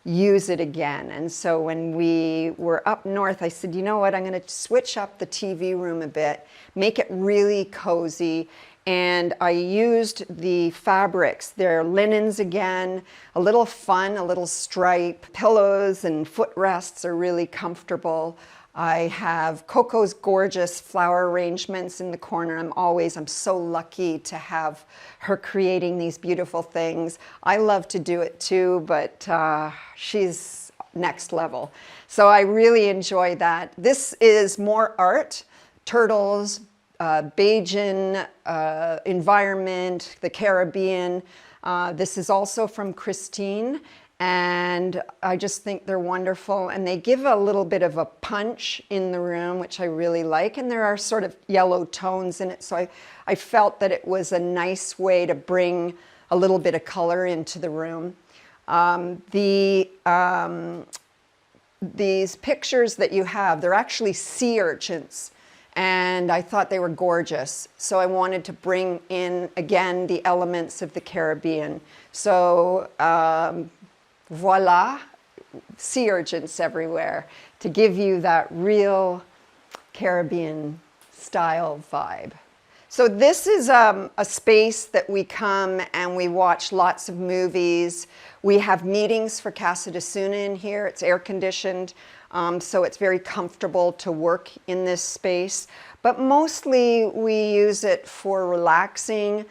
use it again. And so when we were up north, I said, you know what, I'm going to switch up the TV room a bit, make it really cozy. And I used the fabrics. They're linens again, a little fun, a little stripe. Pillows and footrests are really comfortable. I have Coco's gorgeous flower arrangements in the corner. I'm so lucky to have her creating these beautiful things. I love to do it too, but she's next level. So I really enjoy that. This is more art, turtles, Bajan environment, the Caribbean. This is also from Christine, and I just think they're wonderful, and they give a little bit of a punch in the room, which I really like, and there are sort of yellow tones in it, so I felt that it was a nice way to bring a little bit of color into the room. These pictures that you have, they're actually sea urchins, and I thought they were gorgeous. So I wanted to bring in, again, the elements of the Caribbean. So voila, sea urchins everywhere to give you that real Caribbean style vibe. So this is a space that we come and we watch lots of movies. We have meetings for Casa de Suna in here. It's air conditioned. So it's very comfortable to work in this space. But mostly we use it for relaxing,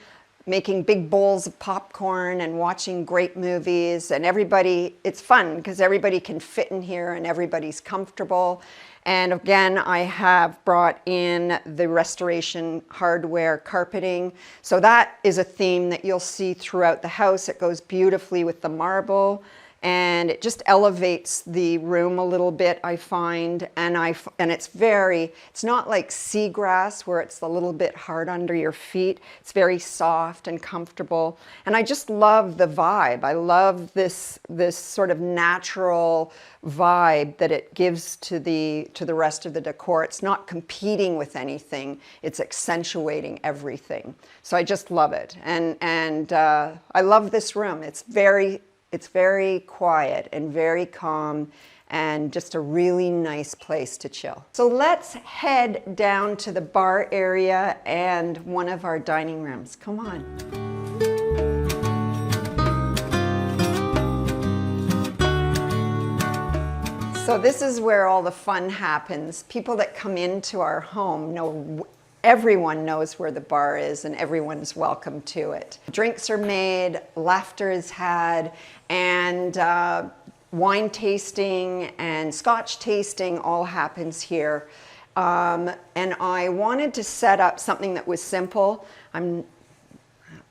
making big bowls of popcorn and watching great movies. And it's fun because everybody can fit in here and everybody's comfortable. And again, I have brought in the restoration hardware carpeting. So that is a theme that you'll see throughout the house. It goes beautifully with the marble. And it just elevates the room a little bit, I find, and it's not like seagrass where it's a little bit hard under your feet. It's very soft and comfortable, and I just love the vibe. I love this sort of natural vibe that it gives to the rest of the decor. It's not competing with anything. It's accentuating everything. So I just love it, and I love this room. It's very quiet and very calm and just a really nice place to chill. So let's head down to the bar area and one of our dining rooms. Come on. So this is where all the fun happens. People that come into our home know everyone knows where the bar is and everyone's welcome to it. Drinks are made, laughter is had, and wine tasting and scotch tasting all happens here. And I wanted to set up something that was simple. I'm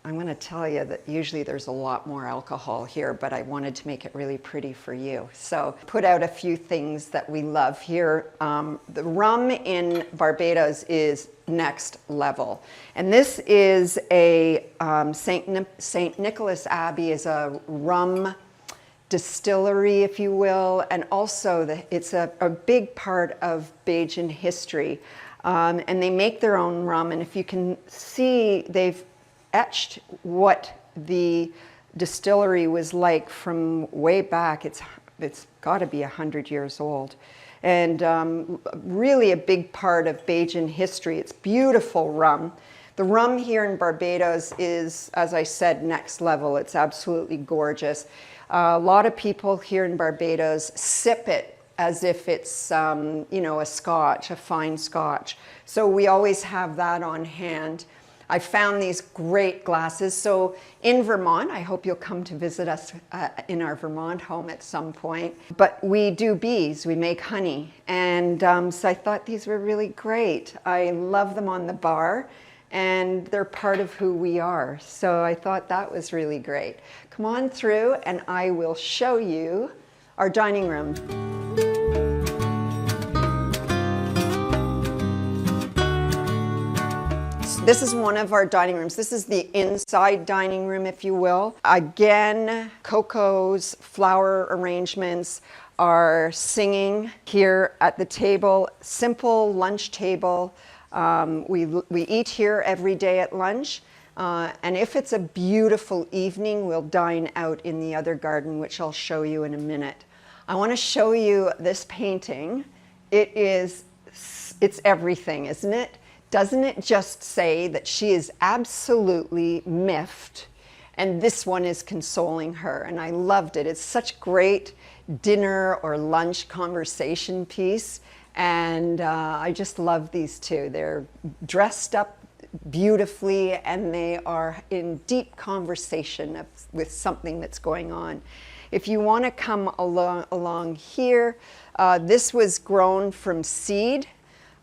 I'm going to tell you that usually there's a lot more alcohol here, but I wanted to make it really pretty for you. So put out a few things that we love here. The rum in Barbados is next level. And this is a St. Nicholas Abbey is a rum distillery, if you will, and also it's a big part of Bajan history. And they make their own rum, and if you can see, they've etched what the distillery was like from way back. It's got to be 100 years old, and really a big part of Bajan history. It's beautiful rum. The rum here in Barbados is, as I said, next level. It's absolutely gorgeous. A lot of people here in Barbados sip it as if it's, you know, a scotch, a fine scotch. So we always have that on hand. I found these great glasses. So in Vermont, I hope you'll come to visit us in our Vermont home at some point. But we do bees, we make honey. And so I thought these were really great. I love them on the bar, and they're part of who we are. So I thought that was really great. Come on through and I will show you our dining room. This is one of our dining rooms. This is the inside dining room, if you will. Again, Coco's flower arrangements are singing here at the table. Simple lunch table. We eat here every day at lunch. And if it's a beautiful evening, we'll dine out in the other garden, which I'll show you in a minute. I want to show you this painting. It's everything, isn't it? Doesn't it just say that she is absolutely miffed, and this one is consoling her? And I loved it. It's such great dinner or lunch conversation piece, and I just love these two. They're dressed up beautifully, and they are in deep conversation with something that's going on. If you want to come along here, this was grown from seed,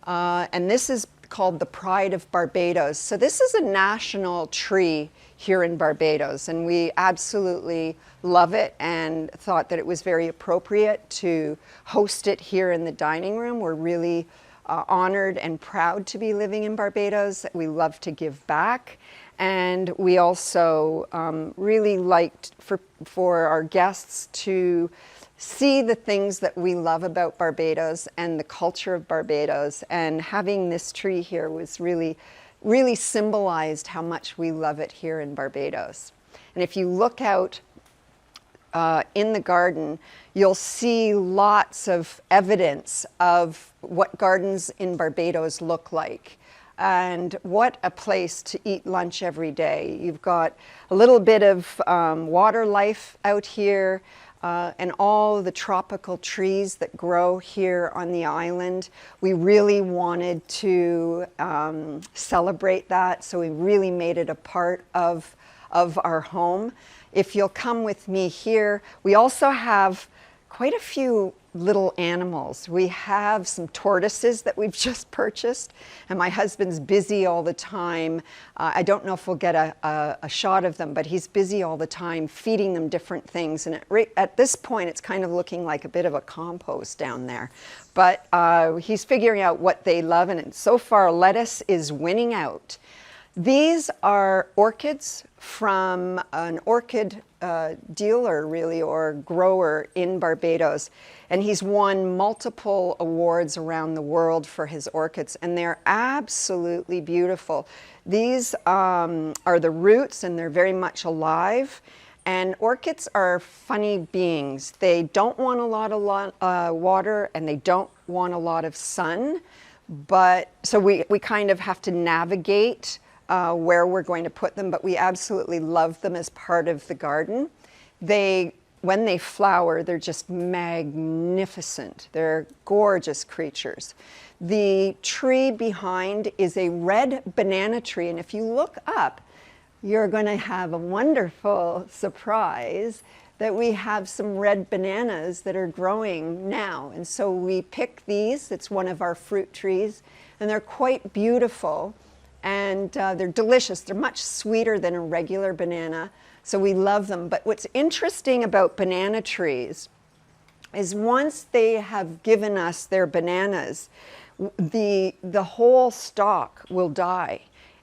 and this is called the Pride of Barbados. So this is a national tree here in Barbados, and we absolutely love it and thought that it was very appropriate to host it here in the dining room. We're really honored and proud to be living in Barbados. We love to give back, and we also really liked for our guests to see the things that we love about Barbados and the culture of Barbados, and having this tree here was really symbolized how much we love it here in Barbados. And if you look out in the garden, you'll see lots of evidence of what gardens in Barbados look like. And what a place to eat lunch every day. You've got a little bit of water life out here, and all the tropical trees that grow here on the island. We really wanted to celebrate that, so we really made it a part of our home. If you'll come with me here, we also have quite a few little animals. We have some tortoises that we've just purchased, and my husband's busy all the time. I don't know if we'll get a shot of them, but he's busy all the time feeding them different things. And at this point, it's kind of looking like a bit of a compost down there. But he's figuring out what they love, and so far, lettuce is winning out. These are orchids from an orchid dealer, really, or grower in Barbados. And he's won multiple awards around the world for his orchids, and they're absolutely beautiful. These are the roots, and they're very much alive. And orchids are funny beings. They don't want a lot of water, and they don't want a lot of sun. But so we kind of have to navigate where we're going to put them, but we absolutely love them as part of the garden. When they flower, they're just magnificent. They're gorgeous creatures. The tree behind is a red banana tree, and if you look up, you're going to have a wonderful surprise that we have some red bananas that are growing now. And so we pick these. It's one of our fruit trees, and they're quite beautiful. and they're delicious. They're much sweeter than a regular banana, so we love them. But what's interesting about banana trees is once they have given us their bananas, the whole stalk will die,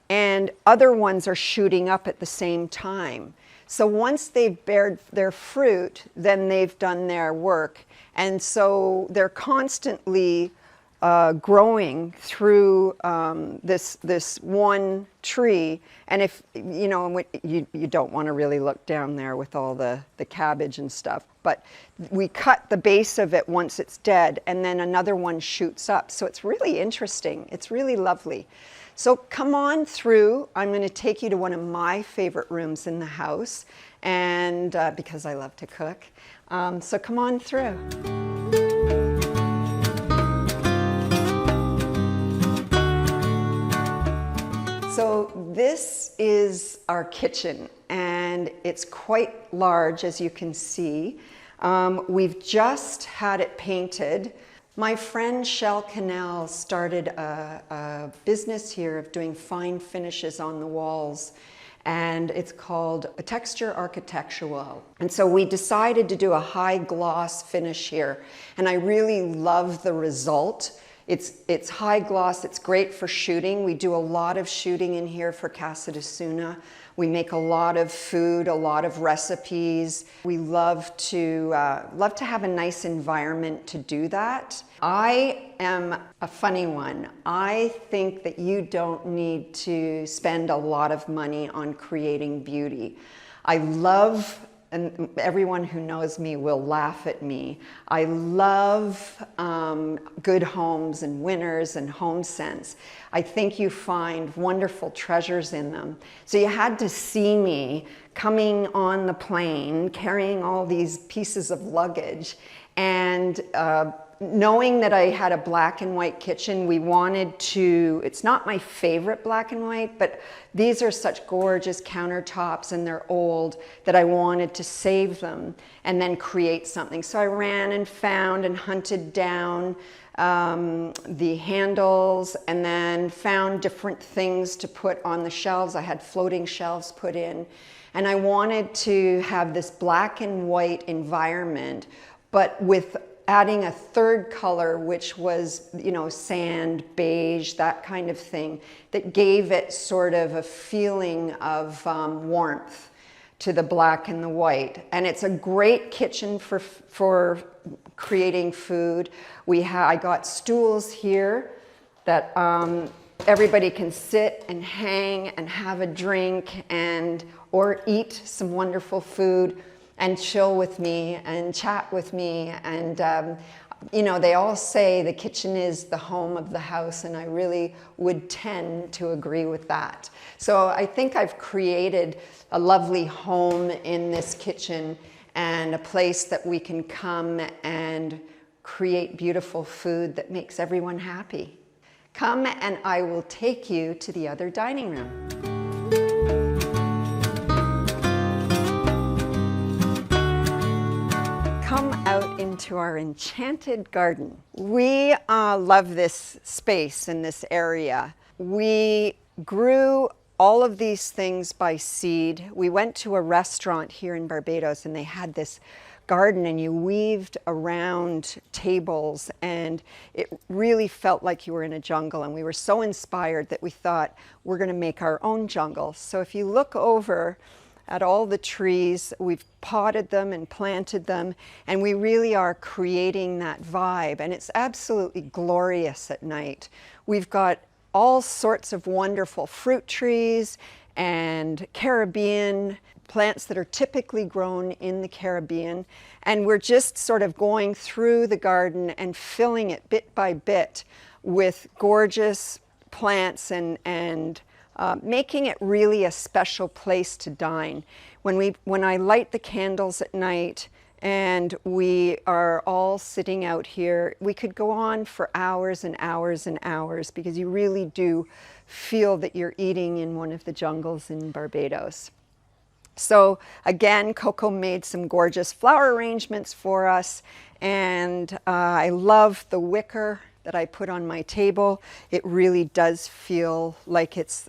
and other ones are shooting up at the same time. So once they've bared their fruit, then they've done their work. And so they're constantly growing through this one tree. And if, you know, you don't want to really look down there with all the cabbage and stuff, but we cut the base of it once it's dead, and then another one shoots up. So it's really interesting. It's really lovely. So come on through. I'm going to take you to one of my favorite rooms in the house, and because I love to cook. So come on through. So this is our kitchen, and it's quite large, as you can see. We've just had it painted. My friend Shell Cannell started a business here of doing fine finishes on the walls, and it's called a texture architectural. And so we decided to do a high gloss finish here, and I really love the result. It's high gloss, it's great for shooting. We do a lot of shooting in here for Casa de Suna. We make a lot of food, a lot of recipes. We love to have a nice environment to do that. I am a funny one. I think that you don't need to spend a lot of money on creating beauty. I love, and everyone who knows me will laugh at me, I love good homes and winners and home scents. I think you find wonderful treasures in them. So you had to see me coming on the plane, carrying all these pieces of luggage, and knowing that I had a black and white kitchen, we wanted to, it's not my favorite black and white, but these are such gorgeous countertops and they're old that I wanted to save them and then create something. So I ran and found and hunted down the handles, and then found different things to put on the shelves. I had floating shelves put in, and I wanted to have this black and white environment, but with adding a third color, which was, you know, sand, beige, that kind of thing, that gave it sort of a feeling of warmth to the black and the white. And it's a great kitchen for creating food. I got stools here that everybody can sit and hang and have a drink or eat some wonderful food and chill with me and chat with me. And you know, they all say the kitchen is the home of the house, and I really would tend to agree with that. So I think I've created a lovely home in this kitchen, and a place that we can come and create beautiful food that makes everyone happy. Come and I will take you to the other dining room. Come out into our enchanted garden. We love this space in this area. We grew all of these things by seed. We went to a restaurant here in Barbados, and they had this garden, and you weaved around tables, and it really felt like you were in a jungle. And we were so inspired that we thought, we're going to make our own jungle. So if you look over at all the trees, we've potted them and planted them, and we really are creating that vibe, and it's absolutely glorious at night. We've got all sorts of wonderful fruit trees and Caribbean plants that are typically grown in the Caribbean, and we're just sort of going through the garden and filling it bit by bit with gorgeous plants and making it really a special place to dine. When I light the candles at night and we are all sitting out here, we could go on for hours and hours and hours, because you really do feel that you're eating in one of the jungles in Barbados. So again, Coco made some gorgeous flower arrangements for us, and I love the wicker that I put on my table. It really does feel like it's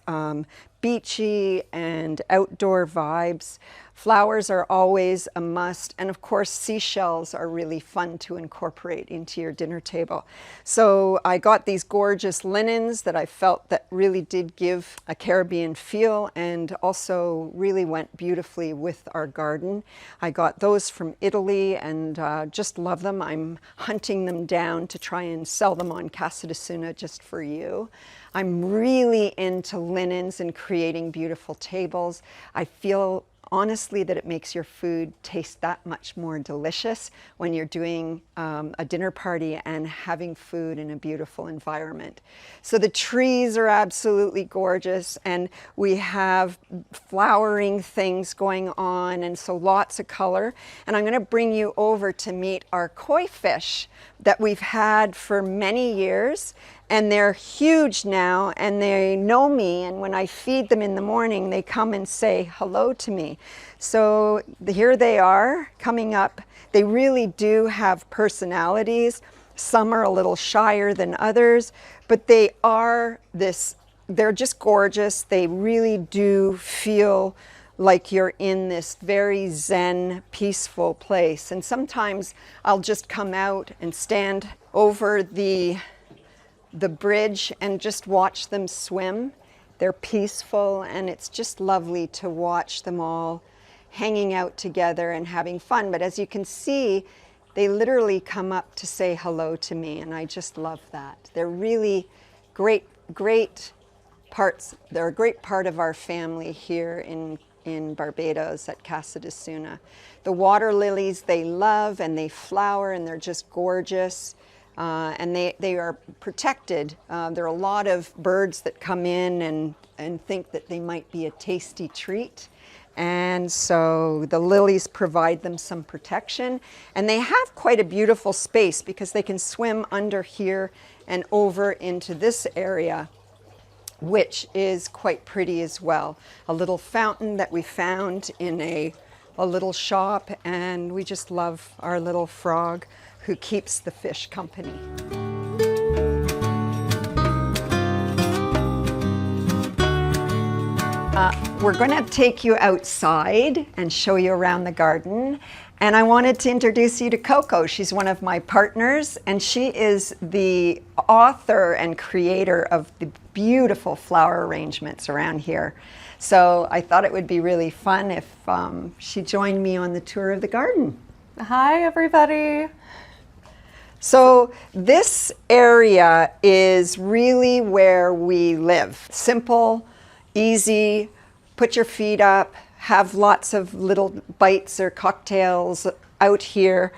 beachy and outdoor vibes. Flowers are always a must, and of course seashells are really fun to incorporate into your dinner table. So I got these gorgeous linens that I felt that really did give a Caribbean feel and also really went beautifully with our garden. I got those from Italy and just love them. I'm hunting them down to try and sell them on Casa de Suna just for you. I'm really into linens and creating beautiful tables. I feel honestly that it makes your food taste that much more delicious when you're doing a dinner party and having food in a beautiful environment. So the trees are absolutely gorgeous, and we have flowering things going on, and so lots of color. And I'm going to bring you over to meet our koi fish that we've had for many years. And they're huge now, and they know me, and when I feed them in the morning, they come and say hello to me. So here they are coming up. They really do have personalities. Some are a little shyer than others, but they're just gorgeous. They really do feel like you're in this very zen, peaceful place. And sometimes I'll just come out and stand over the bridge and just watch them swim. They're peaceful, and it's just lovely to watch them all hanging out together and having fun. But as you can see, they literally come up to say hello to me, and I just love that. They're really great parts. They're a great part of our family here in Barbados at Casa de Suna. The water lilies they love, and they flower, and they're just gorgeous. And they are protected. There are a lot of birds that come in and think that they might be a tasty treat. And so the lilies provide them some protection. And they have quite a beautiful space because they can swim under here and over into this area, which is quite pretty as well. A little fountain that we found in a little shop, and we just love our little frog who keeps the fish company. We're going to take you outside and show you around the garden. And I wanted to introduce you to Coco. She's one of my partners, and she is the author and creator of the beautiful flower arrangements around here. So I thought it would be really fun if she joined me on the tour of the garden. Hi, everybody. So this area is really where we live. Simple, easy, put your feet up, have lots of little bites or cocktails out here.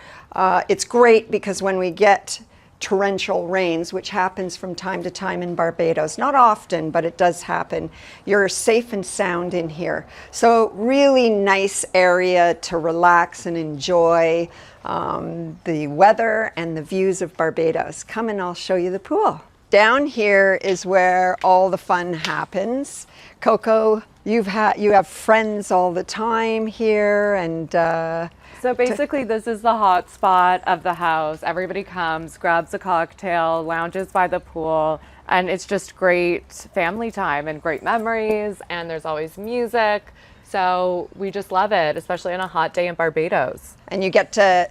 It's great because when we get torrential rains, which happens from time to time in Barbados, not often, but it does happen, you're safe and sound in here. So really nice area to relax and enjoy the weather and the views of Barbados. Come and I'll show you the pool. Down here is where all the fun happens. Coco, you have friends all the time here, and so basically this is the hot spot of the house. Everybody comes, grabs a cocktail, lounges by the pool, and it's just great family time and great memories, and there's always music. So we just love it, especially on a hot day in Barbados. And you get to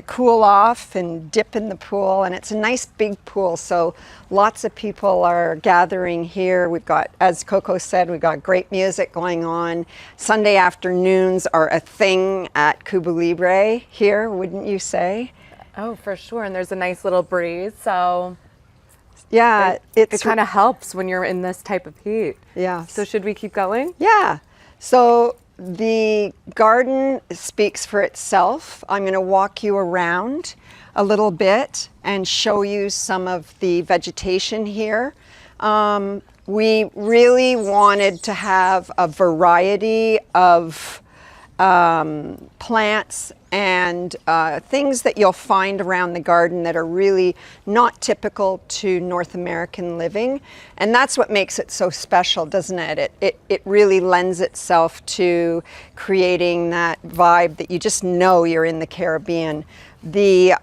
cool off and dip in the pool, and it's a nice big pool, so lots of people are gathering here. We've got, as Coco said, we've got great music going on. Sunday afternoons are a thing at Cuba Libre here, wouldn't you say? Oh, for sure, and there's a nice little breeze, so yeah, it kind of helps when you're in this type of heat. Yeah. So should we keep going? Yeah. So the garden speaks for itself. I'm going to walk you around a little bit and show you some of the vegetation here. We really wanted to have a variety of plants and things that you'll find around the garden that are really not typical to North American living. And that's what makes it so special, doesn't it? It really lends itself to creating that vibe that you just know you're in the Caribbean. The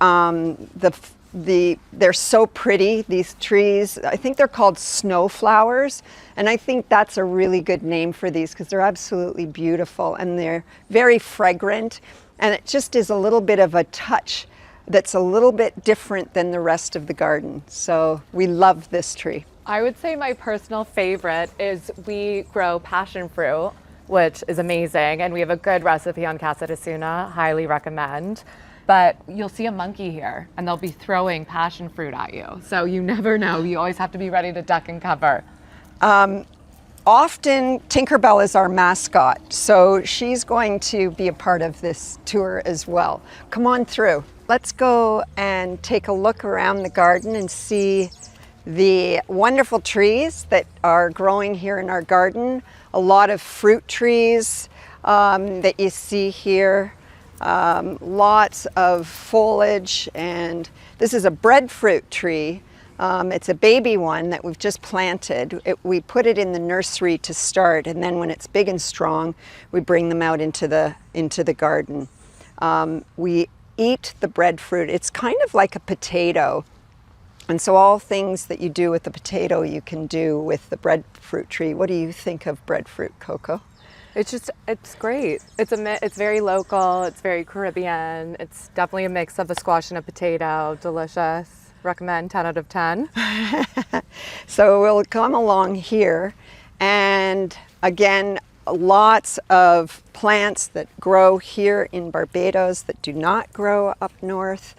they're so pretty, these trees. I think they're called snow flowers, and I think that's a really good name for these because they're absolutely beautiful and they're very fragrant, and it just is a little bit of a touch that's a little bit different than the rest of the garden. So we love this tree. I would say my personal favorite is we grow passion fruit, which is amazing, and we have a good recipe on Casa de Suna, highly recommend. But you'll see a monkey here and they'll be throwing passion fruit at you. So you never know. You always have to be ready to duck and cover. Often Tinkerbell is our mascot, so she's going to be a part of this tour as well. Come on through. Let's go and take a look around the garden and see the wonderful trees that are growing here in our garden. A lot of fruit trees that you see here. Lots of foliage, and this is a breadfruit tree. It's a baby one that we've just planted. We put it in the nursery to start, and then when it's big and strong, we bring them out into the garden. We eat the breadfruit. It's kind of like a potato, and so all things that you do with the potato you can do with the breadfruit tree. What do you think of breadfruit, Coco? It's great. It's very local. It's very Caribbean. It's definitely a mix of a squash and a potato. Delicious. Recommend 10 out of 10. So we'll come along here, and again, lots of plants that grow here in Barbados that do not grow up north.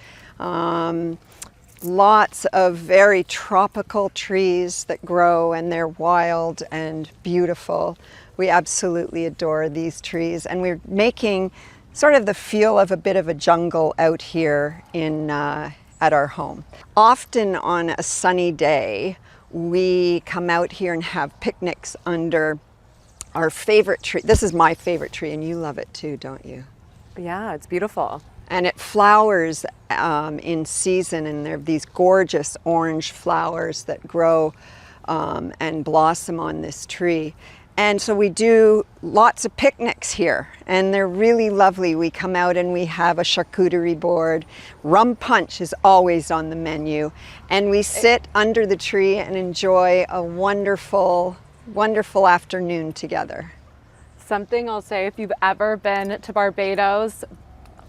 Lots of very tropical trees that grow, and they're wild and beautiful. We absolutely adore these trees, and we're making sort of the feel of a bit of a jungle out here at our home. Often on a sunny day, we come out here and have picnics under our favorite tree. This is my favorite tree, and you love it too, don't you? Yeah, it's beautiful. And it flowers in season, and there are these gorgeous orange flowers that grow and blossom on this tree. And so we do lots of picnics here, and they're really lovely. We come out and we have a charcuterie board. Rum punch is always on the menu, and we sit under the tree and enjoy a wonderful, wonderful afternoon together. Something I'll say, if you've ever been to Barbados,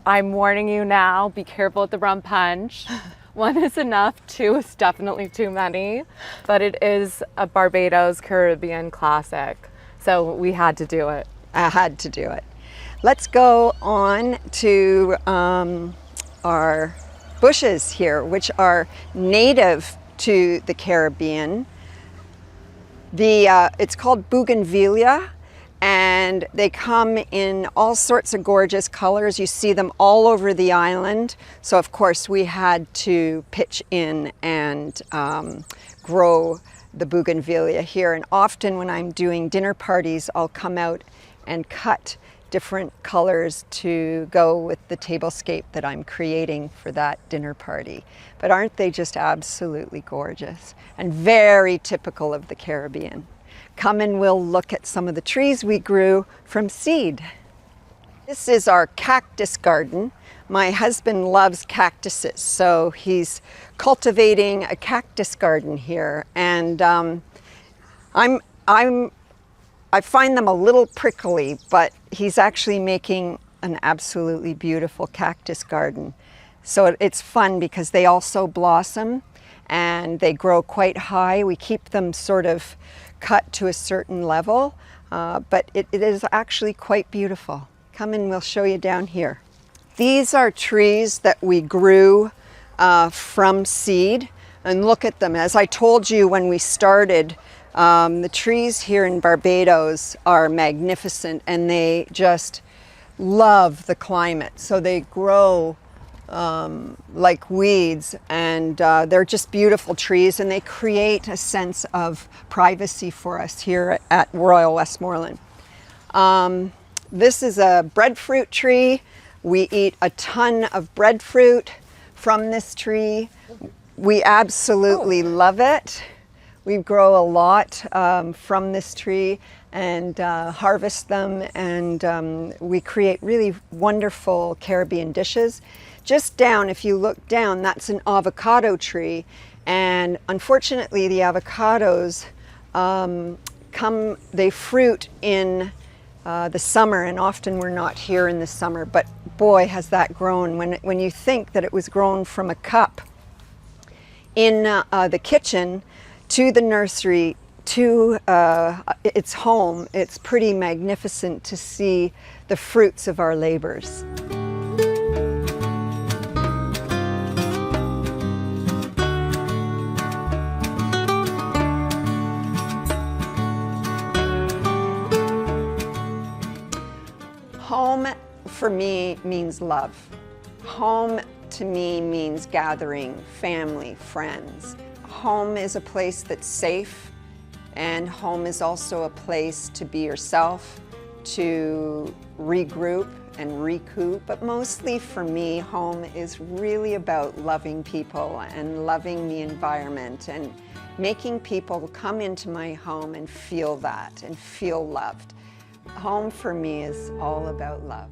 I'm warning you now, be careful with the rum punch. 1 is enough, 2 is definitely too many, but it is a Barbados Caribbean classic. So we had to do it. I had to do it. Let's go on to our bushes here, which are native to the Caribbean. It's called bougainvillea, and they come in all sorts of gorgeous colors. You see them all over the island. So of course we had to pitch in and grow the bougainvillea here. And often when I'm doing dinner parties, I'll come out and cut different colors to go with the tablescape that I'm creating for that dinner party. But aren't they just absolutely gorgeous and very typical of the Caribbean? Come and we'll look at some of the trees we grew from seed. This is our cactus garden. My husband loves cactuses, so he's cultivating a cactus garden here, and I find them a little prickly, but he's actually making an absolutely beautiful cactus garden. So it's fun because they also blossom and they grow quite high. We keep them sort of cut to a certain level, but it is actually quite beautiful. Come and we'll show you down here. These are trees that we grew from seed, and look at them. As I told you when we started, the trees here in Barbados are magnificent, and they just love the climate. So they grow like weeds, and they're just beautiful trees, and they create a sense of privacy for us here at Royal Westmoreland. This is a breadfruit tree. We eat a ton of breadfruit from this tree. We absolutely love it. We grow a lot from this tree and harvest them, and we create really wonderful Caribbean dishes. Just down, if you look down, that's an avocado tree, and unfortunately the avocados they fruit in the summer, and often we're not here in the summer, but boy has that grown. When you think that it was grown from a cup in the kitchen to the nursery to its home, it's pretty magnificent to see the fruits of our labors. Home for me means love. Home to me means gathering, family, friends. Home is a place that's safe, and home is also a place to be yourself, to regroup and recoup. But mostly for me, home is really about loving people and loving the environment and making people come into my home and feel that and feel loved. Home for me is all about love.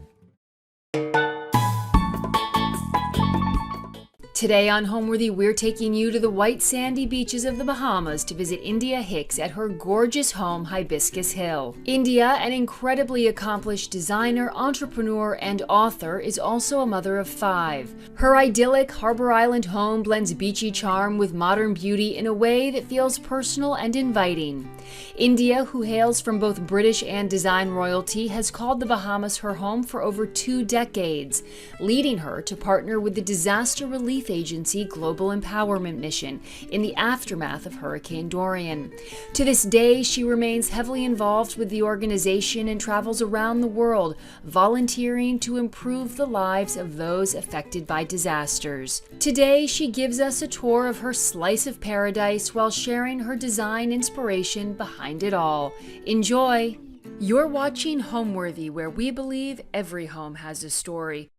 Today on Homeworthy, we're taking you to the white sandy beaches of the Bahamas to visit India Hicks at her gorgeous home, Hibiscus Hill. India, an incredibly accomplished designer, entrepreneur, and author, is also a mother of 5. Her idyllic Harbor Island home blends beachy charm with modern beauty in a way that feels personal and inviting. India, who hails from both British and design royalty, has called the Bahamas her home for over 2 decades, leading her to partner with the disaster relief agency Global Empowerment Mission in the aftermath of Hurricane Dorian. To this day, she remains heavily involved with the organization and travels around the world, volunteering to improve the lives of those affected by disasters. Today, she gives us a tour of her slice of paradise while sharing her design inspiration behind it all. Enjoy! You're watching Homeworthy, where we believe every home has a story.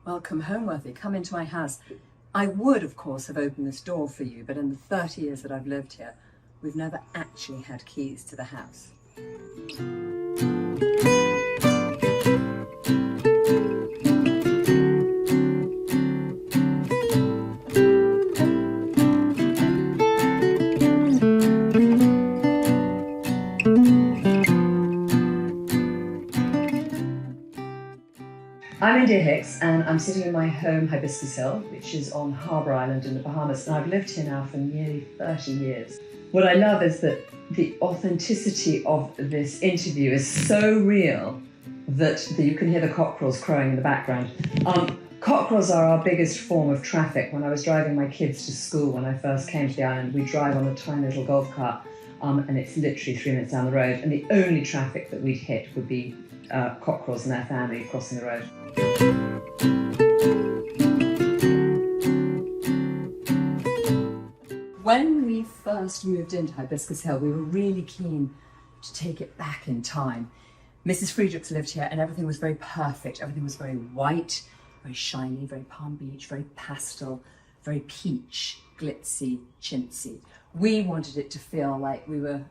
Welcome, Homeworthy. Come into my house. I would, of course, have opened this door for you, but in the 30 years that I've lived here, we've never actually had keys to the house. I'm India Hicks, and I'm sitting in my home, Hibiscus Hill, which is on Harbour Island in the Bahamas, and I've lived here now for nearly 30 years. What I love is that the authenticity of this interview is so real that you can hear the cockerels crowing in the background. Cockerels are our biggest form of traffic. When I was driving my kids to school when I first came to the island, we drive on a tiny little golf cart, and it's literally 3 minutes down the road, and the only traffic that we'd hit would be cockerels and their family crossing the road. When we first moved into Hibiscus Hill, we were really keen to take it back in time. Mrs. Friedrichs lived here and everything was very perfect. Everything was very white, very shiny, very Palm Beach, very pastel, very peach, glitzy, chintzy. We wanted it to feel like we were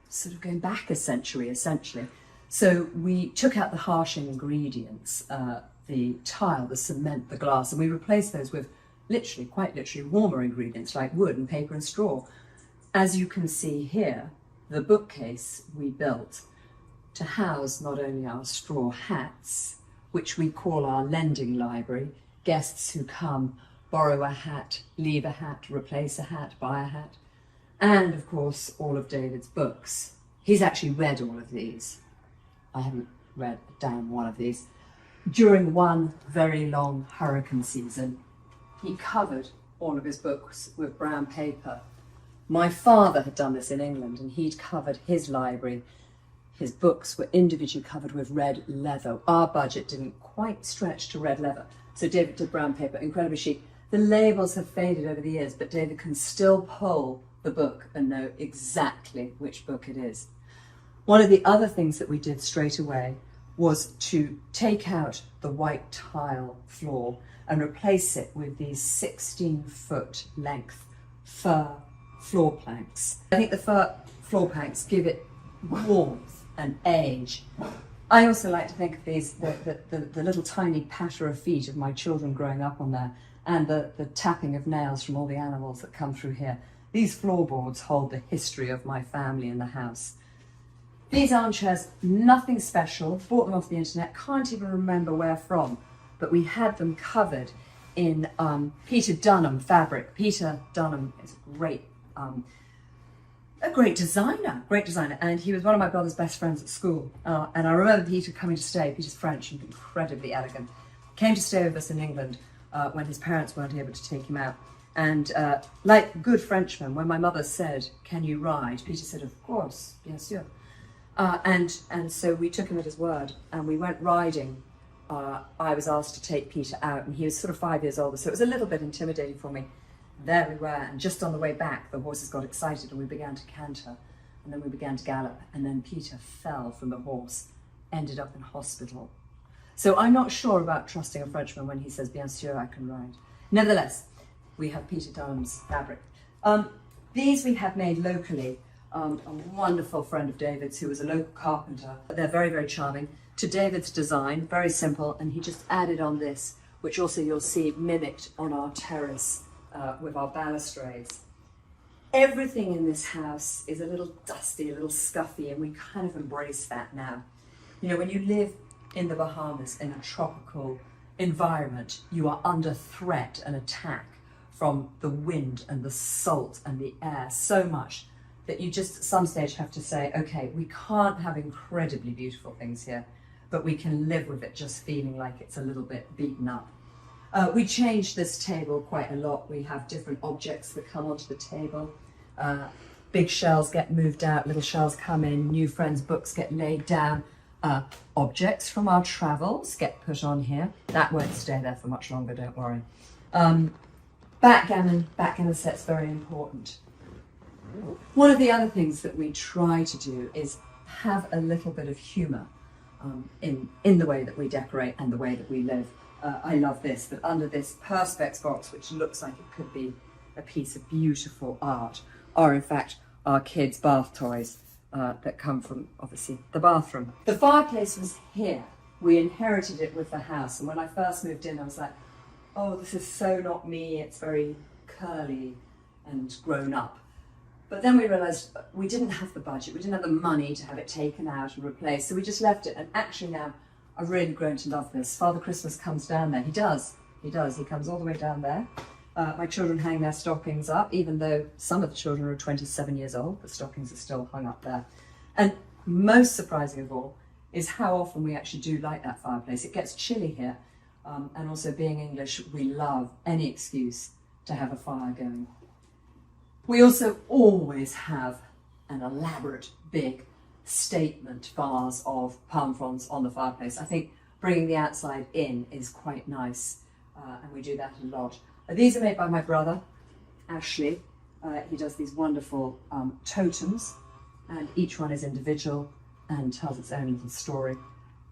sort of going back a century, essentially. So we took out the harsh ingredients, the tile, the cement, the glass, and we replaced those with literally, quite literally, warmer ingredients like wood and paper and straw. As you can see here, the bookcase we built to house not only our straw hats, which we call our lending library, guests who come borrow a hat, leave a hat, replace a hat, buy a hat, and of course all of David's books. He's actually read all of these. I haven't read a damn one of these. During one very long hurricane season, he covered all of his books with brown paper. My father had done this in England, and he'd covered his library. His books were individually covered with red leather. Our budget didn't quite stretch to red leather, so David did brown paper, incredibly chic. The labels have faded over the years, but David can still pull the book and know exactly which book it is. One of the other things that we did straight away was to take out the white tile floor and replace it with these 16-foot length fir floor planks. I think the fir floor planks give it warmth and age. I also like to think of these, the little tiny patter of feet of my children growing up on there, and the tapping of nails from all the animals that come through here. These floorboards hold the history of my family in the house. These armchairs, nothing special, bought them off the internet, can't even remember where from, but we had them covered in Peter Dunham fabric. Peter Dunham is a great designer, and he was one of my brother's best friends at school. And I remember Peter coming to stay. Peter's French and incredibly elegant. Came to stay with us in England when his parents weren't able to take him out. And like good Frenchmen, when my mother said, "Can you ride?" Peter said, "Of course, bien sûr." And so we took him at his word, and we went riding. I was asked to take Peter out, and he was sort of 5 years older, so it was a little bit intimidating for me. There we were, and just on the way back, the horses got excited, and we began to canter, and then we began to gallop, and then Peter fell from the horse, ended up in hospital. So I'm not sure about trusting a Frenchman when he says, "Bien sûr, I can ride." Nevertheless, we have Peter Dunham's fabric. These we have made locally. A wonderful friend of David's who was a local carpenter. They're very, very charming. To David's design, very simple, and he just added on this, which also you'll see mimicked on our terrace with our balustrades. Everything in this house is a little dusty, a little scuffy, and we kind of embrace that now. You know, when you live in the Bahamas in a tropical environment, you are under threat and attack from the wind and the salt and the air so much that you just at some stage have to say, okay, we can't have incredibly beautiful things here, but we can live with it just feeling like it's a little bit beaten up. We changed this table quite a lot. We have different objects that come onto the table. Big shelves get moved out, little shelves come in, new friends' books get laid down. Objects from our travels get put on here. That won't stay there for much longer, don't worry. Backgammon set's very important. One of the other things that we try to do is have a little bit of humour in the way that we decorate and the way that we live. I love this, that under this Perspex box, which looks like it could be a piece of beautiful art, are in fact our kids' bath toys that come from, obviously, the bathroom. The fireplace was here. We inherited it with the house, and when I first moved in, I was like, oh, this is so not me. It's very curly and grown up. But then we realised we didn't have the budget, we didn't have the money to have it taken out and replaced, so we just left it. And actually now, I've really grown to love this. Father Christmas comes down there. He does. He comes all the way down there. My children hang their stockings up, even though some of the children are 27 years old, the stockings are still hung up there. And most surprising of all is how often we actually do light that fireplace. It gets chilly here, and also being English, we love any excuse to have a fire going. We also always have an elaborate, big statement vase of palm fronds on the fireplace. I think bringing the outside in is quite nice, and we do that a lot. These are made by my brother, Ashley. He does these wonderful totems, and each one is individual and tells its own little story.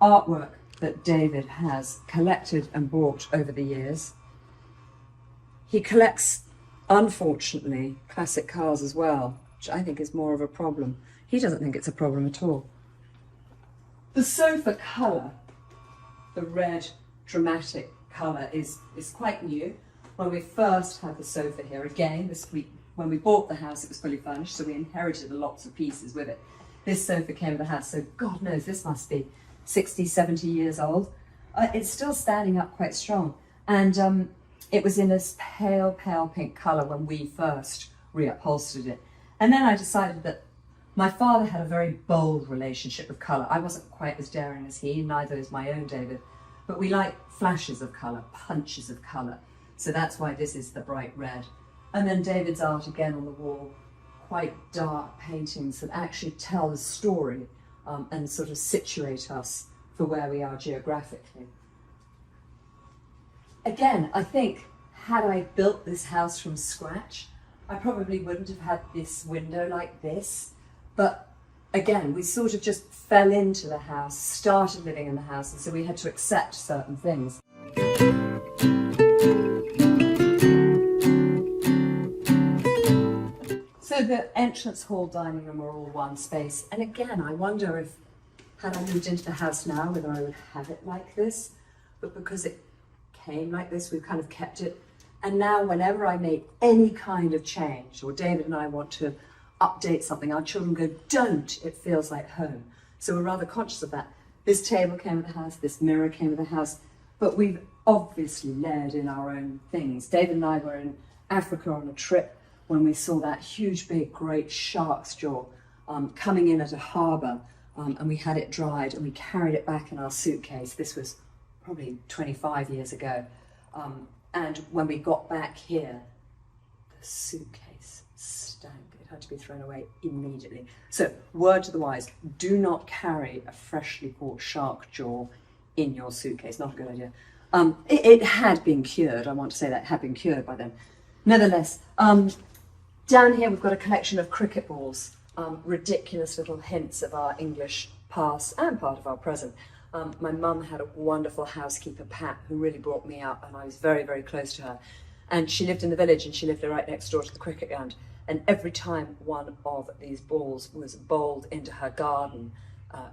Artwork that David has collected and bought over the years. He collects, unfortunately, classic cars as well, which I think is more of a problem. He doesn't think it's a problem at all. The sofa colour, the red dramatic colour, is quite new. When we first had the sofa here, again, when we bought the house, it was fully furnished, so we inherited lots of pieces with it. This sofa came with the house, so God knows this must be 60, 70 years old. It's still standing up quite strong. And it was in this pale, pale pink colour when we first reupholstered it. And then I decided that my father had a very bold relationship with colour. I wasn't quite as daring as he, neither is my own David. But we like flashes of colour, punches of colour. So that's why this is the bright red. And then David's art again on the wall, quite dark paintings that actually tell the story and sort of situate us for where we are geographically. Again, I think, had I built this house from scratch, I probably wouldn't have had this window like this. But again, we sort of just fell into the house, started living in the house, and so we had to accept certain things. So So the entrance hall, dining room are all one space. And again, I wonder if, had I moved into the house now, whether I would have it like this. But because it came like this, we've kind of kept it. And now whenever I make any kind of change, or David and I want to update something, our children go, don't, it feels like home. So we're rather conscious of that. This table came with the house, this mirror came with the house, but we've obviously layered in our own things. David and I were in Africa on a trip when we saw that huge, big, great shark's jaw coming in at a harbour, and we had it dried and we carried it back in our suitcase. This was probably 25 years ago. And when we got back here, the suitcase stank. It had to be thrown away immediately. So, word to the wise, do not carry a freshly caught shark jaw in your suitcase. Not a good idea. It had been cured. I want to say that it had been cured by then. Nevertheless, down here we've got a collection of cricket balls, ridiculous little hints of our English past and part of our present. My mum had a wonderful housekeeper, Pat, who really brought me up, and I was very, very close to her. And she lived in the village, and she lived right next door to the cricket ground. And every time one of these balls was bowled into her garden,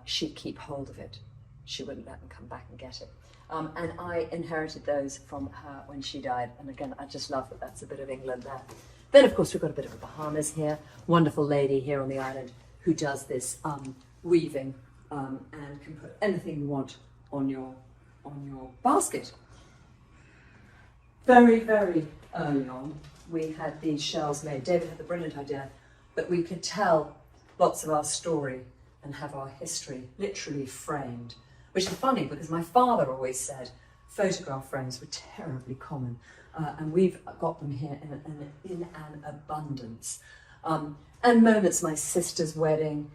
she'd keep hold of it. She wouldn't let them come back and get it. And I inherited those from her when she died. And again, I just love that that's a bit of England there. Then, of course, we've got a bit of the Bahamas here. Wonderful lady here on the island who does this weaving and can put anything you want on your basket. Very, very early on, we had these shells made. David had the brilliant idea that we could tell lots of our story and have our history literally framed, which is funny because my father always said photograph frames were terribly common, and we've got them here in an abundance. And moments, my sister's wedding,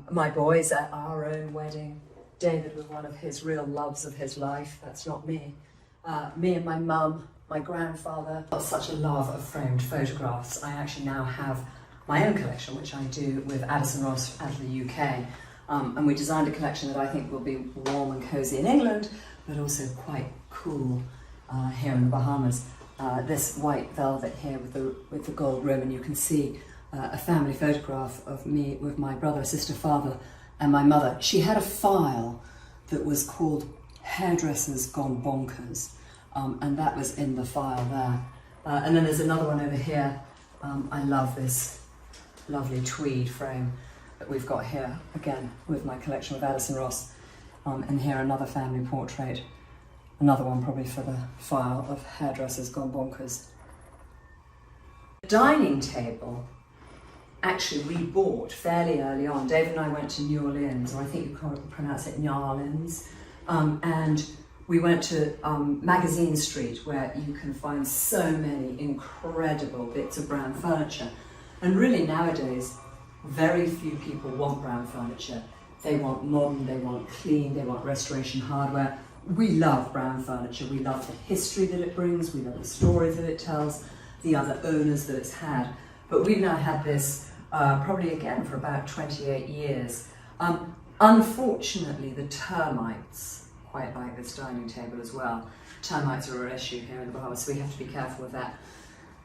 my boys at our own wedding, David was one of his real loves of his life, that's not me. Me and my mum, my grandfather, got such a love of framed photographs. I actually now have my own collection, which I do with Addison Ross out of the UK. And we designed a collection that I think will be warm and cosy in England, but also quite cool here in the Bahamas. This white velvet here with the gold rim, and you can see a family photograph of me with my brother, sister, father, and my mother. She had a file that was called Hairdressers Gone Bonkers, and that was in the file there. And then there's another one over here. I love this lovely tweed frame that we've got here, again, with my collection with Addison Ross. And here another family portrait. Another one probably for the file of Hairdressers Gone Bonkers. The dining table, actually we bought fairly early on. David and I went to New Orleans, or I think you pronounce it New Orleans, and we went to Magazine Street, where you can find so many incredible bits of brown furniture. And really nowadays, very few people want brown furniture. They want modern, they want clean, they want restoration hardware. We love brown furniture. We love the history that it brings, we love the stories that it tells, the other owners that it's had. But we've now had this probably again for about 28 years. Unfortunately, the termites quite like this dining table as well. Termites are an issue here in the Bahamas, so we have to be careful with that.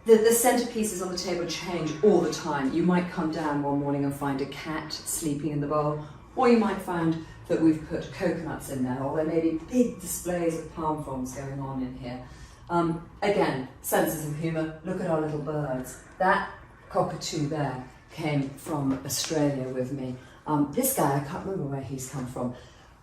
The centerpieces on the table change all the time. You might come down one morning and find a cat sleeping in the bowl, or you might find that we've put coconuts in there, or there may be big displays of palm fronds going on in here. Again, senses of humour. Look at our little birds. That cockatoo there came from Australia with me. This guy, I can't remember where he's come from.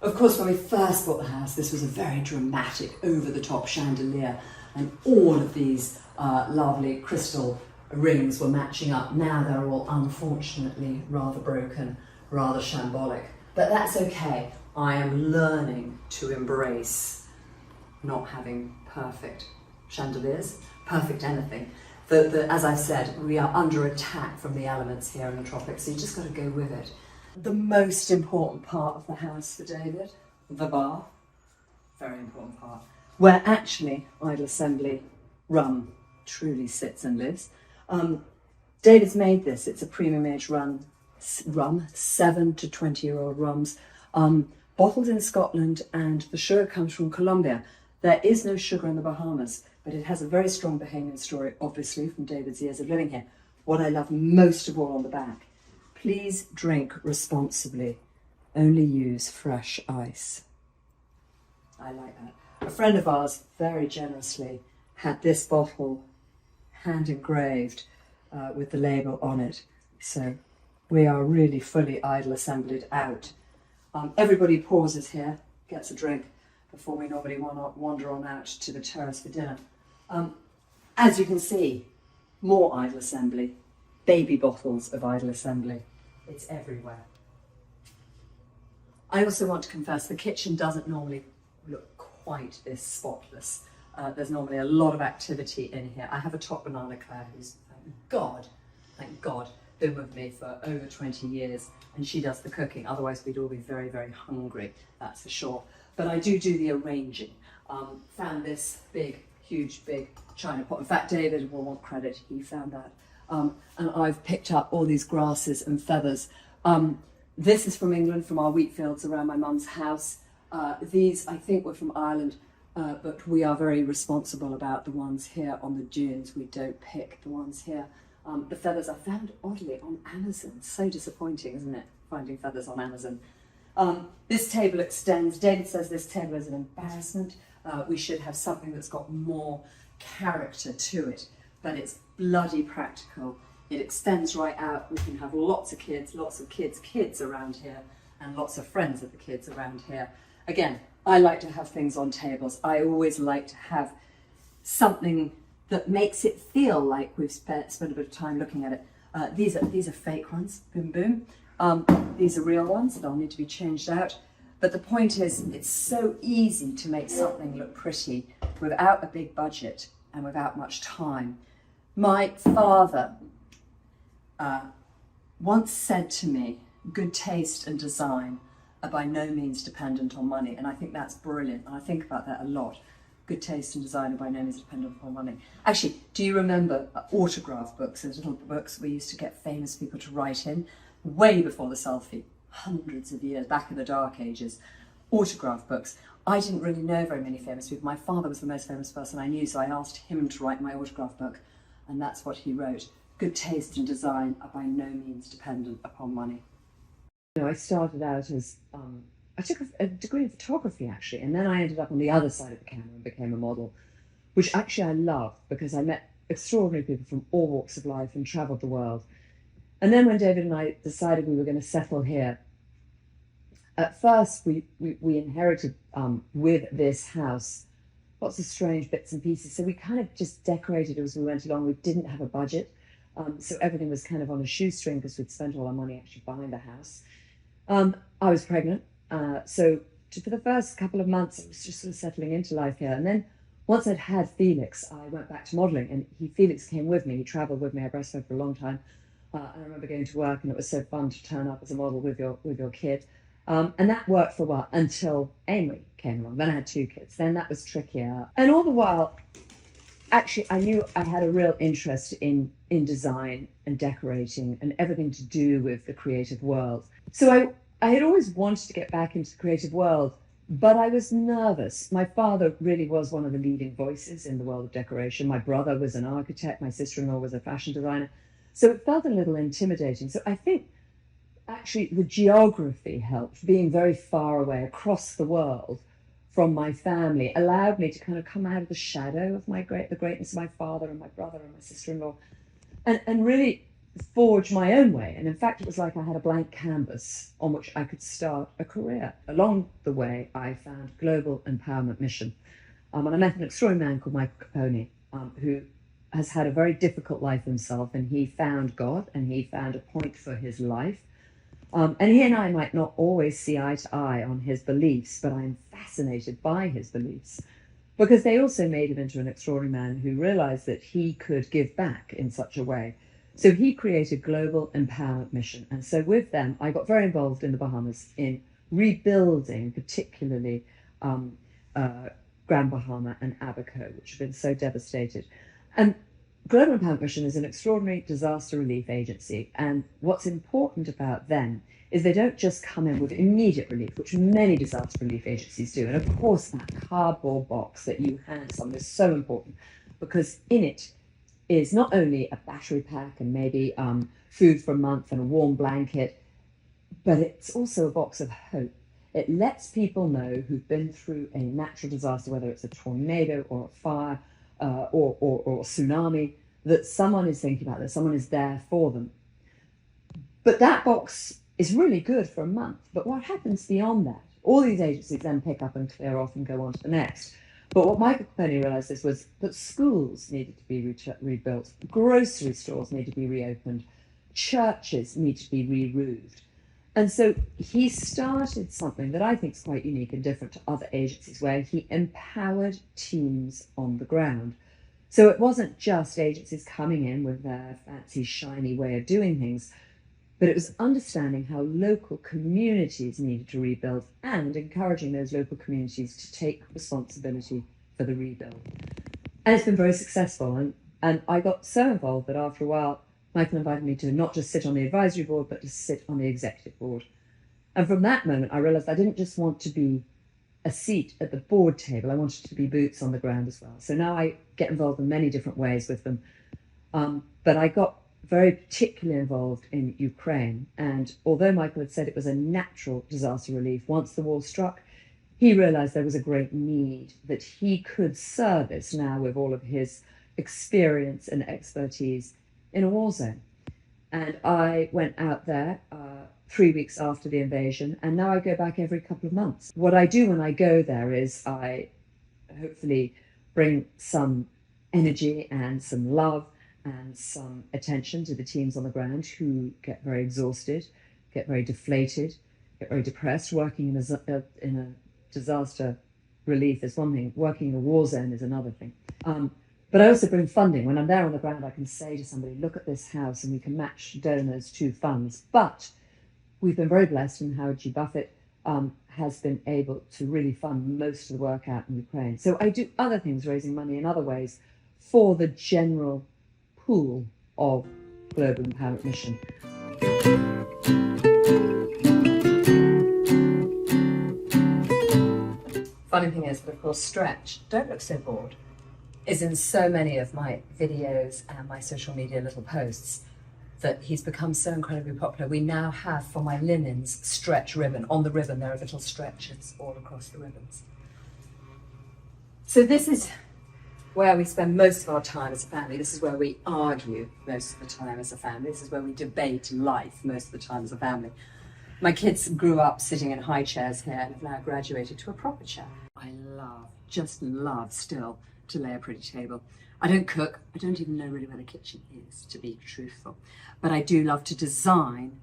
Of course, when we first bought the house, this was a very dramatic, over-the-top chandelier, and all of these lovely crystal rings were matching up. Now they're all unfortunately rather broken, rather shambolic. But that's okay. I am learning to embrace not having perfect chandeliers, perfect anything. As I've said, we are under attack from the elements here in the tropics, so you just got to go with it. The most important part of the house for David, the bar, very important part, where actually Idle Assembly rum truly sits and lives. David's made this. It's a premium age rum, 7 to 20-year-old rums, bottled in Scotland, and the sugar comes from Colombia. There is no sugar in the Bahamas, but it has a very strong Bahamian story, obviously, from David's years of living here. what I love most of all on the back, please drink responsibly. Only use fresh ice. I like that. A friend of ours very generously had this bottle hand engraved with the label on it. So we are really fully idol assembled out. Everybody pauses here, gets a drink before we normally wander on out to the terrace for dinner. As you can see, more idol assembly, baby bottles of idol assembly. It's everywhere. I also want to confess the kitchen doesn't normally look quite this spotless. There's normally a lot of activity in here. I have a top banana Claire who's, thank God, been with me for over 20 years, and she does the cooking. Otherwise we'd all be very, very hungry, that's for sure. But I do the arranging. Found this huge china pot. In fact, David will want credit, he found that. And I've picked up all these grasses and feathers. This is from England, from our wheat fields around my mum's house. These, I think, were from Ireland, but we are very responsible about the ones here on the dunes. We don't pick the ones here. The feathers I found oddly on Amazon. So disappointing, isn't it, finding feathers on Amazon? This table extends. David says this table is an embarrassment. We should have something that's got more character to it, but it's bloody practical. It extends right out. We can have lots of kids around here, and lots of friends of the kids around here. Again, I like to have things on tables. I always like to have something that makes it feel like we've spent a bit of time looking at it. These are fake ones, boom boom. These are real ones, they'll need to be changed out. But the point is, it's so easy to make something look pretty without a big budget and without much time. My father once said to me, good taste and design are by no means dependent on money. And I think that's brilliant. And I think about that a lot. Good taste and design are by no means dependent on money. Actually, do you remember autograph books, those little books we used to get famous people to write in? Way before the selfie, hundreds of years, back in the dark ages. Autograph books. I didn't really know very many famous people. My father was the most famous person I knew, so I asked him to write my autograph book. And that's what he wrote. Good taste and design are by no means dependent upon money. You know, I started out as, I took a degree in photography actually, and then I ended up on the other side of the camera and became a model, which actually I loved because I met extraordinary people from all walks of life and travelled the world. And then when David and I decided we were going to settle here, at first we inherited with this house lots of strange bits and pieces, so we kind of just decorated as we went along. We didn't have a budget, so everything was kind of on a shoestring because we'd spent all our money actually buying the house. I was pregnant, so for the first couple of months I was just sort of settling into life here, and then once I'd had Felix, I went back to modelling, and Felix came with me. He travelled with me. I breastfed for a long time. I remember going to work, and it was so fun to turn up as a model with your kid. And that worked for a while until Amy came along. Then I had 2 kids. Then that was trickier. And all the while, actually, I knew I had a real interest in design and decorating and everything to do with the creative world. So I had always wanted to get back into the creative world, but I was nervous. My father really was one of the leading voices in the world of decoration. My brother was an architect. My sister-in-law was a fashion designer. So it felt a little intimidating. So I think actually the geography helped. Being very far away across the world from my family allowed me to kind of come out of the shadow of the greatness of my father and my brother and my sister-in-law, and really forge my own way. And in fact, it was like I had a blank canvas on which I could start a career. Along the way, I found Global Empowerment Mission. And I met an extraordinary man called Michael Capone, who has had a very difficult life himself, and he found God and he found a point for his life. And he and I might not always see eye to eye on his beliefs, but I'm fascinated by his beliefs because they also made him into an extraordinary man who realized that he could give back in such a way. So he created Global Empowerment Mission. And so with them, I got very involved in the Bahamas in rebuilding, particularly Grand Bahama and Abaco, which have been so devastated. And Global Empowerment Mission is an extraordinary disaster relief agency, and what's important about them is they don't just come in with immediate relief, which many disaster relief agencies do. And of course that cardboard box that you hand someone is so important because in it is not only a battery pack and maybe food for a month and a warm blanket, but it's also a box of hope. It lets people know who've been through a natural disaster, whether it's a tornado or a fire or a tsunami, that someone is thinking about this, someone is there for them. But that box is really good for a month. But what happens beyond that? All these agencies then pick up and clear off and go on to the next. But what Michael Capone realised was that schools needed to be rebuilt, grocery stores need to be reopened, churches need to be re-roofed. And so he started something that I think is quite unique and different to other agencies, where he empowered teams on the ground. So it wasn't just agencies coming in with their fancy, shiny way of doing things, but it was understanding how local communities needed to rebuild and encouraging those local communities to take responsibility for the rebuild. And it's been very successful. And I got so involved that after a while, Michael invited me to not just sit on the advisory board, but to sit on the executive board. And from that moment, I realized I didn't just want to be a seat at the board table. I wanted to be boots on the ground as well. So now I get involved in many different ways with them. But I got very particularly involved in Ukraine. And although Michael had said it was a natural disaster relief, once the war struck, he realized there was a great need that he could service now with all of his experience and expertise in a war zone. And I went out there 3 weeks after the invasion, and now I go back every couple of months. What I do when I go there is I hopefully bring some energy and some love and some attention to the teams on the ground who get very exhausted, get very deflated, get very depressed. Working in a disaster relief is one thing, working in a war zone is another thing. But I also bring funding. When I'm there on the ground, I can say to somebody, look at this house, and we can match donors to funds. But we've been very blessed, and Howard G. Buffett has been able to really fund most of the work out in Ukraine. So I do other things, raising money in other ways for the general pool of Global Empowerment Mission. Funny thing is, but of course, stretch, don't look so bored, is in so many of my videos and my social media little posts, that he's become so incredibly popular. We now have, for my linens, stretch ribbon. On the ribbon, there are little stretches all across the ribbons. So this is where we spend most of our time as a family. This is where we argue most of the time as a family. This is where we debate life most of the time as a family. My kids grew up sitting in high chairs here and have now graduated to a proper chair. I just love still to lay a pretty table. I don't cook. I don't even know really where the kitchen is, to be truthful. But I do love to design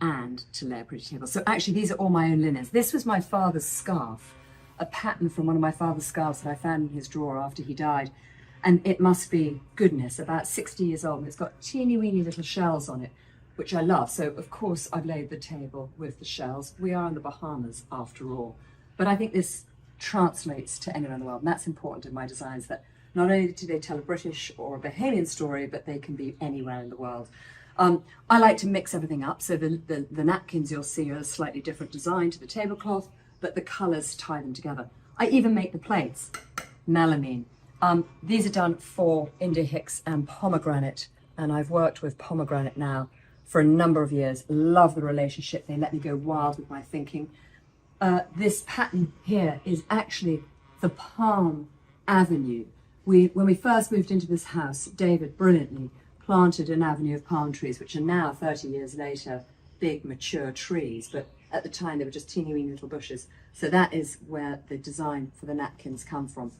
and to lay a pretty table. So actually, these are all my own linens. This was my father's scarf, a pattern from one of my father's scarves that I found in his drawer after he died. And it must be, goodness, about 60 years old. And it's got teeny weeny little shells on it, which I love. So of course I've laid the table with the shells. We are in the Bahamas after all. But I think this translates to anywhere in the world. And that's important in my designs, that not only do they tell a British or a Bahamian story, but they can be anywhere in the world. I like to mix everything up. So the napkins you'll see are a slightly different design to the tablecloth, but the colours tie them together. I even make the plates, melamine. These are done for India Hicks and pomegranate, and I've worked with pomegranate now for a number of years. Love the relationship. They let me go wild with my thinking. This pattern here is actually the Palm Avenue. When we first moved into this house, David brilliantly planted an avenue of palm trees, which are now, 30 years later, big mature trees, but at the time they were just teeny weeny little bushes. So that is where the design for the napkins come from.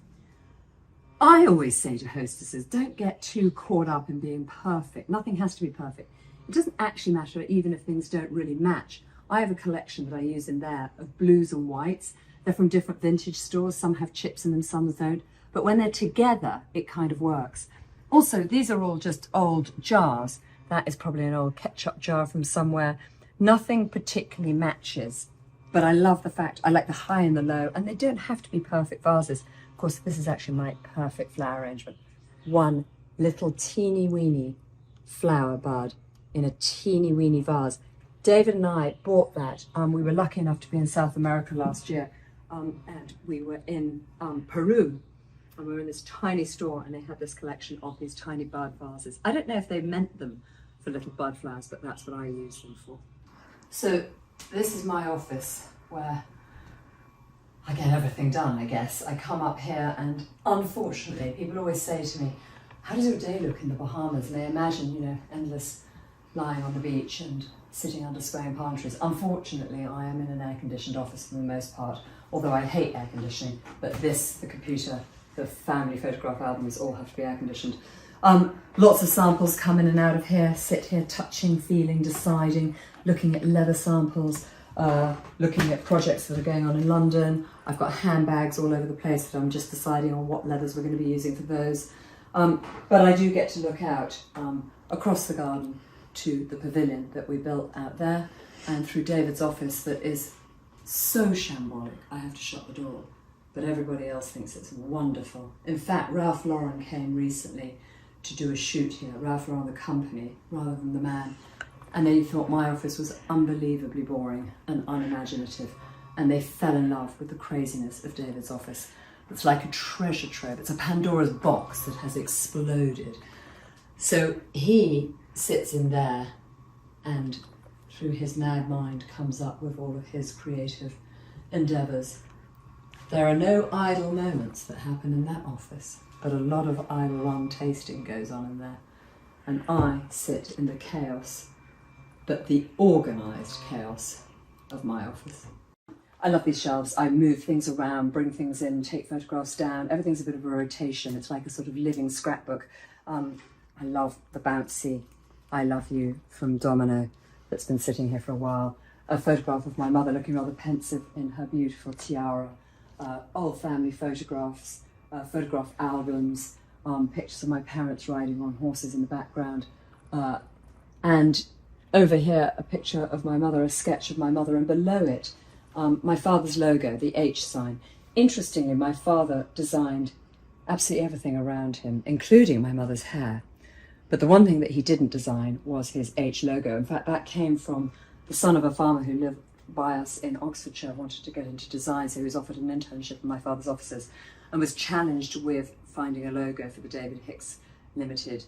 I always say to hostesses, don't get too caught up in being perfect. Nothing has to be perfect. It doesn't actually matter even if things don't really match. I have a collection that I use in there of blues and whites. They're from different vintage stores. Some have chips in them, some don't. But when they're together, it kind of works. Also, these are all just old jars. That is probably an old ketchup jar from somewhere. Nothing particularly matches, but I love the fact, I like the high and the low, and they don't have to be perfect vases. Of course, this is actually my perfect flower arrangement. One little teeny weeny flower bud in a teeny weeny vase. David and I bought that. We were lucky enough to be in South America last year, and we were in Peru. and we were in this tiny store, and they had this collection of these tiny bud vases. I don't know if they meant them for little bud flowers, but that's what I use them for. So this is my office where I get everything done, I guess. I come up here and unfortunately, people always say to me, how does your day look in the Bahamas? And they imagine, you know, endless lying on the beach and sitting under swaying palm trees. Unfortunately, I am in an air-conditioned office for the most part, although I hate air conditioning, but this, the computer, the family photograph albums all have to be air-conditioned. Lots of samples come in and out of here, sit here touching, feeling, deciding, looking at leather samples, looking at projects that are going on in London. I've got handbags all over the place that I'm just deciding on what leathers we're going to be using for those. But I do get to look out across the garden to the pavilion that we built out there, and through David's office that is so shambolic I have to shut the door, but everybody else thinks it's wonderful. In fact, Ralph Lauren came recently to do a shoot here, Ralph Lauren the company rather than the man, and they thought my office was unbelievably boring and unimaginative, and they fell in love with the craziness of David's office. It's like a treasure trove. It's a Pandora's box that has exploded. So he sits in there and through his mad mind comes up with all of his creative endeavours. There are no idle moments that happen in that office, but a lot of idle rum tasting goes on in there. And I sit in the chaos, but the organised chaos of my office. I love these shelves. I move things around, bring things in, take photographs down. Everything's a bit of a rotation. It's like a sort of living scrapbook. I love the bouncy I Love You from Domino that's been sitting here for a while. A photograph of my mother looking rather pensive in her beautiful tiara. Old family photographs, photograph albums, pictures of my parents riding on horses in the background. And over here, a picture of my mother, a sketch of my mother, and below it, my father's logo, the H sign. Interestingly, my father designed absolutely everything around him, including my mother's hair. But the one thing that he didn't design was his H logo. In fact, that came from the son of a farmer who lived by us in Oxfordshire, wanted to get into design, so he was offered an internship in my father's offices and was challenged with finding a logo for the David Hicks Limited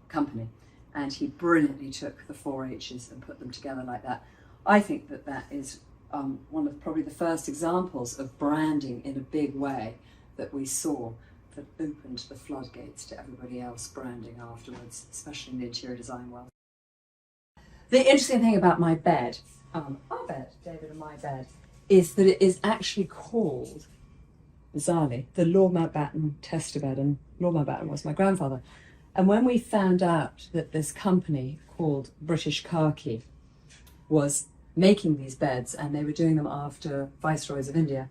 company. And he brilliantly took the 4 H's and put them together like that. I think that that is one of probably the first examples of branding in a big way that we saw, that opened the floodgates to everybody else branding afterwards, especially in the interior design world. The interesting thing about my bed, our bed, David and my bed, is that it is actually called, bizarrely, the Lord Mountbatten tester bed, and Lord Mountbatten was my grandfather. And when we found out that this company called British Khaki was making these beds, and they were doing them after Viceroys of India,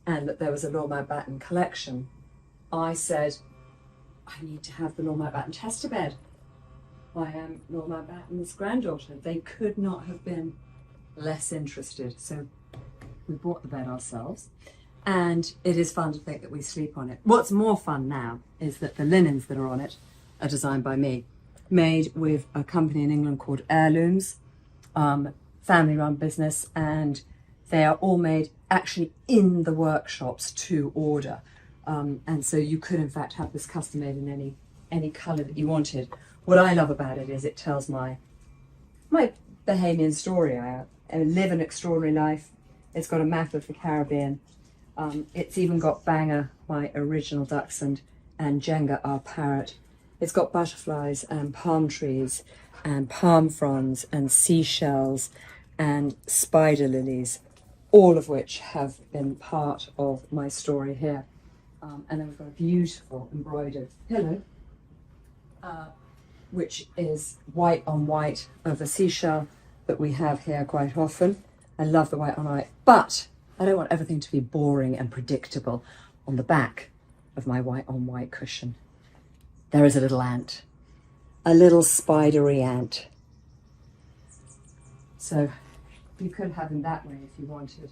and that there was a Lord Mountbatten collection, I said, I need to have the Lord Mountbatten tester bed. I am Lord Mountbatten's granddaughter. They could not have been less interested. So we bought the bed ourselves, and it is fun to think that we sleep on it. What's more fun now is that the linens that are on it are designed by me, made with a company in England called Heirlooms, family-run business, and they are all made actually in the workshops to order. And so you could in fact have this custom made in any colour that you wanted. What I love about it is it tells my Bahamian story. I live an extraordinary life. It's got a map of the Caribbean. It's even got Banger, my original dachshund, and Jenga, our parrot. It's got butterflies and palm trees and palm fronds and seashells and spider lilies, all of which have been part of my story here. And then we've got a beautiful embroidered pillow, which is white on white of a seashell that we have here quite often. I love the white on white, but I don't want everything to be boring and predictable. On the back of my white on white cushion, there is a little ant, a little spidery ant. So you could have him that way if you wanted,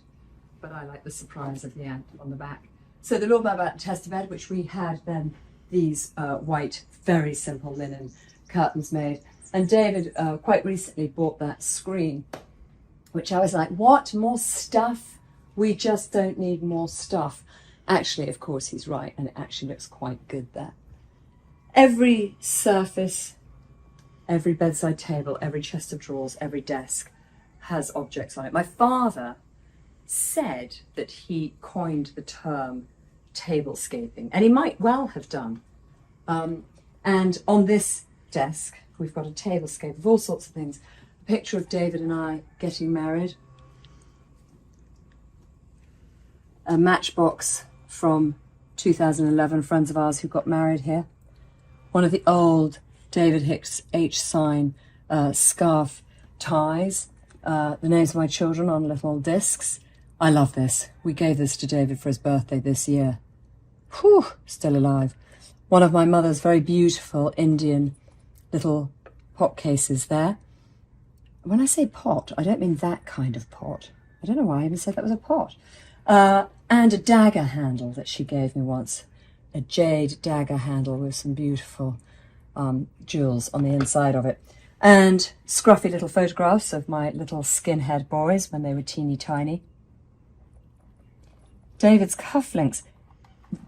but I like the surprise of the ant on the back. So the Lord Mountbatten tester bed, which we had then these white, very simple linen curtains made. And David quite recently bought that screen, which I was like, what, more stuff? We just don't need more stuff. Actually, of course, he's right, and it actually looks quite good there. Every surface, every bedside table, every chest of drawers, every desk has objects on it. My father said that he coined the term tablescaping, and he might well have done. And on this desk, we've got a tablescape of all sorts of things. A picture of David and I getting married. A matchbox from 2011, friends of ours who got married here. One of the old David Hicks H sign scarf ties. The names of my children on little discs. I love this. We gave this to David for his birthday this year. Whew, still alive. One of my mother's very beautiful Indian little pot cases there. When I say pot, I don't mean that kind of pot. I don't know why I even said that was a pot. And a dagger handle that she gave me once. A jade dagger handle with some beautiful jewels on the inside of it. And scruffy little photographs of my little skinhead boys when they were teeny tiny. David's cufflinks,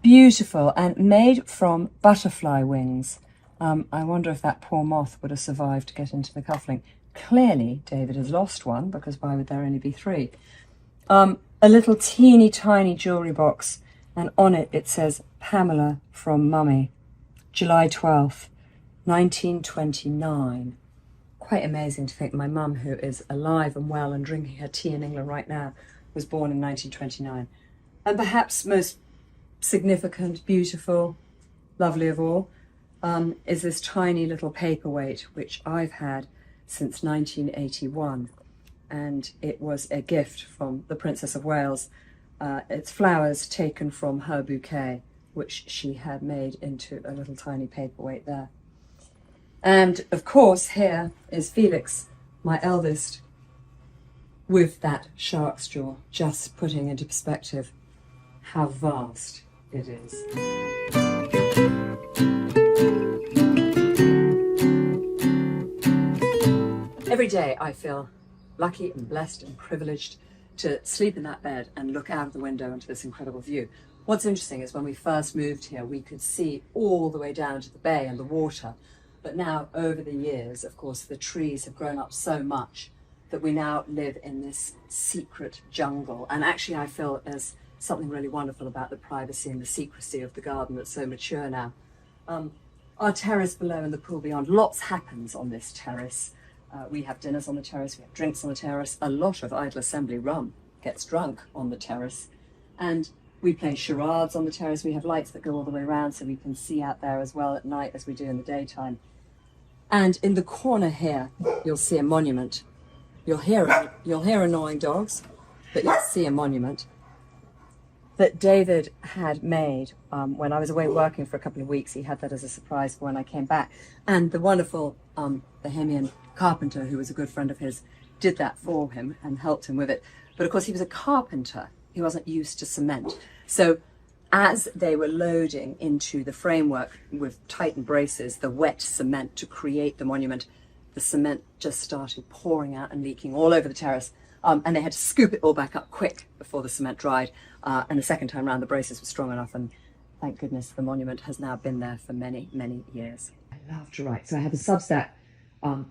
beautiful and made from butterfly wings. I wonder if that poor moth would have survived to get into the cufflink. Clearly, David has lost one, because why would there only be 3? A little teeny tiny jewellery box, and on it it says, Pamela from Mummy, July 12th, 1929. Quite amazing to think my mum, who is alive and well and drinking her tea in England right now, was born in 1929. And perhaps most significant, beautiful, lovely of all, is this tiny little paperweight, which I've had since 1981. And it was a gift from the Princess of Wales. It's flowers taken from her bouquet, which she had made into a little tiny paperweight there. And of course, here is Felix, my eldest, with that shark's jaw, just putting into perspective how vast it is. Every day I feel lucky and blessed and privileged to sleep in that bed and look out of the window into this incredible view. What's interesting is when we first moved here, we could see all the way down to the bay and the water. But now, over the years, of course, the trees have grown up so much that we now live in this secret jungle. And actually, I feel there's something really wonderful about the privacy and the secrecy of the garden that's so mature now. Our terrace below and the pool beyond, lots happens on this terrace. We have dinners on the terrace, we have drinks on the terrace. A lot of Idle Assembly rum gets drunk on the terrace. And we play charades on the terrace. We have lights that go all the way around so we can see out there as well at night as we do in the daytime. And in the corner here, you'll see a monument. You'll hear annoying dogs, but you'll see a monument that David had made when I was away working for a couple of weeks. He had that as a surprise for when I came back. And the wonderful Bohemian carpenter, who was a good friend of his, did that for him and helped him with it. But of course, he was a carpenter. He wasn't used to cement. So as they were loading into the framework with tightened braces, the wet cement to create the monument, the cement just started pouring out and leaking all over the terrace. And they had to scoop it all back up quick before the cement dried. And the second time round, the braces were strong enough. And thank goodness the monument has now been there for many, many years. I love to write. So I have a Substack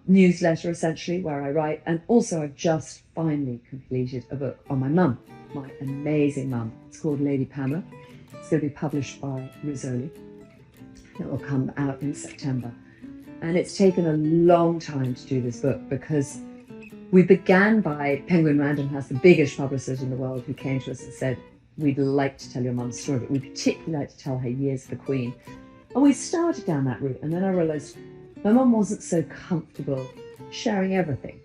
newsletter, essentially, where I write. And also I've just finally completed a book on my mum, my amazing mum. It's called Lady Pamela. It's going to be published by Rizzoli. It will come out in September. And it's taken a long time to do this book because we began by Penguin Random House, the biggest publicist in the world, who came to us and said, we'd like to tell your mum's story, but we'd particularly like to tell her years of the Queen. And we started down that route, and then I realised my mum wasn't so comfortable sharing everything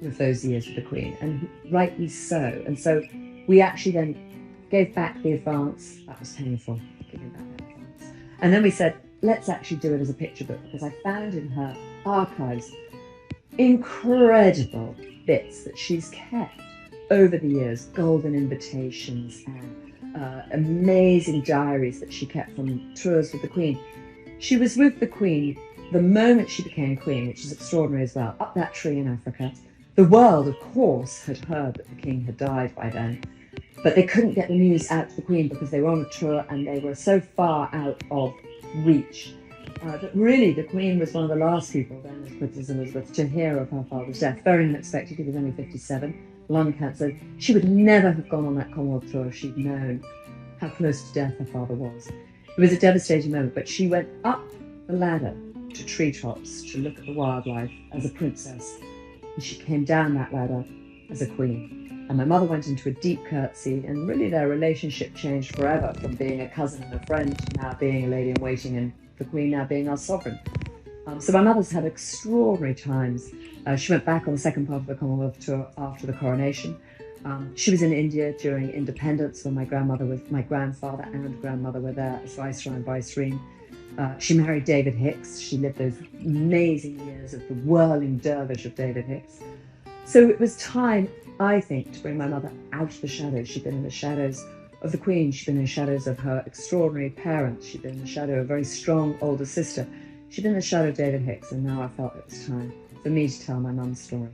with those years with the Queen, and rightly so. And so we actually then gave back the advance. That was painful, giving back that advance. And then we said, let's actually do it as a picture book, because I found in her archives incredible bits that she's kept over the years, golden invitations and amazing diaries that she kept from tours with the Queen. She was with the Queen the moment she became Queen, which is extraordinary as well, up that tree in Africa. The world, of course, had heard that the King had died by then. But they couldn't get the news out to the Queen because they were on a tour and they were so far out of reach. But really, the Queen was one of the last people, then, as Princess Elizabeth, to hear of her father's death. Very unexpected. He was only 57, lung cancer. She would never have gone on that Commonwealth tour if she'd known how close to death her father was. It was a devastating moment, but she went up the ladder to treetops to look at the wildlife as a princess, and she came down that ladder as a queen. And my mother went into a deep curtsy, and really their relationship changed forever, from being a cousin and a friend to now being a lady-in-waiting, and the Queen now being our sovereign. So my mother's had extraordinary times. She went back on the second part of the Commonwealth tour after the coronation. She was in India during independence when my grandfather and grandmother were there as Viceroy and Vicereine. She married David Hicks. She lived those amazing years of the whirling dervish of David Hicks. So it was time, I think, to bring my mother out of the shadows. She'd been in the shadows of the Queen. She'd been in the shadows of her extraordinary parents. She'd been in the shadow of a very strong older sister. She'd been in the shadow of David Hicks, and now I felt it was time for me to tell my mum's story.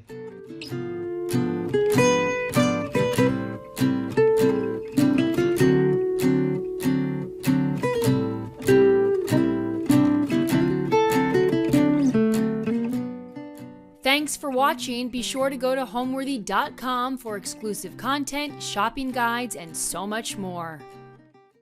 Thanks for watching. Be sure to go to homeworthy.com for exclusive content, shopping guides, and so much more.